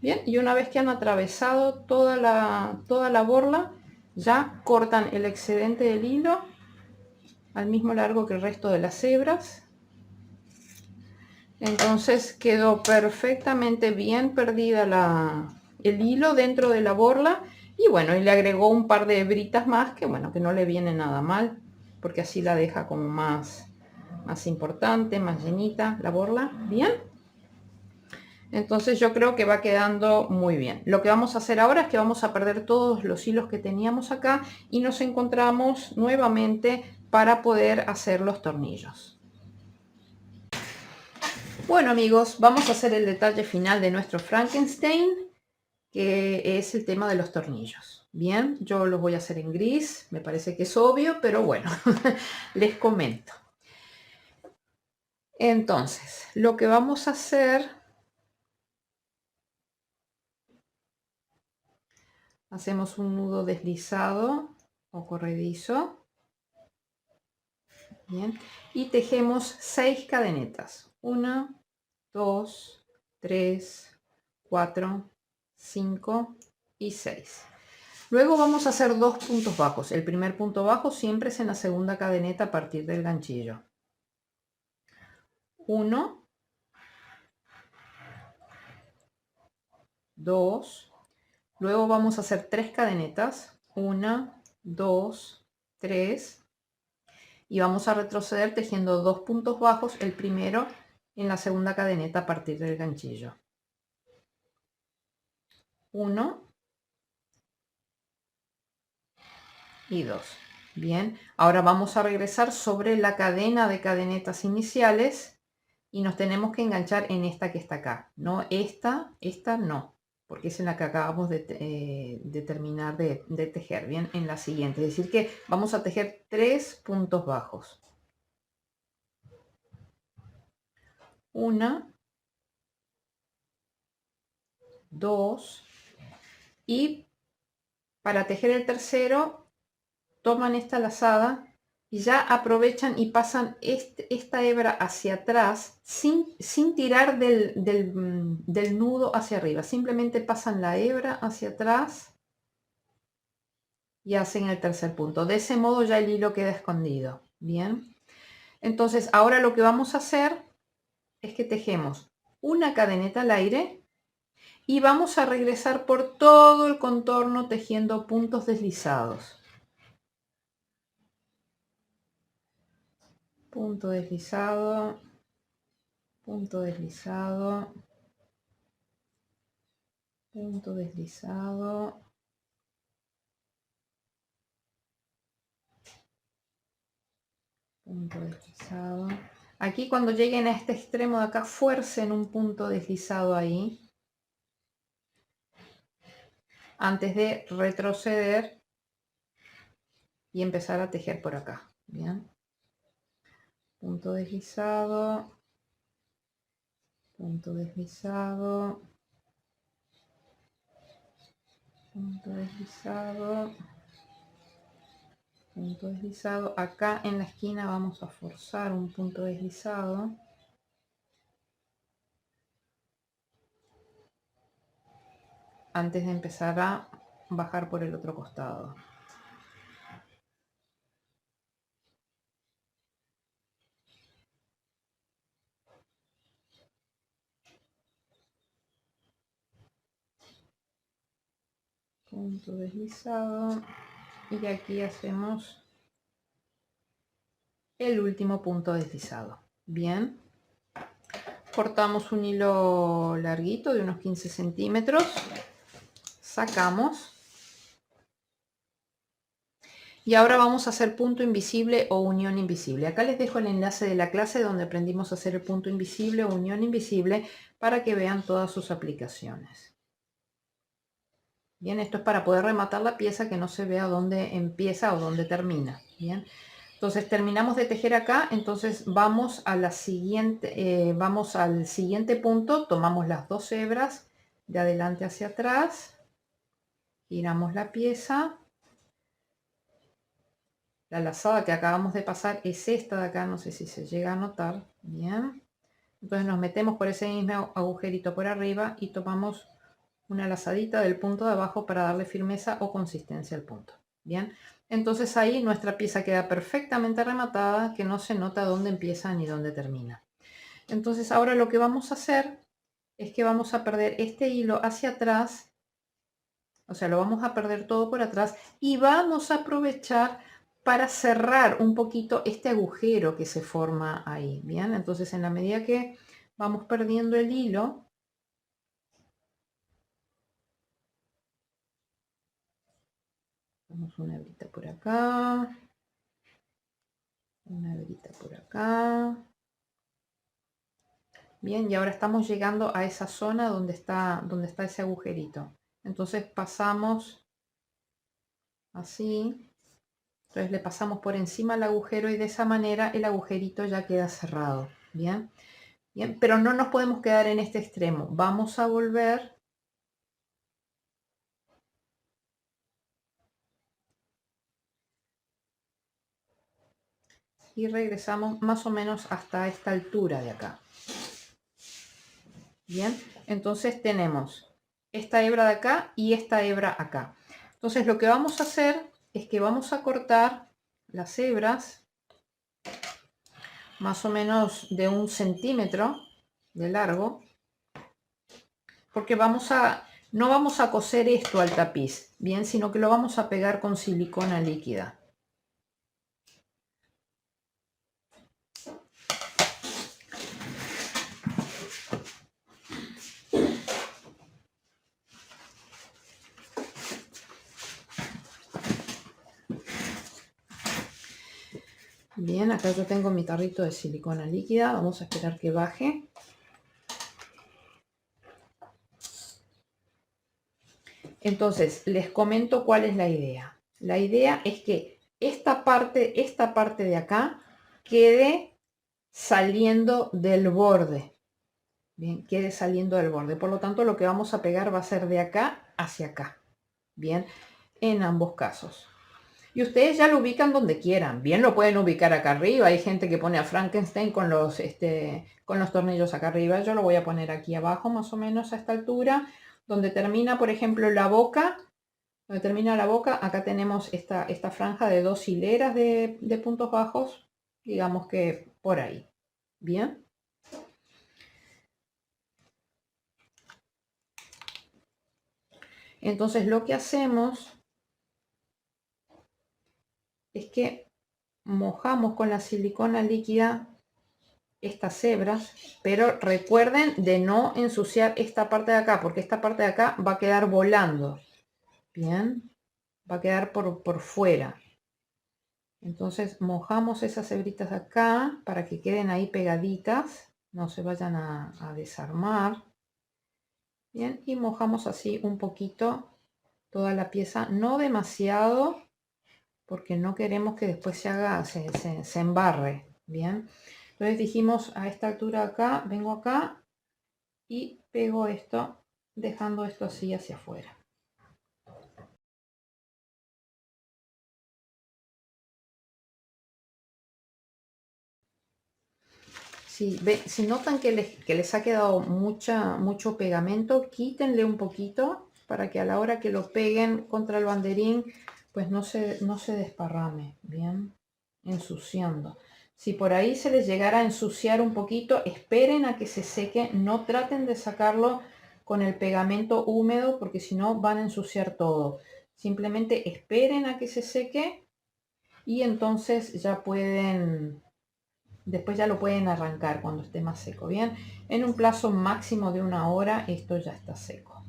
Bien, y una vez que han atravesado toda la borla, ya cortan el excedente del hilo al mismo largo que el resto de las hebras. Entonces quedó perfectamente bien perdida el hilo dentro de la borla. Y bueno, y le agregó un par de hebritas más que bueno, que no le viene nada mal, porque así la deja como más importante, más llenita la borla. Bien. Entonces yo creo que va quedando muy bien. Lo que vamos a hacer ahora es que vamos a perder todos los hilos que teníamos acá y nos encontramos nuevamente para poder hacer los tornillos. Bueno amigos, vamos a hacer el detalle final de nuestro Frankenstein, que es el tema de los tornillos. Bien, yo los voy a hacer en gris, me parece que es obvio, pero bueno, les comento. Entonces, lo que vamos a hacer, hacemos un nudo deslizado o corredizo. Bien, y tejemos 6 cadenetas. 1, 2, 3, 4, 5 y 6. Luego vamos a hacer 2 puntos bajos. El primer punto bajo siempre es en la segunda cadeneta a partir del ganchillo. 1, 2, luego vamos a hacer 3 cadenetas. 1, 2, 3. Y vamos a retroceder tejiendo 2 puntos bajos, el primero en la segunda cadeneta a partir del ganchillo. 1 y 2. Bien, ahora vamos a regresar sobre la cadena de cadenetas iniciales y nos tenemos que enganchar en esta que está acá. No esta no, porque es en la que acabamos de terminar de tejer. Bien, en la siguiente, es decir que vamos a tejer 3 puntos bajos. 1, 2 y para tejer el tercero toman esta lazada y ya aprovechan y pasan esta hebra hacia atrás sin tirar del nudo hacia arriba. Simplemente pasan la hebra hacia atrás y hacen el tercer punto. De ese modo ya el hilo queda escondido. Bien. Entonces ahora lo que vamos a hacer es que tejemos una cadeneta al aire y vamos a regresar por todo el contorno tejiendo puntos deslizados. Punto deslizado, punto deslizado, punto deslizado, punto deslizado. Aquí cuando lleguen a este extremo de acá, fuercen un punto deslizado ahí antes de retroceder y empezar a tejer por acá. Bien, punto deslizado, punto deslizado, punto deslizado, punto deslizado. Acá en la esquina vamos a forzar un punto deslizado antes de empezar a bajar por el otro costado. Punto deslizado y aquí hacemos el último punto deslizado. Bien, cortamos un hilo larguito de unos 15 centímetros, sacamos Y ahora vamos a hacer punto invisible o unión invisible. Acá les dejo el enlace de la clase donde aprendimos a hacer el punto invisible o unión invisible para que vean todas sus aplicaciones. Bien, esto es para poder rematar la pieza, que no se vea dónde empieza o dónde termina. Bien, entonces terminamos de tejer acá, entonces vamos a la siguiente, vamos al siguiente punto, tomamos las dos hebras de adelante hacia atrás, giramos la pieza. La lazada que acabamos de pasar es esta de acá, no sé si se llega a notar. Bien, entonces nos metemos por ese mismo agujerito por arriba y tomamos una lazadita del punto de abajo para darle firmeza o consistencia al punto. Bien, entonces ahí nuestra pieza queda perfectamente rematada, que no se nota dónde empieza ni dónde termina. Entonces ahora lo que vamos a hacer es que vamos a perder este hilo hacia atrás, o sea, lo vamos a perder todo por atrás y vamos a aprovechar para cerrar un poquito este agujero que se forma ahí. Bien, entonces en la medida que vamos perdiendo el hilo, vamos una hebrita por acá, una hebrita por acá. Bien, y ahora estamos llegando a esa zona donde está ese agujerito. Entonces pasamos así. Entonces le pasamos por encima el agujero y de esa manera el agujerito ya queda cerrado. Bien, bien, pero no nos podemos quedar en este extremo. Vamos a volver. Y regresamos más o menos hasta esta altura de acá. Bien, entonces tenemos esta hebra de acá y esta hebra acá. Entonces lo que vamos a hacer es que vamos a cortar las hebras más o menos de 1 centímetro de largo, porque no vamos a coser esto al tapiz, bien, sino que lo vamos a pegar con silicona líquida. Bien, acá yo tengo mi tarrito de silicona líquida, vamos a esperar que baje. Entonces, les comento cuál es la idea. La idea es que esta parte de acá quede saliendo del borde. Bien, quede saliendo del borde. Por lo tanto, lo que vamos a pegar va a ser de acá hacia acá. Bien, en ambos casos. Y ustedes ya lo ubican donde quieran. Bien, lo pueden ubicar acá arriba. Hay gente que pone a Frankenstein con los tornillos acá arriba. Yo lo voy a poner aquí abajo, más o menos a esta altura. Donde termina, por ejemplo, la boca. Donde termina la boca, acá tenemos esta franja de 2 hileras de puntos bajos. Digamos que por ahí. Bien. Entonces lo que hacemos es que mojamos con la silicona líquida estas hebras, pero recuerden de no ensuciar esta parte de acá, porque esta parte de acá va a quedar volando. Bien, va a quedar por fuera. Entonces mojamos esas hebritas de acá para que queden ahí pegaditas, no se vayan a desarmar. Bien, y mojamos así un poquito toda la pieza, no demasiado, porque no queremos que después se embarre. Bien, entonces dijimos a esta altura acá, vengo acá y pego esto, dejando esto así hacia afuera. Si notan que les ha quedado mucho pegamento, quítenle un poquito para que a la hora que lo peguen contra el banderín, pues no se desparrame, bien, ensuciando. Si por ahí se les llegara a ensuciar un poquito, esperen a que se seque, no traten de sacarlo con el pegamento húmedo porque si no van a ensuciar todo. Simplemente esperen a que se seque y entonces ya pueden... Después ya lo pueden arrancar cuando esté más seco. Bien, en un plazo máximo de 1 hora esto ya está seco.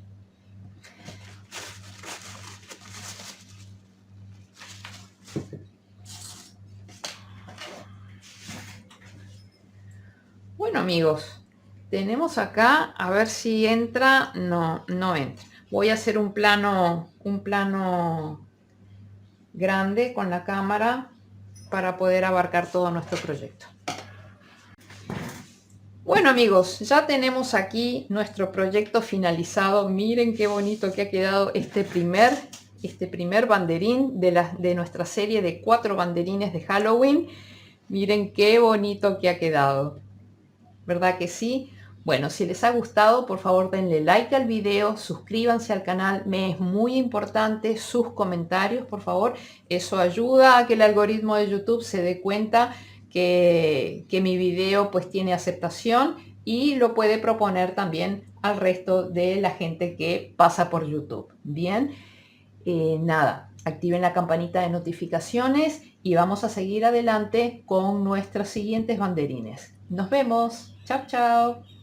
Bueno amigos, tenemos acá, a ver si entra. No, no entra. Voy a hacer un plano grande con la cámara para poder abarcar todo nuestro proyecto. Bueno amigos, ya tenemos aquí nuestro proyecto finalizado. Miren qué bonito que ha quedado este primer banderín de nuestra serie de 4 banderines de Halloween. Miren qué bonito que ha quedado, ¿verdad que sí? Bueno, si les ha gustado, por favor denle like al video, suscríbanse al canal, me es muy importante sus comentarios, por favor. Eso ayuda a que el algoritmo de YouTube se dé cuenta que mi video pues tiene aceptación y lo puede proponer también al resto de la gente que pasa por YouTube. Bien, nada, activen la campanita de notificaciones y vamos a seguir adelante con nuestros siguientes banderines. Nos vemos. Chao, chao.